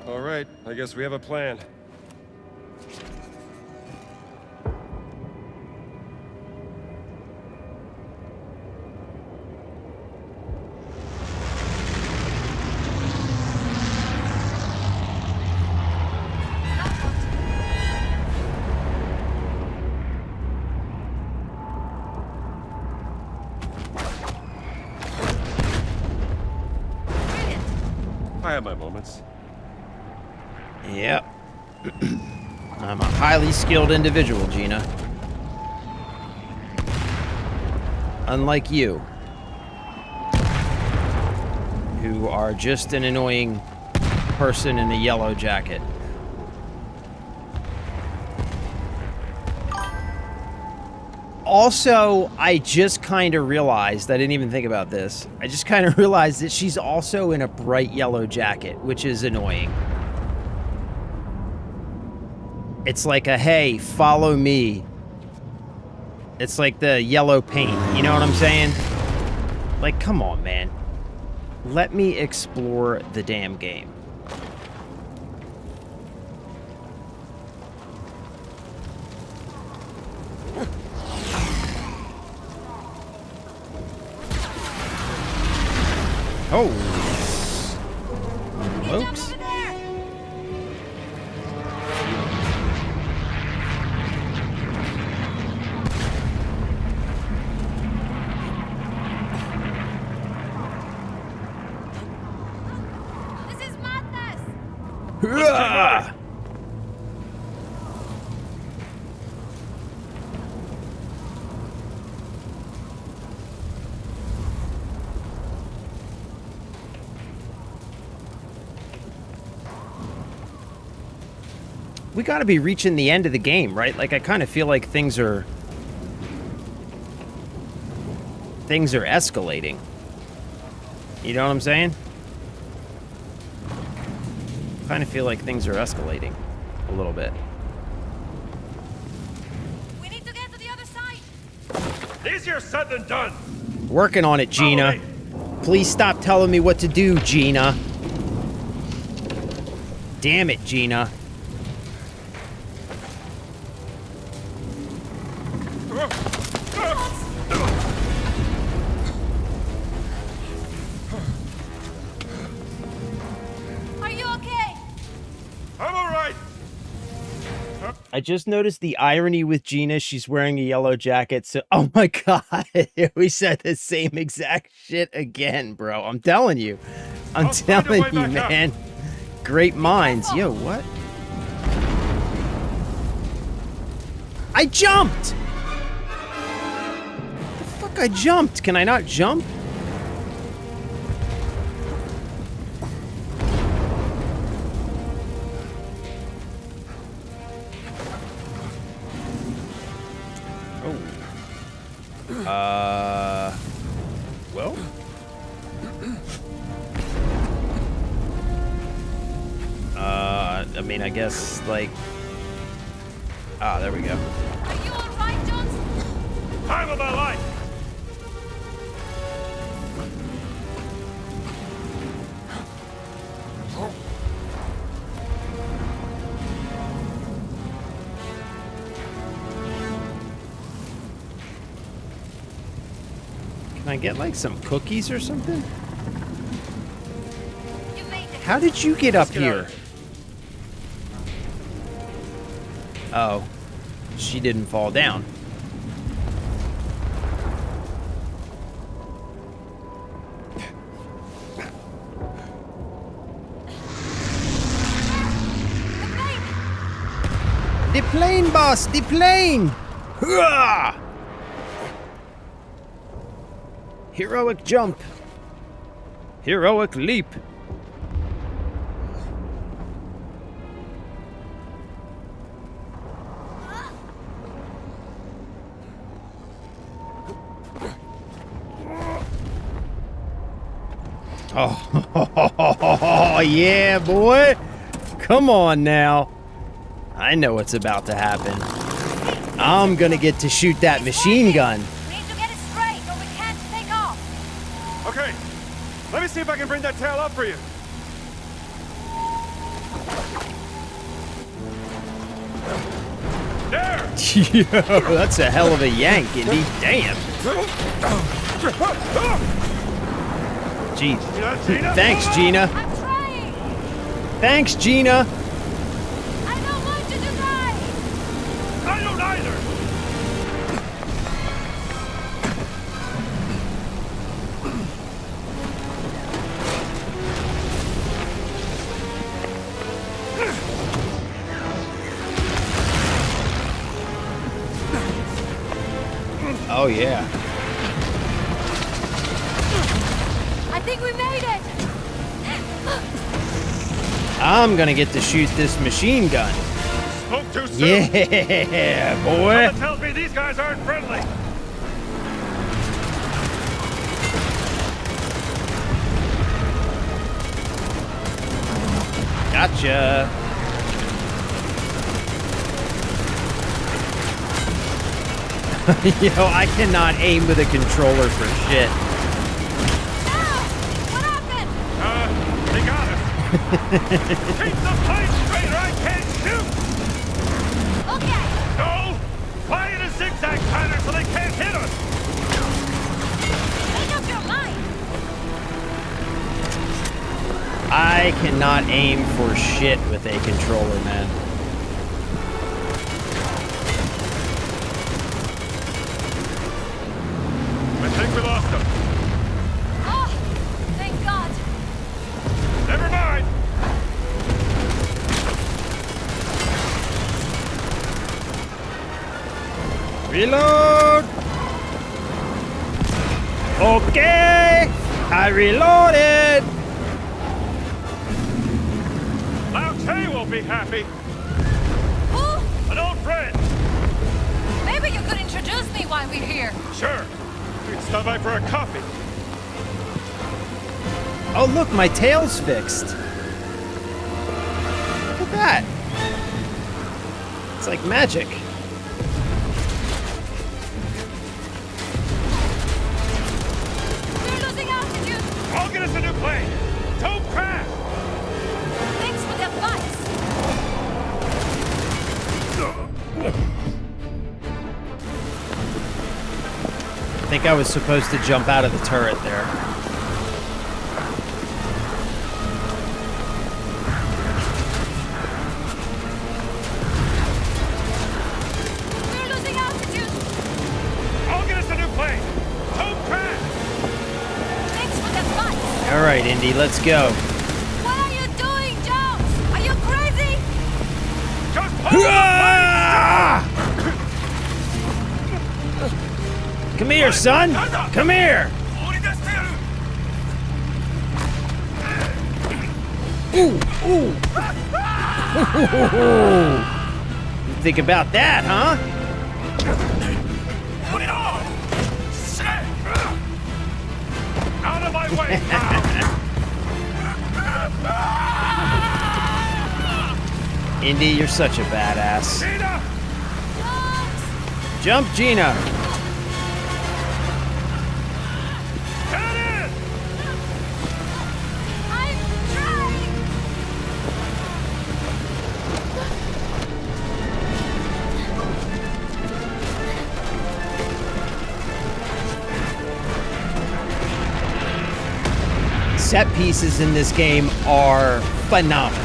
All right, I guess we have a plan. I have my moments. Yep. I'm a highly skilled individual, Gina. Unlike you. Who are just an annoying person in a yellow jacket. Also, I just kind of realized, I didn't even think about this. I just kind of realized that she's also in a bright yellow jacket, which is annoying. It's like a, hey, follow me. It's like the yellow paint, you know what I'm saying? Like, come on, man. Let me explore the damn game. Oh. Oops. This is madness. Ah! We gotta be reaching the end of the game, right? Like, I kind of feel like things are escalating. You know what I'm saying? Kind of feel like things are escalating a little bit. We need to get to the other side. Easier said than done. Working on it, Gina. Please stop telling me what to do, Gina. Damn it, Gina. Are you okay? I'm all right. I just noticed the irony with Gina. She's wearing a yellow jacket. So, oh my God, we said the same exact shit again, bro. I'm telling you. I'm telling you, man. Great minds. Yo, what? I jumped! The fuck, I jumped. Can I not jump? Well. I mean, I guess, like, Ah, there we go. Are you all right, Jones? Time of my life! Can I get like some cookies or something? You made it. How did you get up get here? out. Oh, she didn't fall down. The plane, boss! The plane! Hurrah! Heroic jump. Heroic leap. Oh, yeah, boy. Come on now. I know what's about to happen. I'm gonna get to shoot that machine gun. We need to get it straight or we can't take off. Okay, let me see if I can bring that tail up for you. There! Yo, that's a hell of a yank, Indy. Damn. Jeez. Gina? Thanks, Gina. I'm trying. Thanks, Gina. I don't want you to die. I don't either! Oh, yeah. I think we made it. I'm gonna get to shoot this machine gun. Spoke too soon! Yeah, boy. Something tells me these guys aren't friendly! Gotcha. Yo, I cannot aim with a controller for shit. Ah, what happened? They got us! Keep the plane straight or I can't shoot! Okay. No! Fly in a zigzag pattern so they can't hit us! Make up your mind. I cannot aim for shit with a controller, man. I think we lost them. Oh, thank God. Never mind! Reload! Okay! I reloaded! Lao Che will be happy! Who? An old friend! Maybe you could introduce me while we're here. Sure. We can stop by for a coffee. Oh, look, my tail's fixed. Look at that. It's like magic. We're losing altitude. I'll get us a new plane! Don't crash! Thanks for the advice. I think I was supposed to jump out of the turret there. We're losing altitude. I'll get us a new plane! Don't crash! Thanks for the advice. All right, Indy, let's go. What are you doing, Jones? Are you crazy? Just hold the Ah! Come here, son. Come here. Ooh, ooh. You think about that, huh? Put it on! Out of my way, pal! Indy, you're such a badass. Gina! Jump, Gina. I'm trying! Set pieces in this game are phenomenal.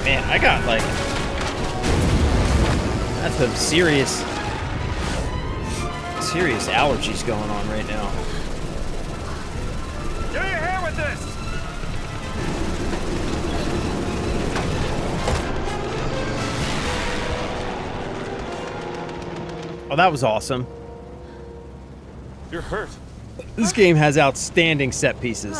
Man, I got like that's some serious allergies going on right now. Get your hand with this! Oh, that was awesome. You're hurt. This game has outstanding set pieces.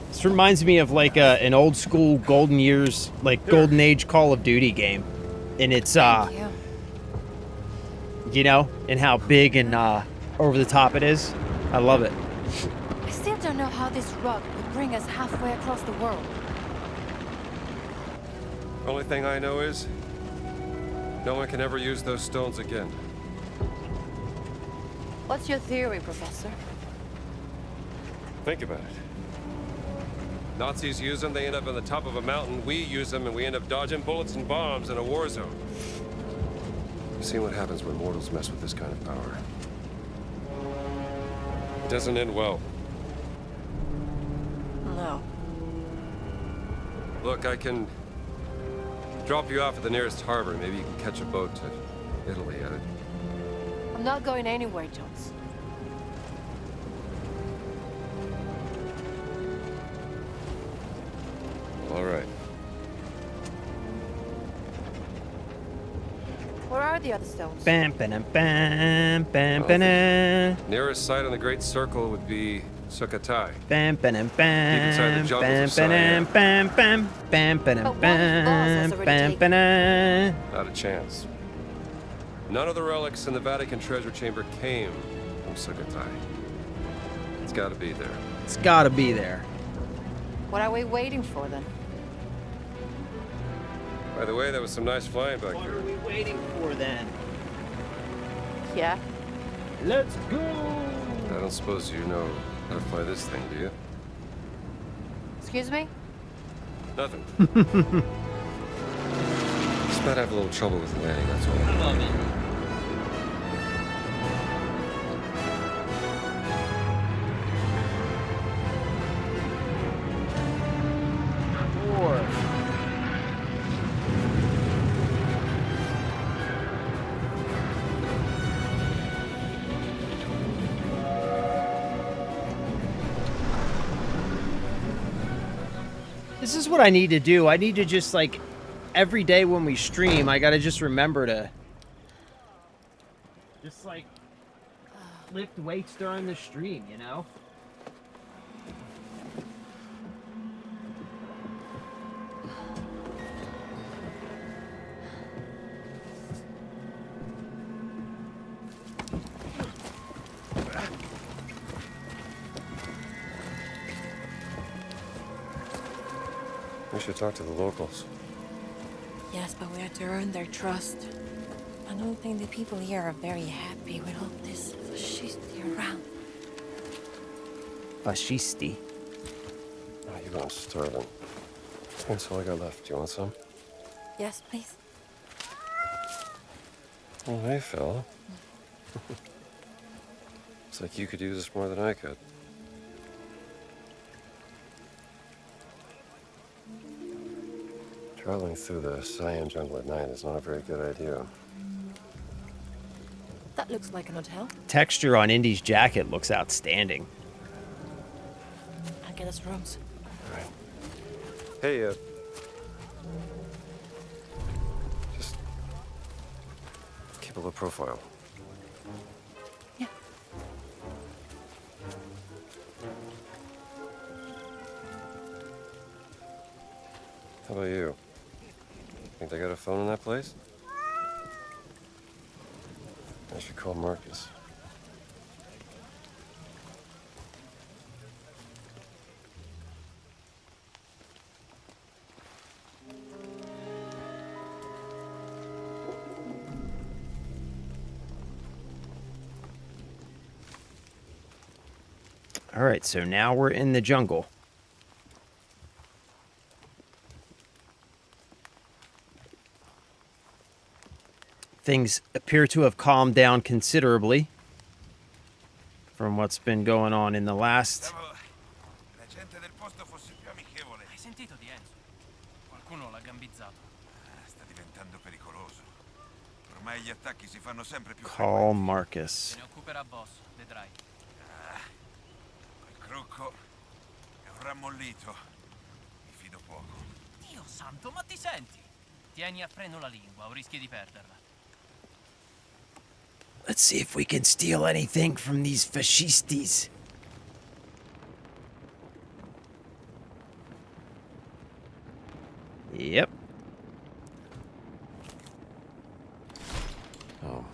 This reminds me of like an old school Golden Years, like Golden Age Call of Duty game. And it's, Thank you. you know, and how big and over the top it is. I love it. I still don't know how this rug would bring us halfway across the world. Only thing I know is, no one can ever use those stones again. What's your theory, Professor? Think about it. Nazis use them, they end up on the top of a mountain. We use them, and we end up dodging bullets and bombs in a war zone. You've seen what happens when mortals mess with this kind of power. It doesn't end well. No. Look, I can drop you off at the nearest harbor. Maybe you can catch a boat to Italy. I'm not going anywhere, Jones. All right. Where are the other stones? Bam, bam, bam, bam, bam, Nearest site on the Great Circle would be Sukhothai. bam, bam, inside the bam, jungles bam, of Siam. bam, bam, bam, bam, But bam, what if Boss has bam, already bam, taken bam. Not a chance. None of the relics in the Vatican treasure chamber came from Sukhothai. It's got to be there. It's gotta be there. What are we waiting for then? By the way, that was some nice flying back What there. are we waiting for then? Yeah? Let's go! I don't suppose you know how to fly this thing, do you? Excuse me? Nothing. Just might have a little trouble with the landing, that's all. Love it. This is what I need to do. I need to just like every day when we stream, I gotta just remember to just like lift weights during the stream, you know? We should talk to the locals. Yes, but we have to earn their trust. I don't think the people here are very happy with all this fascisti around. Fascisti. Oh, you've been starving. That's all I got left. Do you want some? Yes, please. Oh, hey, fella. Looks like you could use this more than I could. Traveling through the Siam jungle at night is not a very good idea. That looks like an hotel. Texture on Indy's jacket looks outstanding. I'll get us rooms. Right. Hey, just keep a low profile. Yeah. How about you? Think they got a phone in that place? I should call Marcus. All right, so now we're in the jungle. Things appear to have calmed down considerably from what's been going on in the last. La gente del posto fosse più amichevole. Hai sentito di Enzo? Qualcuno l'ha gambizzato. Sta diventando pericoloso. Ormai gli attacchi si fanno sempre più Call Marcus. Se ne occuperà Boss, vedrai. Il crocco è un rammollito. Mi fido poco. Dio santo, ma ti senti? Tieni a freno la lingua o rischi di perderla. Let's see if we can steal anything from these fascistis. Yep. Oh,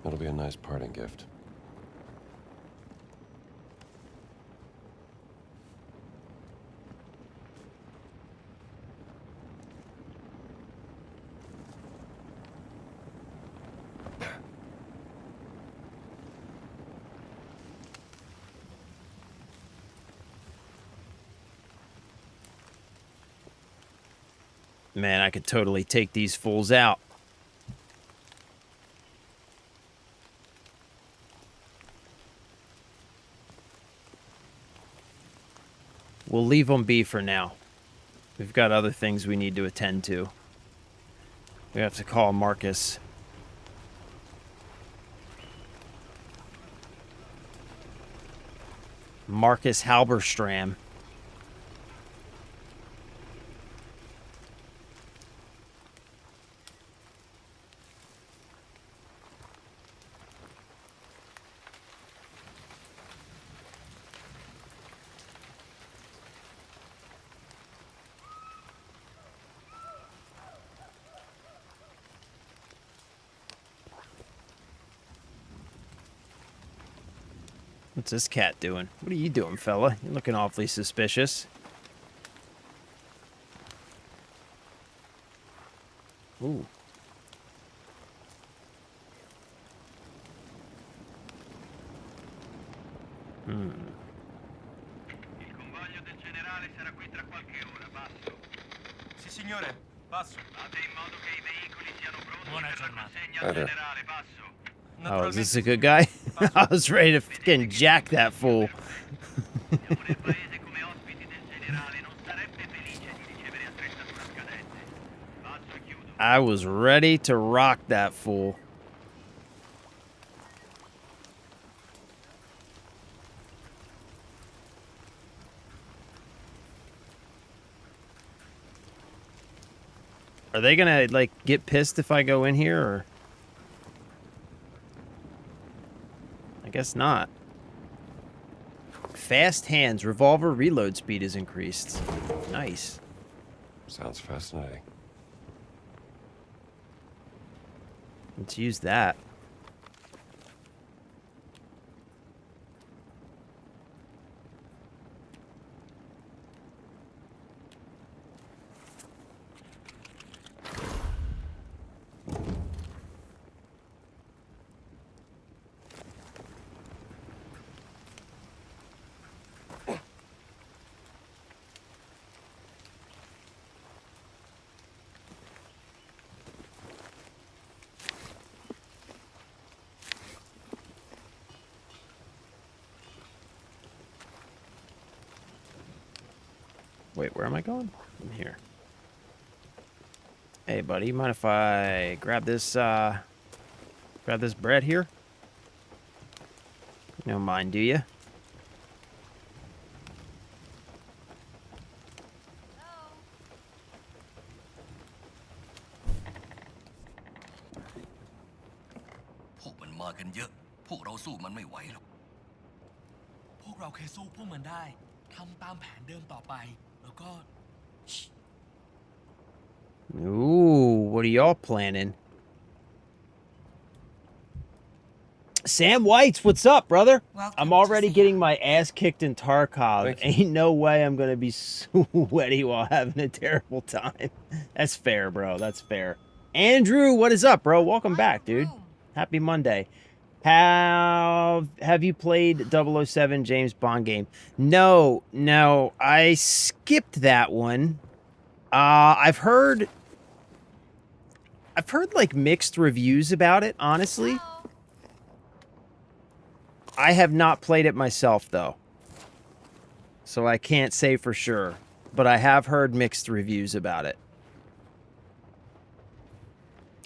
that'll be a nice parting gift. Man, I could totally take these fools out. We'll leave them be for now. We've got other things we need to attend to. We have to call Marcus. Marcus Halberstram. What's this cat doing? What are you doing, fella? You're looking awfully suspicious. Ooh. Il convoglio del generale sarà qui tra qualche ora, passo. Sì, signore, passo. Fate in modo che i veicoli siano pronti Buona per la giornata. consegna al generale, passo. Oh, is this a good guy? I was ready to fucking jack that fool. Siamo nel paese come ospiti del generale, non sarebbe felice di ricevere attrezzatura scadente. Passo e chiudo. I was ready to rock that fool. Are they gonna, like, get pissed if I go in here, or? I guess not. Fast hands. Revolver reload speed is increased. Nice. Sounds fascinating. Let's use that. Wait, where am I going? I'm here. Hey, buddy, you mind if I grab this bread here? You don't mind, do you? Hello? พวกมันมากันเยอะ พวกเราสู้มันไม่ไหวหรอก พวกเราเคยสู้พวกมันได้ ทำตามแผนเดิมต่อไป แล้วก็ Ooh, what are y'all planning? Sam Whites, what's up, brother? I'm already getting my ass kicked in Tarkov. Ain't no way I'm gonna be sweaty while having a terrible time. That's fair, bro. That's fair. Andrew, what is up, bro? Welcome back, dude. Happy Monday. Have you played 007 James Bond game? No, I skipped that one. I've heard like mixed reviews about it, honestly. I have not played it myself though, so I can't say for sure, but I have heard mixed reviews about it.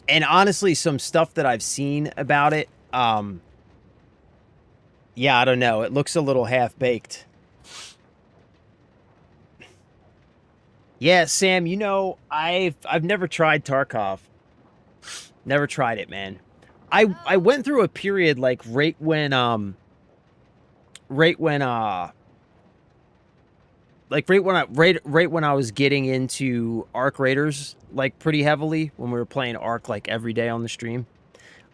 And honestly, some stuff that I've seen about it, yeah, I don't know. It looks a little half-baked. Yeah, Sam, you know, I've never tried Tarkov. Never tried it, man. I went through a period like right when I was getting into Arc Raiders like pretty heavily, when we were playing Arc like every day on the stream.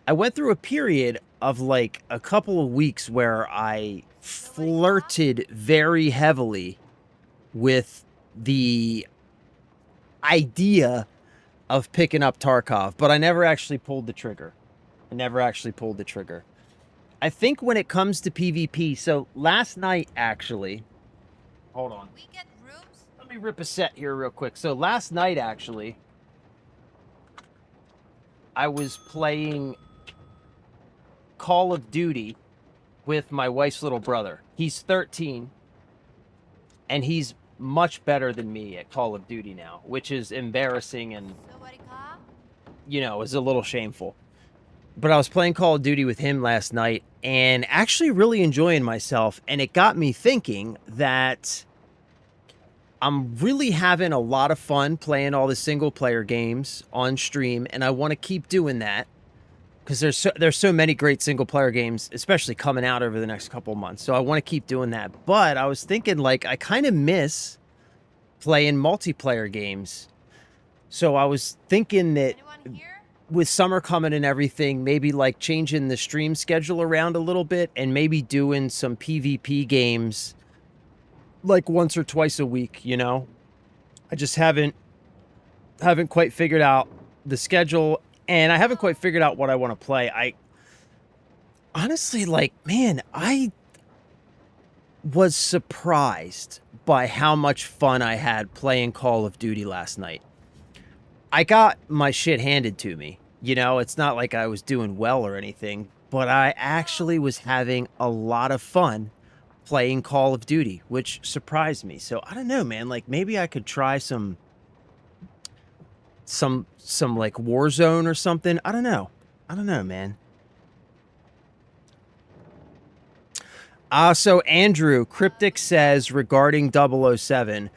I went through a period of like a couple of weeks where I flirted very heavily with the idea of picking up Tarkov, but I never actually pulled the trigger. I think when it comes to PvP, so last night actually, hold on. We get rooms? Let me rip a set here real quick. So last night actually, I was playing Call of Duty with my wife's little brother. He's 13, and he's much better than me at Call of Duty now, which is embarrassing and, you know, is a little shameful. But I was playing Call of Duty with him last night and actually really enjoying myself, and it got me thinking that I'm really having a lot of fun playing all the single-player games on stream, and I want to keep doing that because there's so many great single-player games, especially coming out over the next couple months. So I want to keep doing that. But I was thinking, like, I kind of miss playing multiplayer games. So I was thinking that with summer coming and everything, maybe like changing the stream schedule around a little bit and maybe doing some PvP games like once or twice a week, you know? I just haven't quite figured out the schedule, and I haven't quite figured out what I want to play. I honestly, like, man, I was surprised by how much fun I had playing Call of Duty last night. I got my shit handed to me. You know, it's not like I was doing well or anything, but I actually was having a lot of fun playing Call of Duty, which surprised me. So I don't know, man, like maybe I could try some like Warzone or something. I don't know, man. So Andrew, Cryptic says regarding 007,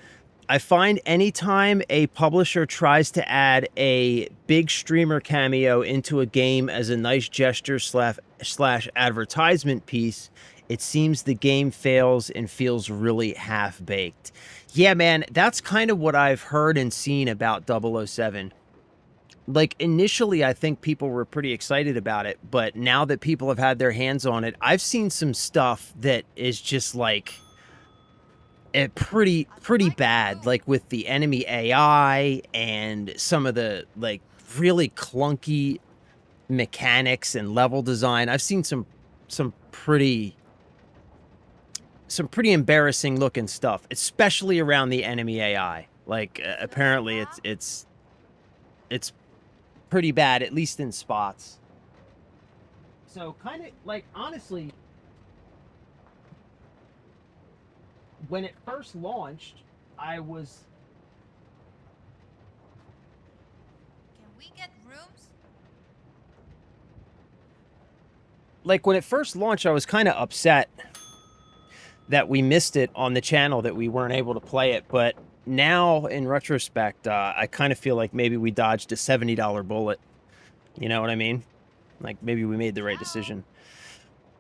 I find anytime a publisher tries to add a big streamer cameo into a game as a nice gesture slash advertisement piece, it seems the game fails and feels really half-baked. Yeah, man, that's kind of what I've heard and seen about 007. Like, initially, I think people were pretty excited about it, but now that people have had their hands on it, I've seen some stuff that is just, like, pretty bad, like, with the enemy AI and some of the, like, really clunky mechanics and level design. I've seen some pretty embarrassing looking stuff, especially around the enemy AI. Like, apparently it's pretty bad, at least in spots. So kind of like, honestly, when it first launched, I was... Can we get rooms? Like, when it first launched, I was kind of upset that we missed it on the channel, that we weren't able to play it. But now, in retrospect, I kind of feel like maybe we dodged a $70 bullet. You know what I mean? Like, maybe we made the right decision.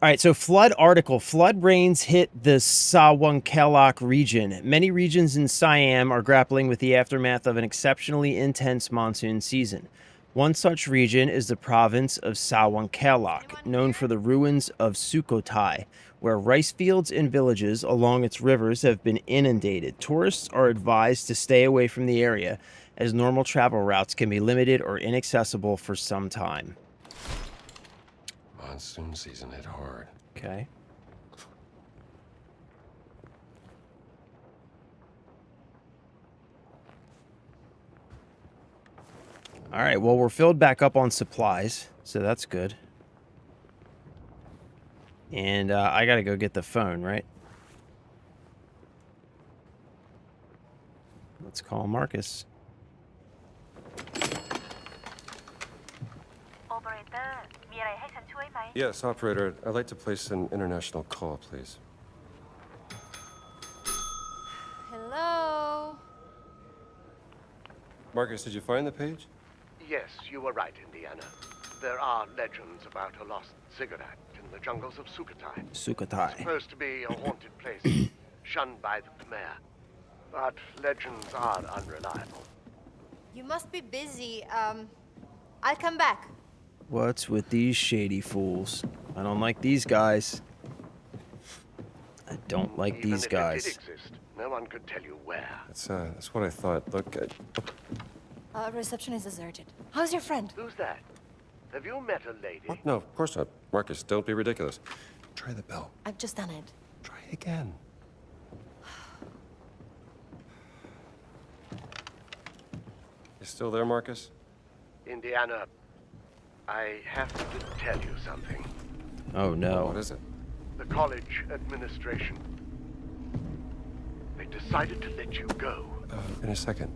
All right, so flood article. Flood rains hit the Sawankelok region. Many regions in Siam are grappling with the aftermath of an exceptionally intense monsoon season. One such region is the province of Sawankelok, known for the ruins of Sukhothai, where rice fields and villages along its rivers have been inundated. Tourists are advised to stay away from the area, as normal travel routes can be limited or inaccessible for some time. Monsoon season hit hard. Okay. All right, well, we're filled back up on supplies, so that's good. And I gotta go get the phone, right? Let's call Marcus. Yes, operator. I'd like to place an international call, please. Hello? Marcus, did you find the page? Yes, you were right, Indiana. There are legends about a lost cigarette in the jungles of Sukhothai. Sukhothai. Supposed to be a haunted place, shunned by the Khmer. But legends are unreliable. You must be busy. I'll come back. What's with these shady fools? I don't like these guys. I don't like Even these if guys. it did exist, no one could tell you where. That's what I thought. Look, Reception is deserted. How's your friend? Who's that? Have you met a lady? what? No, of course not. Marcus, don't be ridiculous. Try the bell. I've just done it. Try it again. You still there, Marcus? Indiana, I have to tell you something. Oh What no. is it? The college administration, they decided to let you go. In a second.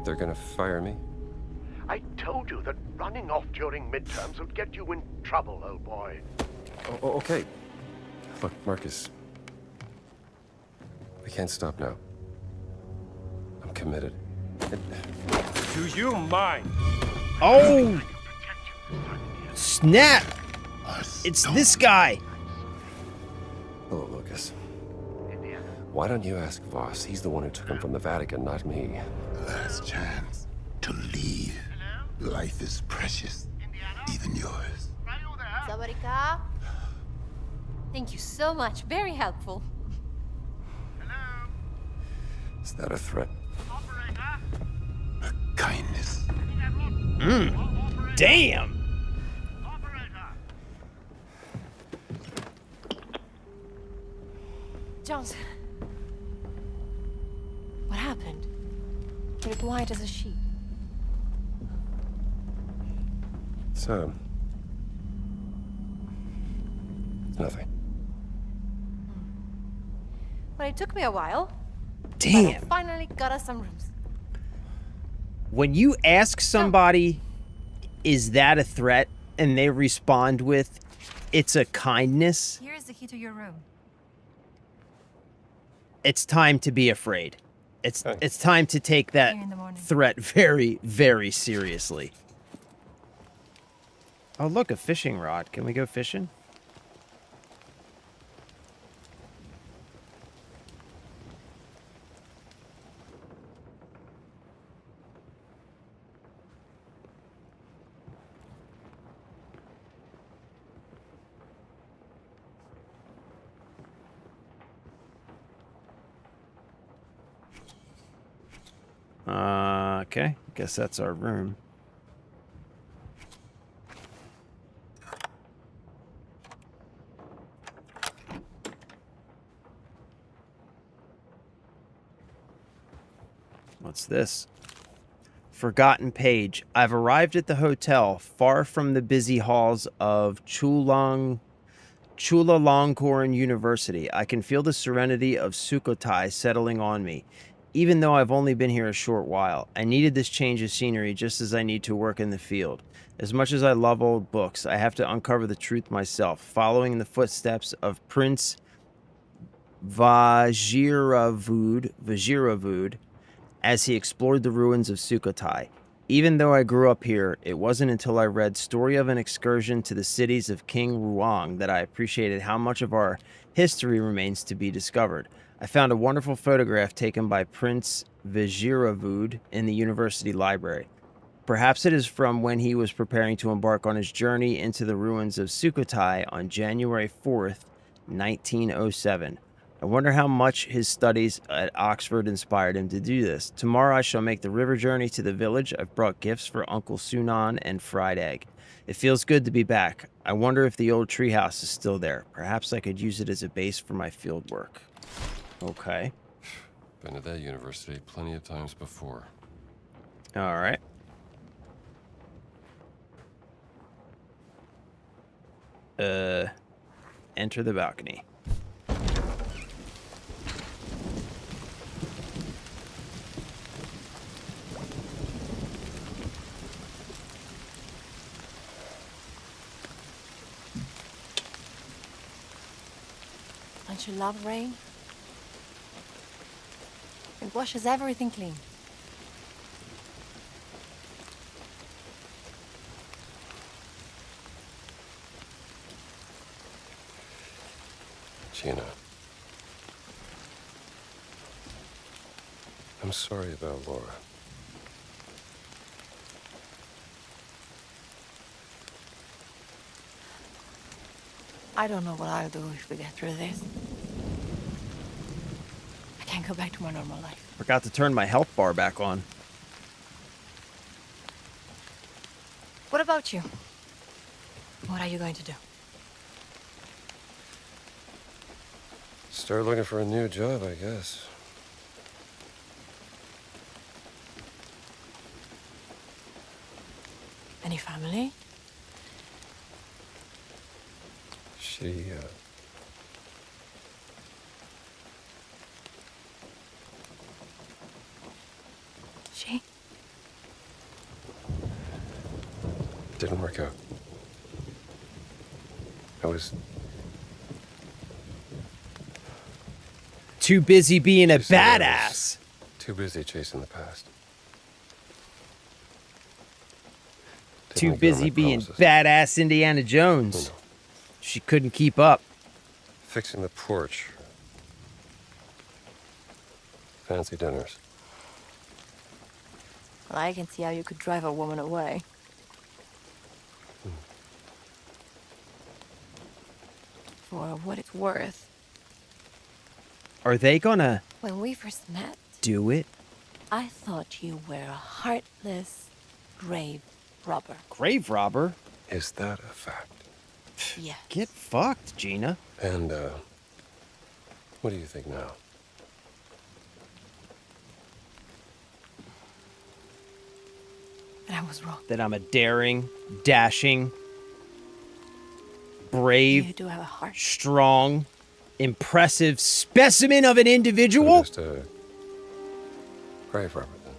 They're gonna fire me? I told you that running off during midterms would get you in trouble, old boy. Oh, okay. Look, Marcus. We can't stop now. I'm committed. Do you mind? Oh! Snap! It's this guy! Hello, Lucas. Indiana. Why don't you ask Voss? He's the one who took him from the Vatican, not me. Last chance to leave. Life is precious, even yours. Sabarika? Thank you so much. Very helpful. Is that a threat? A kindness. Damn! Jones. What happened? You look white as a sheet. It's nothing. Well, it took me a while. Damn! But I finally got us some rooms. When you ask somebody, is that a threat? And they respond with, it's a kindness. Here is the key to your room. It's time to be afraid. It's time to take that Here in the morning. threat very, very seriously. Oh, look, a fishing rod. Can we go fishing? Okay. Guess that's our room. What's this? Forgotten page. I've arrived at the hotel, far from the busy halls of Chulalongkorn University. I can feel the serenity of Sukhothai settling on me, even though I've only been here a short while. I needed this change of scenery just as I need to work in the field. As much as I love old books, I have to uncover the truth myself, following in the footsteps of Prince Vajiravud as he explored the ruins of Sukhothai. Even though I grew up here, it wasn't until I read Story of an Excursion to the Cities of King Ruang that I appreciated how much of our history remains to be discovered. I found a wonderful photograph taken by Prince Vajiravud in the university library. Perhaps it is from when he was preparing to embark on his journey into the ruins of Sukhothai on January 4th, 1907. I wonder how much his studies at Oxford inspired him to do this. Tomorrow I shall make the river journey to the village. I've brought gifts for Uncle Sunan and fried egg. It feels good to be back. I wonder if the old treehouse is still there. Perhaps I could use it as a base for my field work. Okay. Been to that university plenty of times before. All right. Enter the balcony. Don't you love rain? It washes everything clean. Gina. I'm sorry about Laura. I don't know what I'll do if we get through this. I can't go back to my normal life. Forgot to turn my health bar back on. What about you? What are you going to do? Start looking for a new job, I guess. Any family? She, She? didn't work out. I was too busy being a badass. Too busy chasing the past. Too busy being badass Indiana Jones. She couldn't keep up. Fixing the porch. Fancy dinners. Well, I can see how you could drive a woman away. For what it's worth. Are they gonna When we first met, do it? I thought you were a heartless grave robber. Grave robber? Is that a fact? Yeah. Get fucked, Gina. And, what do you think now? And I was wrong. That I'm a daring, dashing, brave, You do have a heart. strong, impressive specimen of an individual? Just a grave robber, then.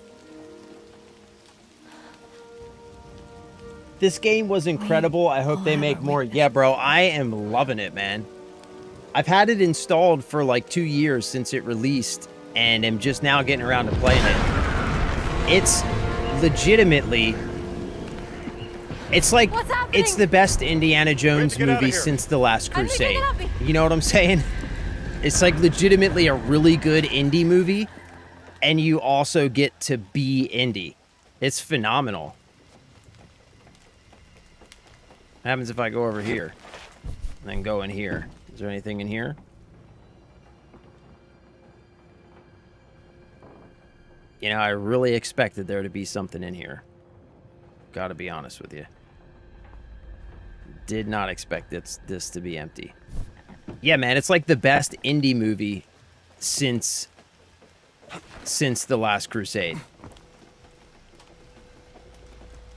This game was incredible. I hope they make more. Yeah, bro, I am loving it, man. I've had it installed for like 2 years since it released, and am just now getting around to playing it. It's legitimately... It's like, it's the best Indiana Jones movie since The Last Crusade. You know what I'm saying? It's like legitimately a really good indie movie, and you also get to be indie. It's phenomenal. What happens if I go over here and then go in here? Is there anything in here? You know, I really expected there to be something in here. Gotta be honest with you. Did not expect this to be empty. Yeah, man, it's like the best indie movie since The Last Crusade.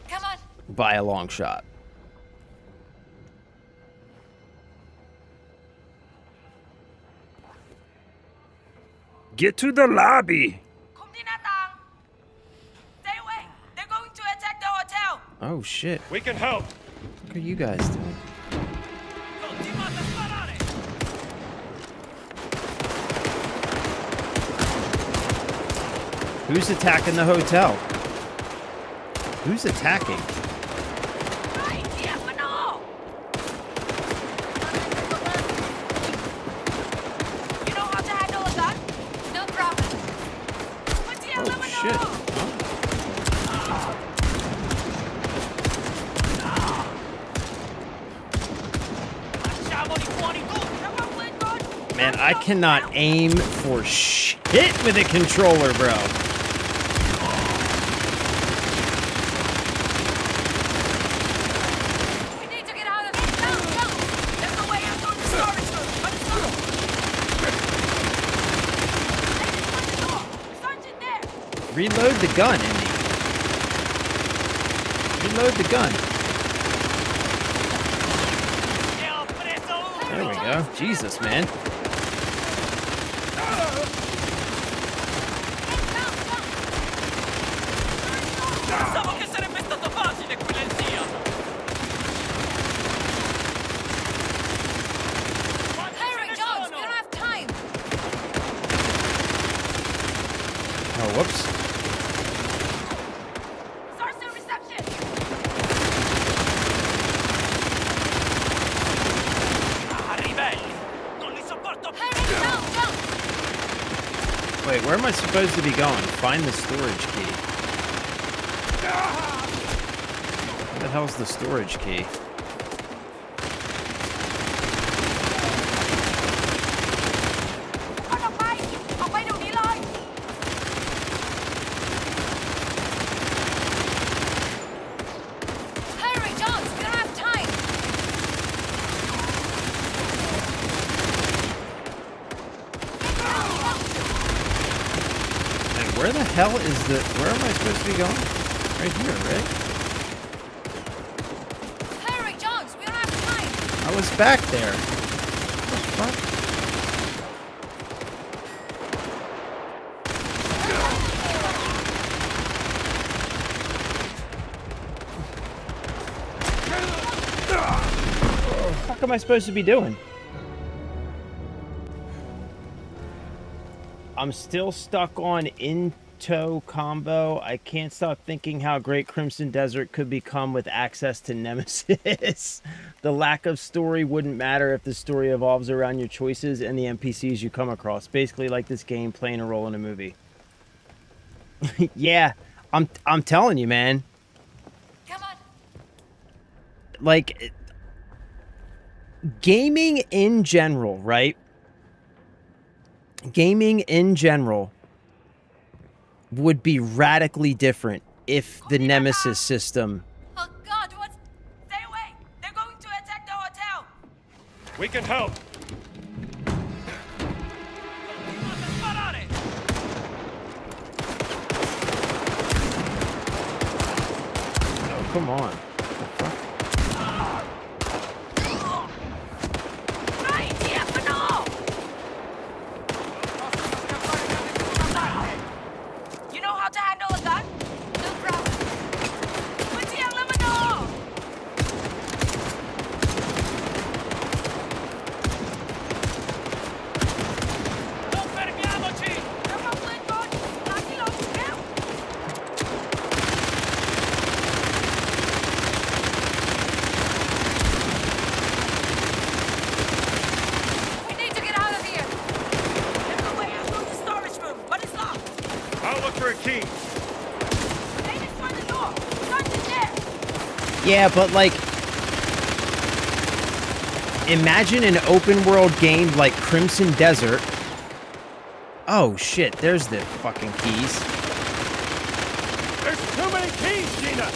Come on. By a long shot. Get to the lobby. Stay away. They're going to attack the hotel. Oh shit. We can help. What are you guys doing? Who's attacking the hotel? Who's attacking? I cannot aim for shit with a controller, bro. We need to get out of here. Jump, jump. There's a way out through the storage room. Let's go. Sergeant there. Reload the gun, Indy. Reload the gun. There we go. Jesus, man. Pensavo che sarebbe stato facile quella zia. Henry, Jones, we don't have time. Oh, whoops. Sarsen reception. Ribelli. Non li sopporto più. Henry, jump, jump. Wait, where am I supposed to be going? Find the storage key. Where the hell's the storage key? Henry, Jones, we don't have time. And where the hell is the... Where am I supposed to be going? Right here, right? Henry, Jones, we don't have time. I was back there. What the fuck? What the fuck am I supposed to be doing? I'm still stuck on Into combo. I can't stop thinking how great Crimson Desert could become with access to Nemesis. The lack of story wouldn't matter if the story evolves around your choices and the NPCs you come across. Basically like this game playing a role in a movie. Yeah, I'm telling you, man. Come on. Like, gaming in general, right? Gaming in general would be radically different if the Nemesis system... Oh, God, what's... Stay away. They're going to attack the hotel. We can help. Oh, come on. You know how to handle a gun? No problem. Non fermiamoci! We need to get out of here. There's a way out through the storage room, but it's locked. I'll look for a key. They destroyed the door. Sergeant there. Yeah, but like... Imagine an open world game like Crimson Desert. Oh shit, there's the fucking keys. There's too many keys, Gina.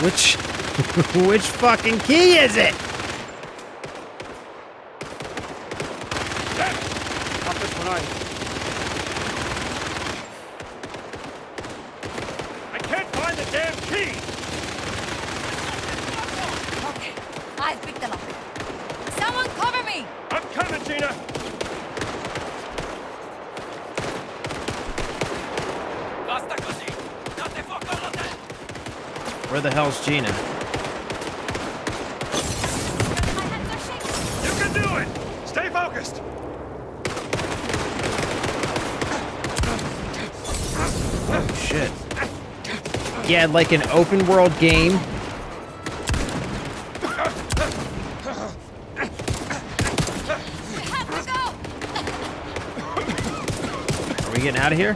Which fucking key is it? Pop this one on. I can't find the damn key. Okay, I picked them up. Someone cover me. I'm coming, Gina. Basta così. Date fuoco all'hotel. Where the hell's Gina? You can do it. Stay focused. Oh shit. Yeah, like an open world game. Are we getting out of here?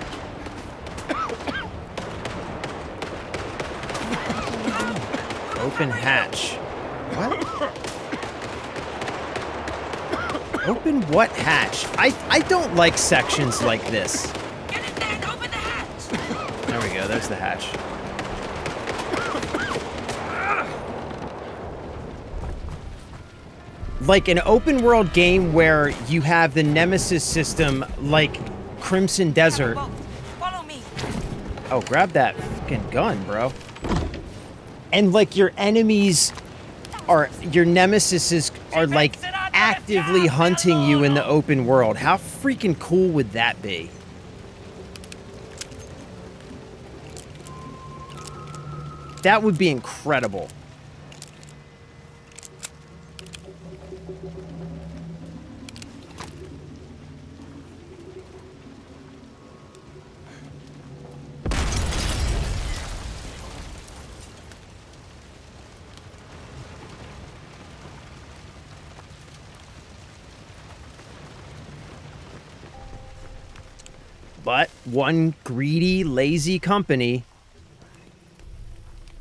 Open hatch. What? Open what hatch? I don't like sections like this. Get in there and open the hatch! There we go. There's the hatch. Like an open world game where you have the Nemesis system like Crimson Desert. Follow me. Oh, grab that fucking gun, bro. And like your enemies are, your nemesis are like actively hunting you in the open world. How freaking cool would that be? That would be incredible. But one greedy, lazy company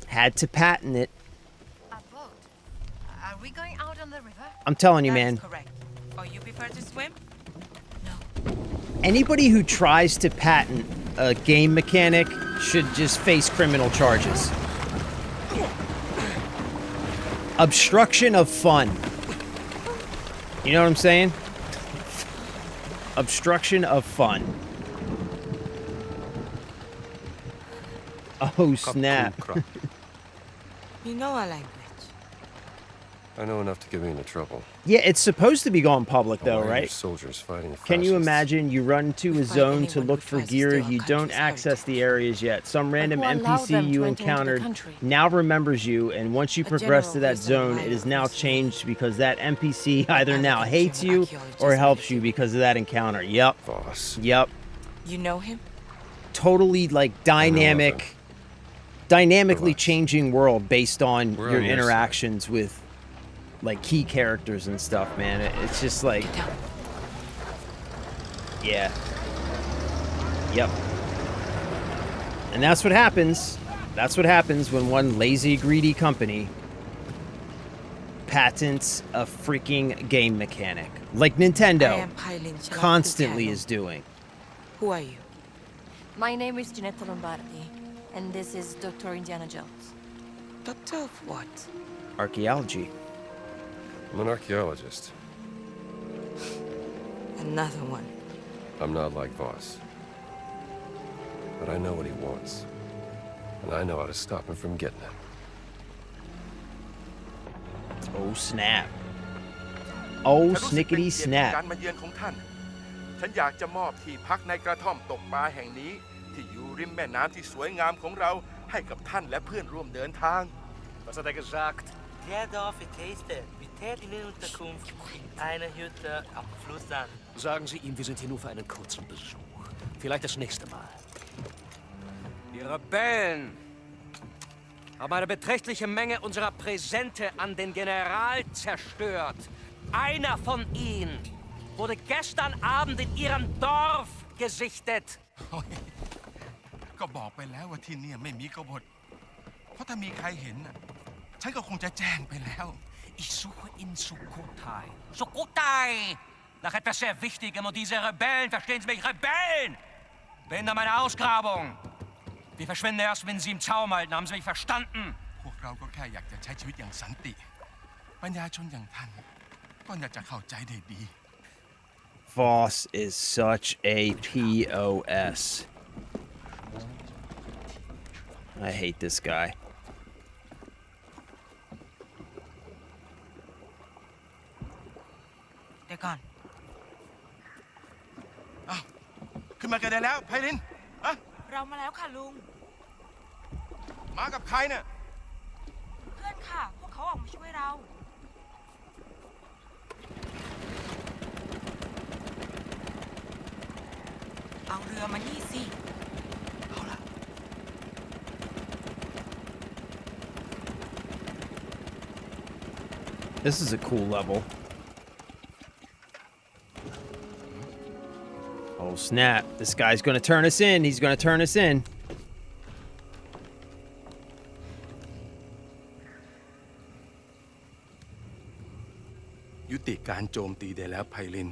had to patent it. A boat? Are we going out on the river? I'm telling you, That man. is correct. Oh, you prefer to swim? Anybody who tries to patent a game mechanic should just face criminal charges. Obstruction of fun. You know what I'm saying? Obstruction of fun. Oh, snap. You know our language. I know enough to get me into trouble. Yeah, it's supposed to be going public, though, Why are right? soldiers fighting Can you fascists? imagine you run to a zone to look for gear, you don't access the areas yet. Some random who allow NPC them you to enter into the encountered country? now remembers you, and once you progress to general that reason zone, why it is I now refuse. changed because that NPC either now hates you or helps you because of that encounter. Yep. Boss. Yep. You know him? Totally like dynamically changing world based on We're your on your interactions with like key characters and stuff, man. It's just like, yeah. Yep. And that's what happens. That's what happens when one lazy, greedy company patents a freaking game mechanic. Like I Nintendo am Pailin Chalak constantly Buchanan. is doing. Who are you? My name is Ginetta Lombardi, and this is Dr. Indiana Jones. Doctor of what? Archaeology. I'm an archaeologist. Another one. I'm not like Voss. But I know what he wants. And I know how to stop him from getting it. Oh, snap. Oh, ฉันรู้สึกเป็น snickety เกียรติกับ snap. การมาเยือนของท่าน ฉันอยากจะมอบที่พักในกระท่อมตกปลาแห่งนี้ ที่อยู่ริมแม่น้ำที่สวยงามของเราให้กับท่านและเพื่อนร่วมเดินทาง Was hat er gesagt? Der Dorf Taste. Wir täten in Unterkunft in einer Hütte am Fluss an. Sagen Sie ihm, wir sind hier nur für einen kurzen Besuch. Vielleicht das nächste Mal. Die Rebellen haben eine beträchtliche Menge unserer Präsente an den General zerstört. Einer von ihnen wurde gestern Abend in Ihrem Dorf gesichtet. ก็บอกไปแล้วว่าที่เนี่ยไม่มีกบฏ เพราะถ้ามีใครเห็นน่ะฉันก็คงจะแจ้งไปแล้ว Ich suche in Sukhothai. Sukhothai! Nach etwas sehr Wichtigem und diese Rebellen, verstehen Sie mich, Rebellen! Behindern meine Ausgrabung. Wir verschwinden erst, wenn Sie im Zaum halten. Haben Sie mich verstanden? พวกเราก็แค่อยากจะใช้ชีวิตอย่างสันติ ปัญญาชนอย่างท่านก็น่าจะเข้าใจได้ดี Voss is such a POS. I hate this guy. เดี๋ยวก่อน อ้าวขึ้นมากันได้แล้วไพลินอะ เรามาแล้วค่ะลุง มากับใครเนี่ย เพื่อนค่ะ พวกเขาออกมาช่วยเรา เอาเรือมานี่สิ เอาละ This is a cool level. Oh, snap. This guy's gonna turn us in. He's gonna turn us in. You ติการโจมตีได้แล้วไพลิน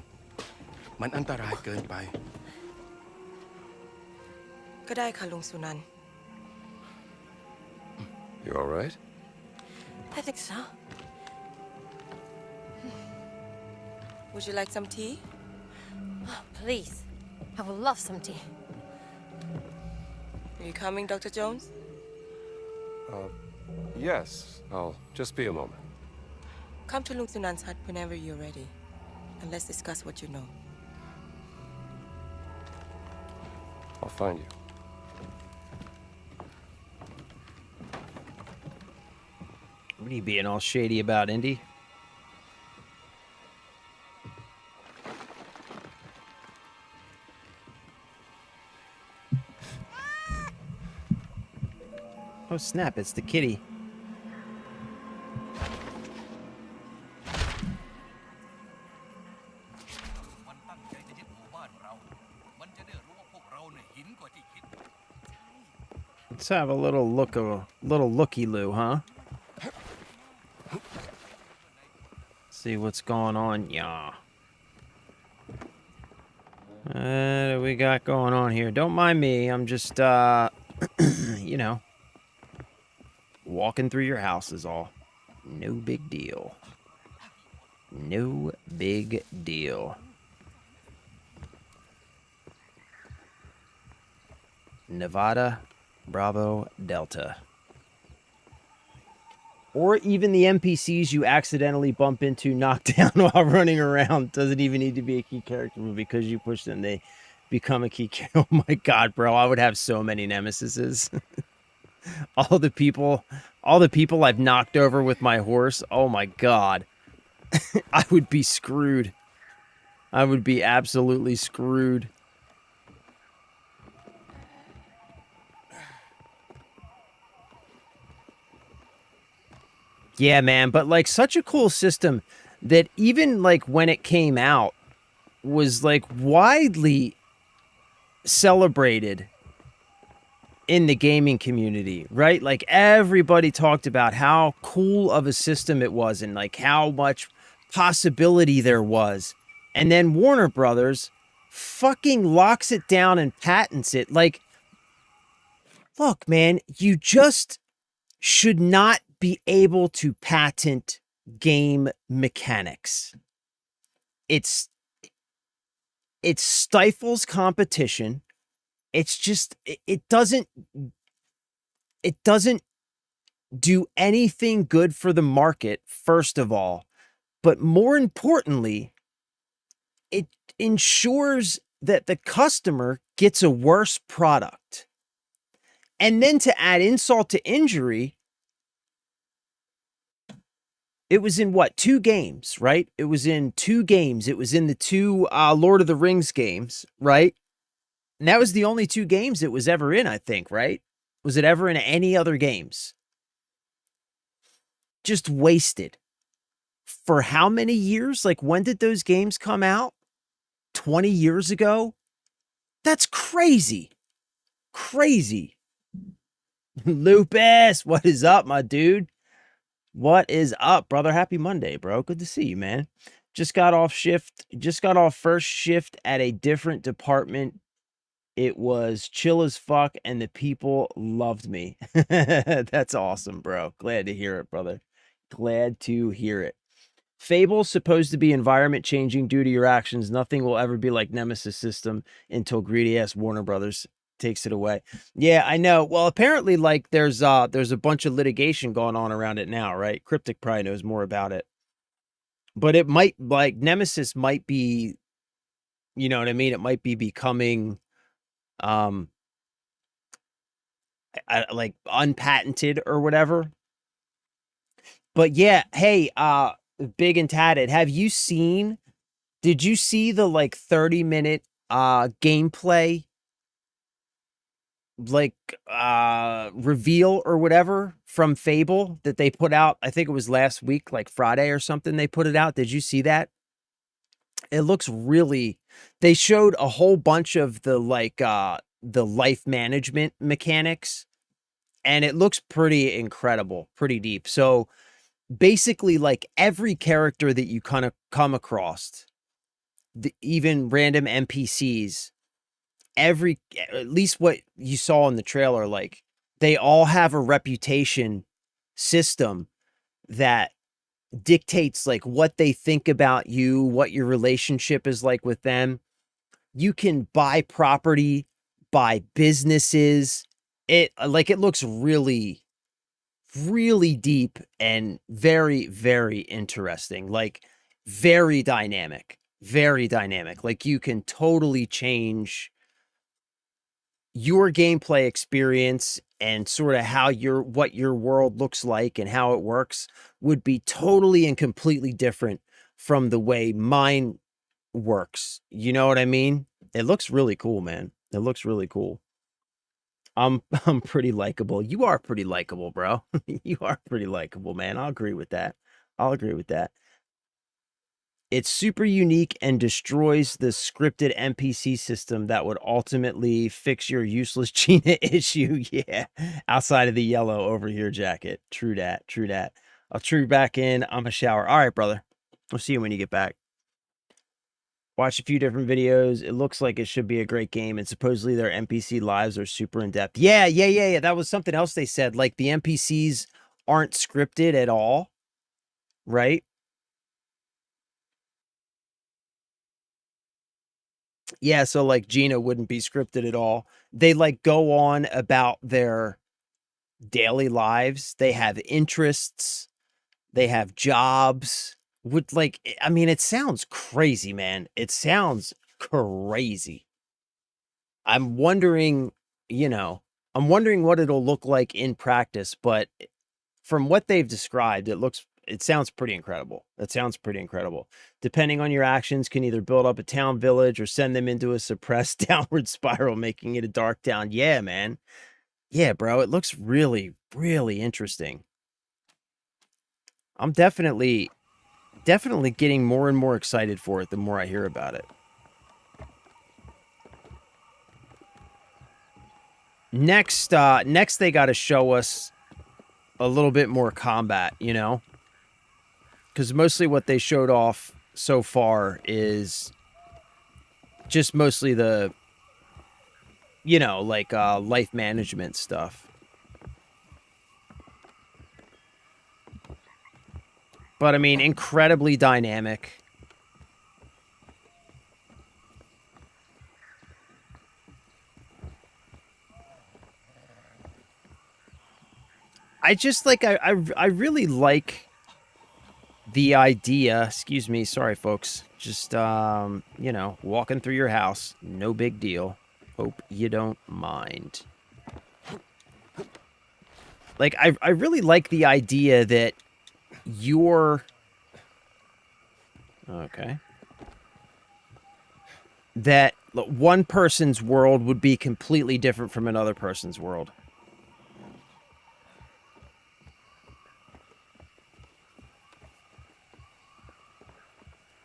มันอันตรายเกินไป ก็ได้ค่ะลุงสุนัน You all right? I think so. Would you like some tea? Oh, please. I would love some tea. Are you coming, Dr. Jones? Yes. I'll just be a moment. Come to Lung Sunan's hut whenever you're ready. And let's discuss what you know. I'll find you. What are you being all shady about, Indy? Oh snap, it's the kitty. Let's have a little looky-loo, huh? See what's going on, yeah. What do we got going on here? Don't mind me, I'm just, you know, walking through your house is all. No big deal. No big deal. Nevada, Bravo, Delta. Or even the NPCs you accidentally bump into, knock down while running around. Doesn't even need to be a key character move because you push them, they become a key character. Oh my god, bro, I would have so many nemesises. all the people I've knocked over with my horse. Oh my god. I would be screwed. I would be absolutely screwed. Yeah, man, but like such a cool system that even like when it came out was like widely celebrated in the gaming community, right? Like everybody talked about how cool of a system it was and like how much possibility there was. And then Warner Brothers fucking locks it down and patents it. Like, look, man, you just should not be able to patent game mechanics. It stifles competition. It's just it doesn't do anything good for the market, first of all, but more importantly, it ensures that the customer gets a worse product. And then to add insult to injury, it was in what, 2 games, right? It was in 2 games. It was in the 2 Lord of the Rings games, right? And that was the only 2 games it was ever in, I think, right? Was it ever in any other games? Just wasted. For how many years? Like, when did those games come out? 20 years ago? That's crazy. Crazy. Lupus, what is up, my dude? What is up, brother? Happy Monday, bro. Good to see you, man. Just got off first shift at a different department. It was chill as fuck, and the people loved me. That's awesome, bro. Glad to hear it, brother. Glad to hear it. Fable's supposed to be environment changing due to your actions. Nothing will ever be like Nemesis system until greedy ass Warner Brothers takes it away. Yeah, I know. Well, apparently, like there's a bunch of litigation going on around it now, right? Cryptic probably knows more about it. But it might, like, Nemesis might be, you know what I mean? It might be becoming like unpatented or whatever. But yeah, hey, Big and Tatted, did you see the like 30-minute gameplay like reveal or whatever from Fable that they put out? I think it was last week, like Friday or something they put it out. Did you see that? It looks really, they showed a whole bunch of the like the life management mechanics, and it looks pretty incredible, pretty deep. So basically like every character that you kind of come across, even random NPCs, at least what you saw in the trailer, like they all have a reputation system that dictates like what they think about you, what your relationship is like with them. You can buy property, buy businesses. It looks really, really deep and very, very interesting. Like very dynamic. Like you can totally change your gameplay experience, and sort of how what your world looks like and how it works would be totally and completely different from the way mine works. You know what I mean? It looks really cool, man. It looks really cool. I'm pretty likable. You are pretty likable, bro. You are pretty likable, man. I'll agree with that. It's super unique and destroys the scripted NPC system that would ultimately fix your useless Gina issue. Yeah, outside of the yellow over here jacket. True that. I'll true back in. I'm a shower. All right, brother. I'll see you when you get back. Watch a few different videos. It looks like it should be a great game, and supposedly their NPC lives are super in-depth. Yeah. That was something else they said. Like, the NPCs aren't scripted at all, right? Yeah, so, like, Gina wouldn't be scripted at all. They, like, go on about their daily lives. They have interests. They have jobs. I mean, it sounds crazy, man. It sounds crazy. I'm wondering what it'll look like in practice, but from what they've described, it sounds pretty incredible. Depending on your actions, can either build up a town village or send them into a suppressed downward spiral, making it a dark town. Yeah, man. Yeah, bro. It looks really, really interesting. I'm definitely getting more and more excited for it the more I hear about it. Next they got to show us a little bit more combat, you know? Because mostly what they showed off so far is just mostly the, life management stuff. But I mean, incredibly dynamic. I just I really like the idea. Excuse me, sorry folks. Just walking through your house, no big deal. Hope you don't mind. Like I really like the idea that that one person's world would be completely different from another person's world.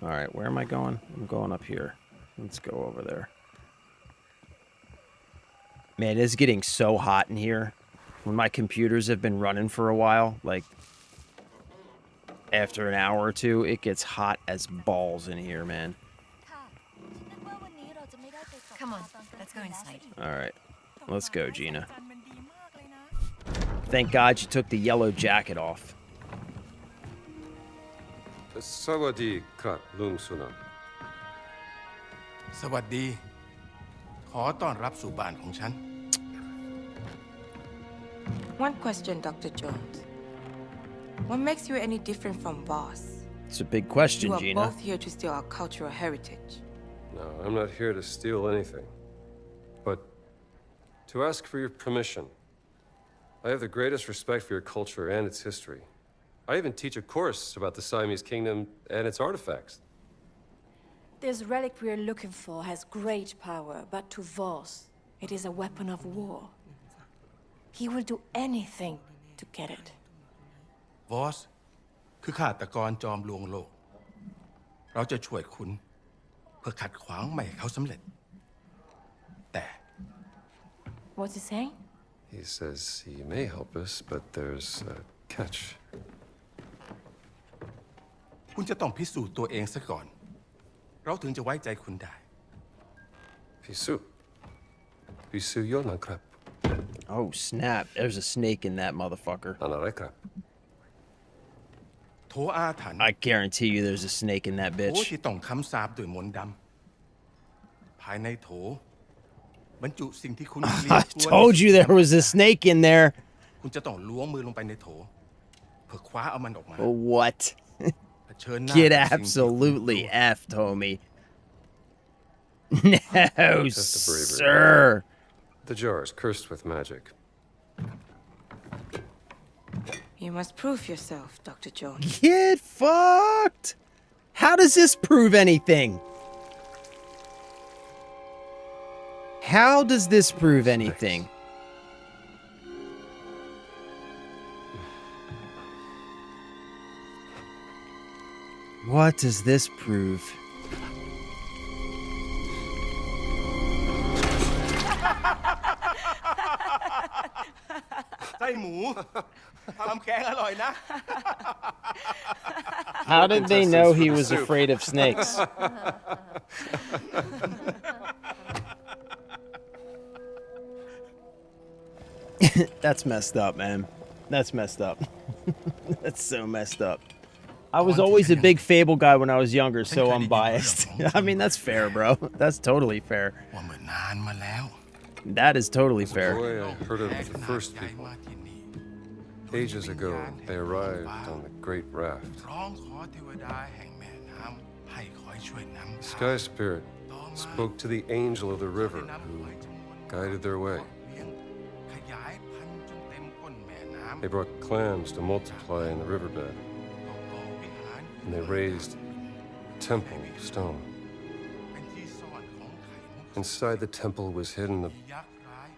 All right, where am I going? I'm going up here. Let's go over there. Man, it is getting so hot in here. When my computers have been running for a while, like after an hour or two, it gets hot as balls in here, man. Come on, let's go inside. All right, let's go, Gina. Thank God you took the yellow jacket off. Sawadi krap lung sunam. สวัสดี ขอต้อนรับสู่บ้านของฉัน One question, Dr. Jones. What makes you any different from Voss? It's a big question, You are Gina. both here to steal our cultural heritage. No, I'm not here to steal anything. But to ask for your permission. I have the greatest respect for your culture and its history. I even teach a course about the Siamese kingdom and its artifacts. This relic we're looking for has great power, but to Voss, it is a weapon of war. He will do anything to get it. วอสคือฆาตกรจอมลวงโลก เราจะช่วยคุณเพื่อขัดขวางไม่ให้เขาสำเร็จ แต่ What's he saying? He says he may help us, but there's a catch. คุณจะต้องพิสูจน์ตัวเองซะก่อน เราถึงจะไว้ใจคุณได้ Pisu yonan krap. Oh, snap. There's a snake in that motherfucker. Anare krap. โถอาถรรพ์ I guarantee you there's a snake in that โถ bitch. ที่ต้องคำสาปด้วยมนต์ดำภายในโถบรรจุสิ่งที่คุณเกลีย I ดกลัว told you there was a snake in there. คุณจะต้องล้วงมือลงไปในโถเพื่อคว้าเอามันออกมา What? เผชิญหน้า Get กับสิ่งที่คุณ absolutely effed, homie. No, Just a bravery. sir. The jar is cursed with magic. You must prove yourself, Dr. Jones. Get fucked. How does this prove anything? How does this prove anything? What does this prove? ไส้หมูทำแกงอร่อยนะ How did they know he was afraid of snakes? That's messed up, man. That's messed up. That's so messed up. I was always a big Fable guy when I was younger, so I'm biased. I mean, that's fair, bro. That's totally fair. ว่าเมื่อนานมาแล้ว That is totally As a fair. boy, I heard of the first people. Ages ago, they arrived on the Great Raft. ร้องขอเทวดาแห่งแม่น้ำให้คอยช่วยนำ The Sky Spirit spoke to the angel of the river who guided their way. ขยายพันธุ์จนเต็มก้นแม่น้ำ They brought clams to multiply in the riverbed, and they raised a temple of stone. เป็นที่ซ่อนของไข่มุก Inside the temple was hidden ยักษ์ร้าย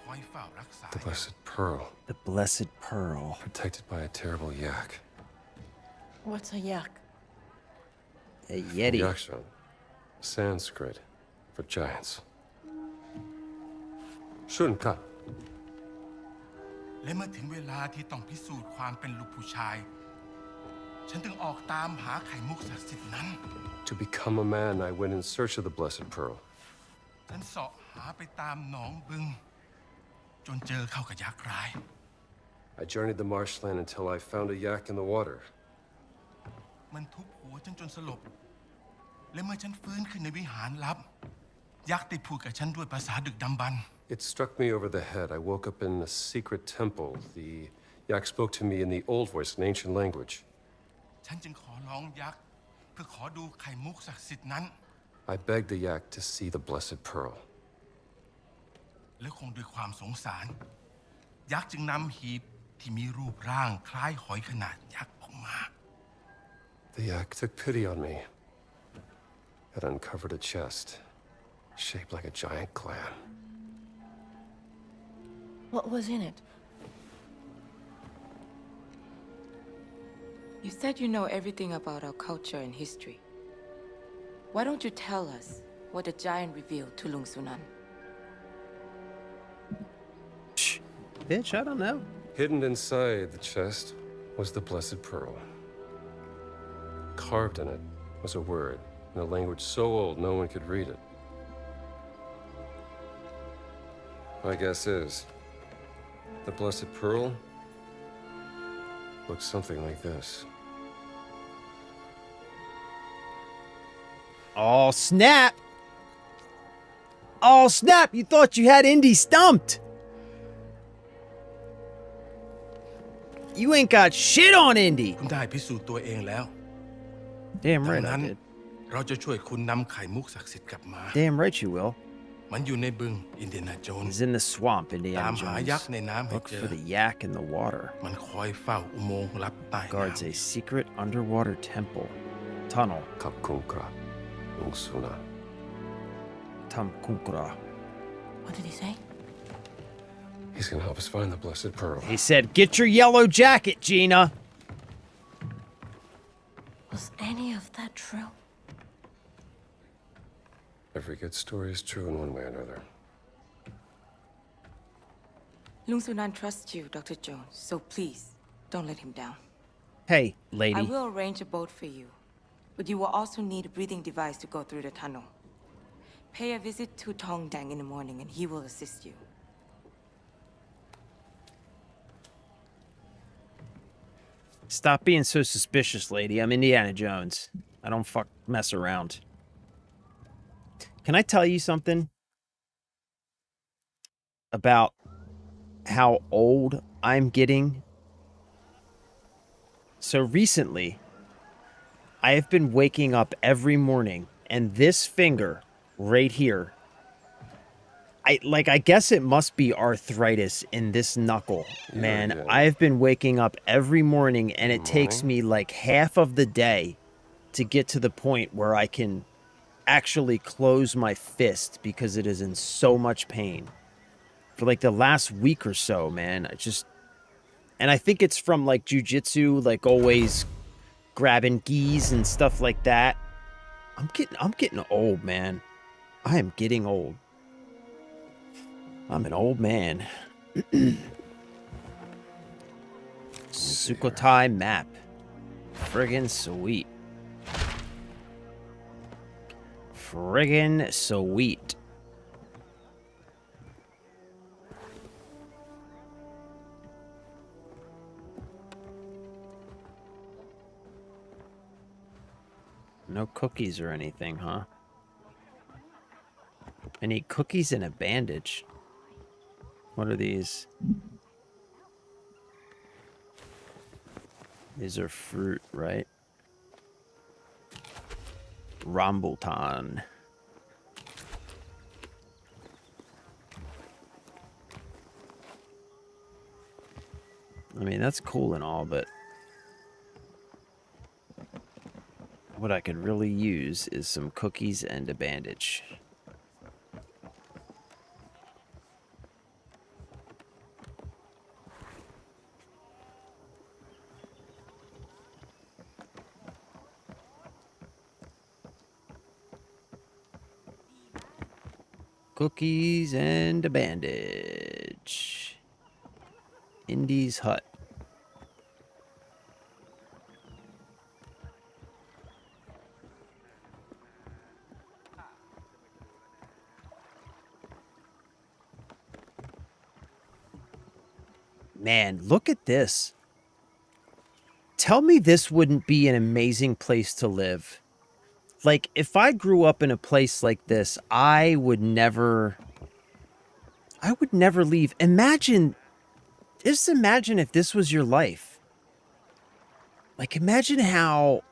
คอยเฝ้ารักษา the blessed pearl, The blessed pearl. protected by a terrible yak. What's a yak? A yeti. Yakshan, Sanskrit for giants. Shunkat. และเมื่อถึงเวลาที่ต้องพิสูจน์ความเป็นลูกผู้ชาย ฉันจึงออกตามหาไข่มุกศักดิ์สิทธิ์นั้น To become a man, I went in search of the blessed pearl. ฉันเสาะหาไปตามหนองบึง จนเจอเข้ากับยักษ์ร้าย I journeyed the marshland until I found a yak in the water. มันทุบหัวฉันจนสลบ และเมื่อฉันฟื้นขึ้นในวิหารลับ ยักษ์ได้พูดกับฉันด้วยภาษาดึกดำบรรพ์ It struck me over the head. I woke up in a secret temple. The yak spoke to me in the old voice, an ancient language. ฉันจึงขอร้องยักษ์เพื่อขอดูไข่มุกศักดิ์สิทธิ์นั้น I begged the yak to see the blessed pearl. และคงด้วยความสงสาร ยักษ์จึงนำหีบที่มีรูปร่างคล้ายหอยขนาดยักษ์ออกมา The yak took pity on me. It uncovered a chest, shaped like a giant clam. What was in it? You said you know everything about our culture and history. Why don't you tell us what the giant revealed to Lung Sunan? Bitch, I don't know. Hidden inside the chest was the blessed pearl. Carved in it was a word in a language so old no one could read it. My guess is the blessed pearl looks something like this. Oh, snap! Oh, snap! You thought you had Indy stumped! You ain't got shit on Indy! คุณได้พิสูจน์ตัวเองแล้ว Damn ดั right งนั้น I did. เราจะช่วยคุณนำไข่มุกศักดิ์สิทธิ์กลับมา Damn right you will. มันอยู่ในบึงอินเดียนาโจน He's in the swamp, ตา Indiana มหายักษ์ Jones. ในน้ำให้ Look เจอ for the yak in the water. มันคอยเฝ้าอุโมงค์ลับใต้น้ Guards a secret underwater temple. Tunnel. Kapkunkra, Ungsuna. Tamkunkra. What did he say? He's gonna help us find the blessed pearl. He said, get your yellow jacket, Gina! Was any of that true? Every good story is true in one way or another. Lung Sunan trusts you, Dr. Jones, so please, don't let him down. Hey, I lady. will arrange a boat for you, But you will also need a breathing device to go through the tunnel. Pay a visit to Tong Dang in the morning and he will assist you. Stop being so suspicious, lady. I'm Indiana Jones. I don't mess around. Can I tell you something about how old I'm getting? So recently, I have been waking up every morning, and this finger right here, I guess it must be arthritis in this knuckle, man. Yeah. I've been waking up every morning, and it takes me like half of the day to get to the point where I can actually close my fist because it is in so much pain. For like the last week or so, man, and I think it's from like jujitsu, like always grabbing gis and stuff like that. I'm getting old, man. I am getting old. I'm an old man. Sukhothai map. Friggin' sweet. Friggin' sweet. No cookies or anything, huh? I need cookies and a bandage. What are these? These are fruit, right? Rambutan. I mean, that's cool and all, but what I could really use is some cookies and a bandage. Cookies and a bandage. Indy's hut. Man, look at this. Tell me this wouldn't be an amazing place to live. Like, if I grew up in a place like this, I would never leave. Just imagine if this was your life. Like, imagine how,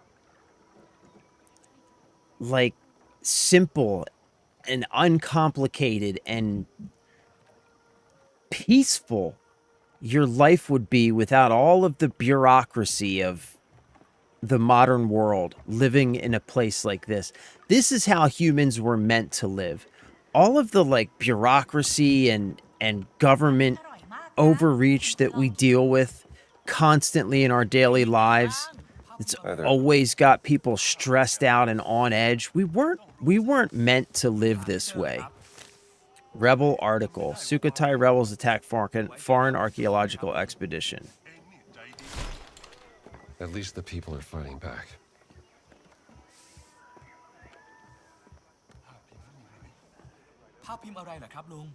like, simple and uncomplicated and peaceful your life would be without all of the bureaucracy of the modern world, living in a place like this. This is how humans were meant to live. All of the like bureaucracy and government overreach that we deal with constantly in our daily lives, it's always got people stressed out and on edge. We weren't meant to live this way. Rebel article. Sukhothai rebels attack foreign archaeological expedition. At least the people are fighting back. ภาพพิมพ์อะไรเหรอครับลุง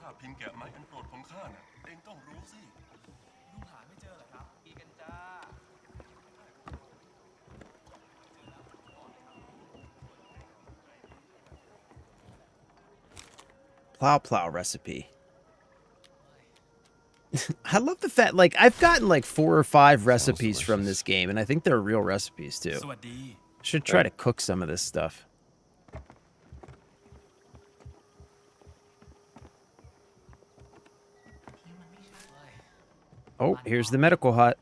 ภาพพิมพ์แกะไม้อันโปรดของข้าน่ะเองต้องรู้สิ ลุงหาไม่เจอเหรอครับอีกันจ้า Plow recipe. I love the fact, like, I've gotten like 4 or 5 recipes from this game, and I think they're real recipes too. Should try to cook some of this stuff. Oh, here's the medical hut.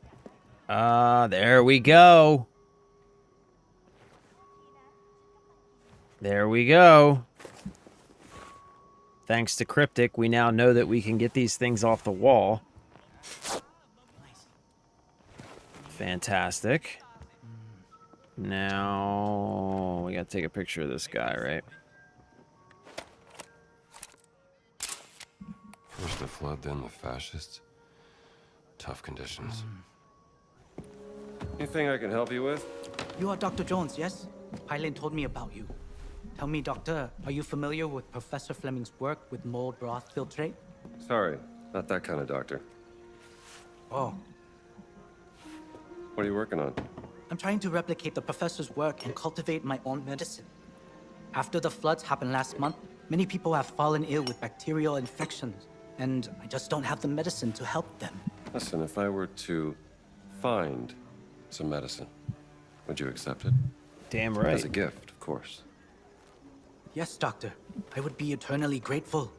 There we go. There we go. Thanks to Cryptic, we now know that we can get these things off the wall. Fantastic. Now, we gotta take a picture of this guy, right? First the flood, then the fascists. Tough conditions. Anything I can help you with? You are Dr. Jones, yes? Hylian told me about you. Tell me, Doctor, are you familiar with Professor Fleming's work with mold broth filtrate? Sorry, not that kind of doctor. Oh. What are you working on? I'm trying to replicate the professor's work and cultivate my own medicine. After the floods happened last month, many people have fallen ill with bacterial infections, and I just don't have the medicine to help them. Listen, if I were to find some medicine, would you accept it? Damn right. As a gift, of course. Yes, Doctor. I would be eternally grateful.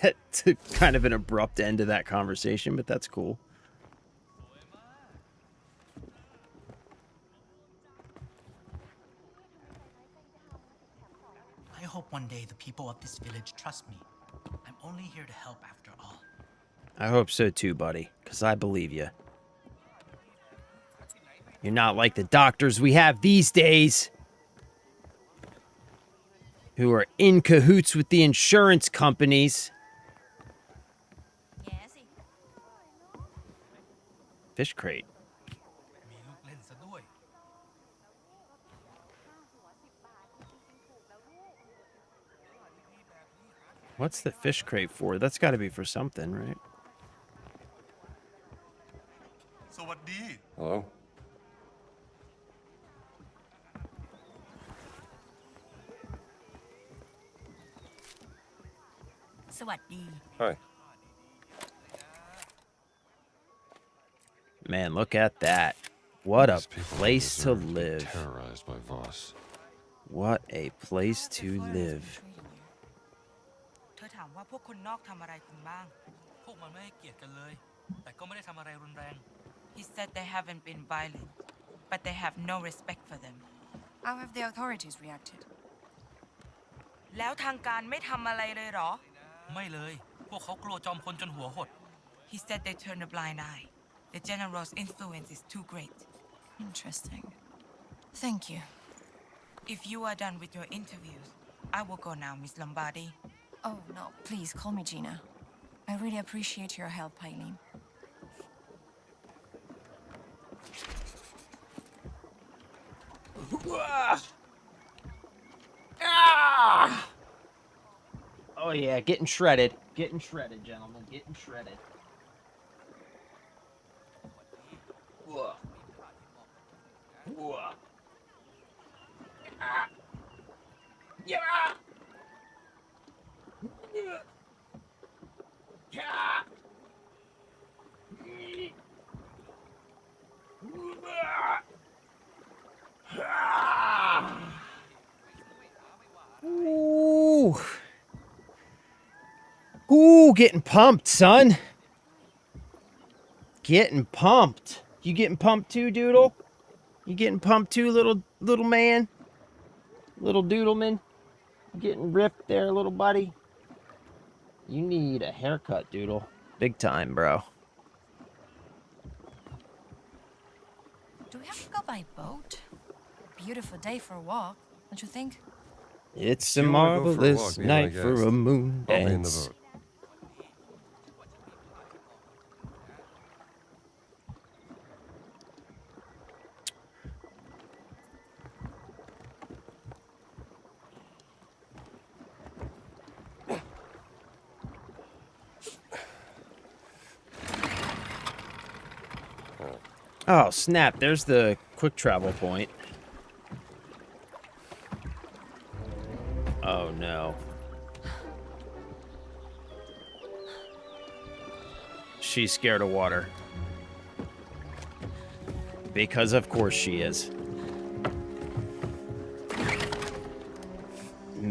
That's kind of an abrupt end to that conversation, but that's cool. I hope one day the people of this village trust me. I'm only here to help after all. I hope so too, buddy, because I believe you. You're not like the doctors we have these days, who are in cahoots with the insurance companies. Fish crate. What's the fish crate for? That's got to be for something, right? Hello? Hi. Man, look at that. What a place to live. Terrorized by Voss. What a place to live. เธอถามว่าพวกคนนอกทำอะไรคุณบ้าง พวกมันไม่ให้เกียรติกันเลย แต่ก็ไม่ได้ทำอะไรรุนแรง He said they haven't been violent, but they have no respect for them. How have the authorities reacted? แล้วทางการไม่ทำอะไรเลยเหรอ ไม่เลย พวกเขากลัวจอมพลจนหัวหด He said they turned a blind eye. The general's influence is too great. Interesting. Thank you. If you are done with your interviews, I will go now, Miss Lombardi. Oh, no, please call me Gina. I really appreciate your help, Eileen. Oh yeah, getting shredded. Getting shredded, gentlemen. Getting shredded. Ooh. Ooh, getting pumped, son. Getting pumped. You getting pumped too, Doodle? You getting pumped too, little man? Little Doodleman? Getting ripped there, little buddy? You need a haircut, Doodle. Big time, bro. Do we have to go by boat? Beautiful day for a walk, don't you think? It's a marvelous night for a moon I'll be in the dance. boat. Oh, snap. There's the quick travel point. Oh, no. She's scared of water. Because of course she is.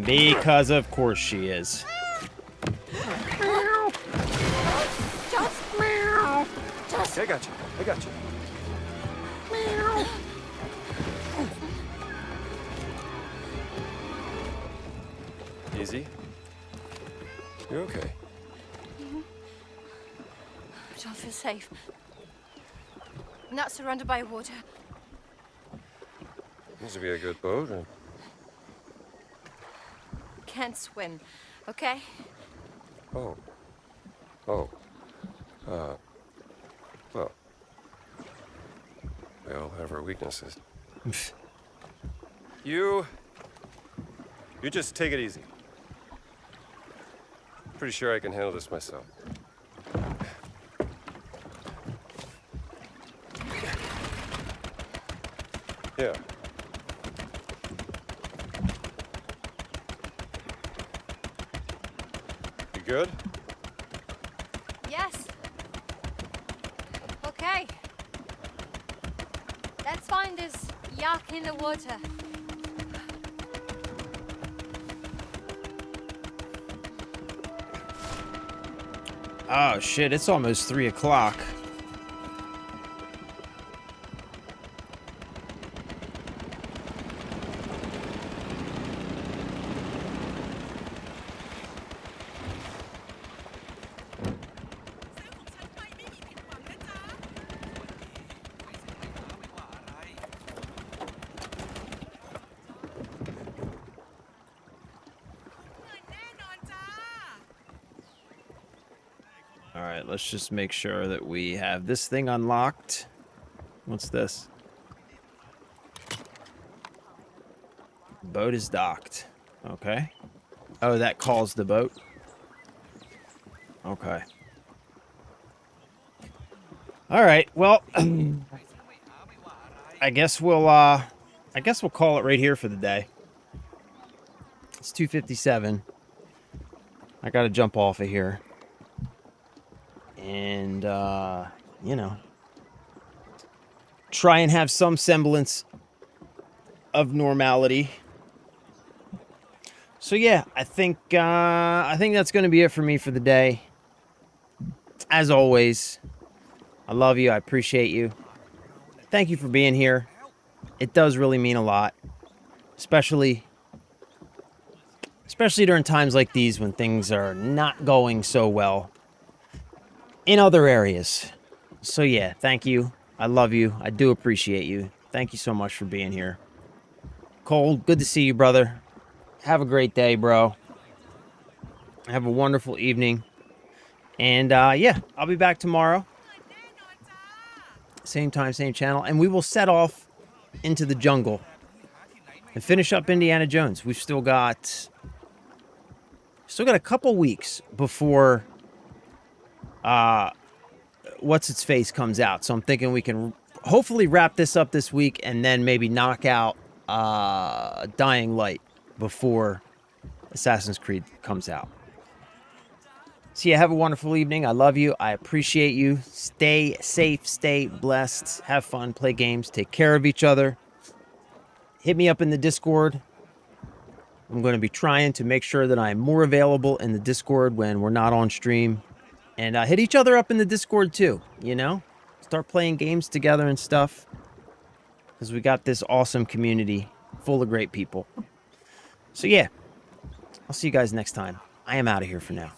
Because of course she is. Just meow. Just. I got you. I got you. Meow. Easy. You're okay. I don't feel safe. I'm not surrounded by water. This would be a good boat. Can't swim, okay? Oh. Oh. Well, we all have our weaknesses. You just take it easy. Pretty sure I can handle this myself. Yeah. You good? Yes. Okay. Let's find this yak in the water. Oh shit, it's almost 3 o'clock. All right, let's just make sure that we have this thing unlocked. What's this? Boat is docked. Okay. Oh, that calls the boat. Okay. All right. Well, I guess we'll call it right here for the day. It's 2:57. I got to jump off of here. And, you know, try and have some semblance of normality. So, yeah, I think that's going to be it for me for the day. As always, I love you. I appreciate you. Thank you for being here. It does really mean a lot, especially during times like these when things are not going so well in other areas. So yeah, thank you. I love you. I do appreciate you. Thank you so much for being here. Cole, good to see you, brother. Have a great day, bro. Have a wonderful evening. And yeah, I'll be back tomorrow. Same time, same channel. And we will set off into the jungle and finish up Indiana Jones. We've still got a couple weeks before What's-Its-Face comes out. So I'm thinking we can hopefully wrap this up this week and then maybe knock out Dying Light before Assassin's Creed comes out. So yeah, have a wonderful evening. I love you. I appreciate you. Stay safe, stay blessed, have fun, play games, take care of each other. Hit me up in the Discord. I'm going to be trying to make sure that I'm more available in the Discord when we're not on stream. And hit each other up in the Discord too, you know? Start playing games together and stuff. Because we got this awesome community full of great people. So yeah, I'll see you guys next time. I am out of here for now.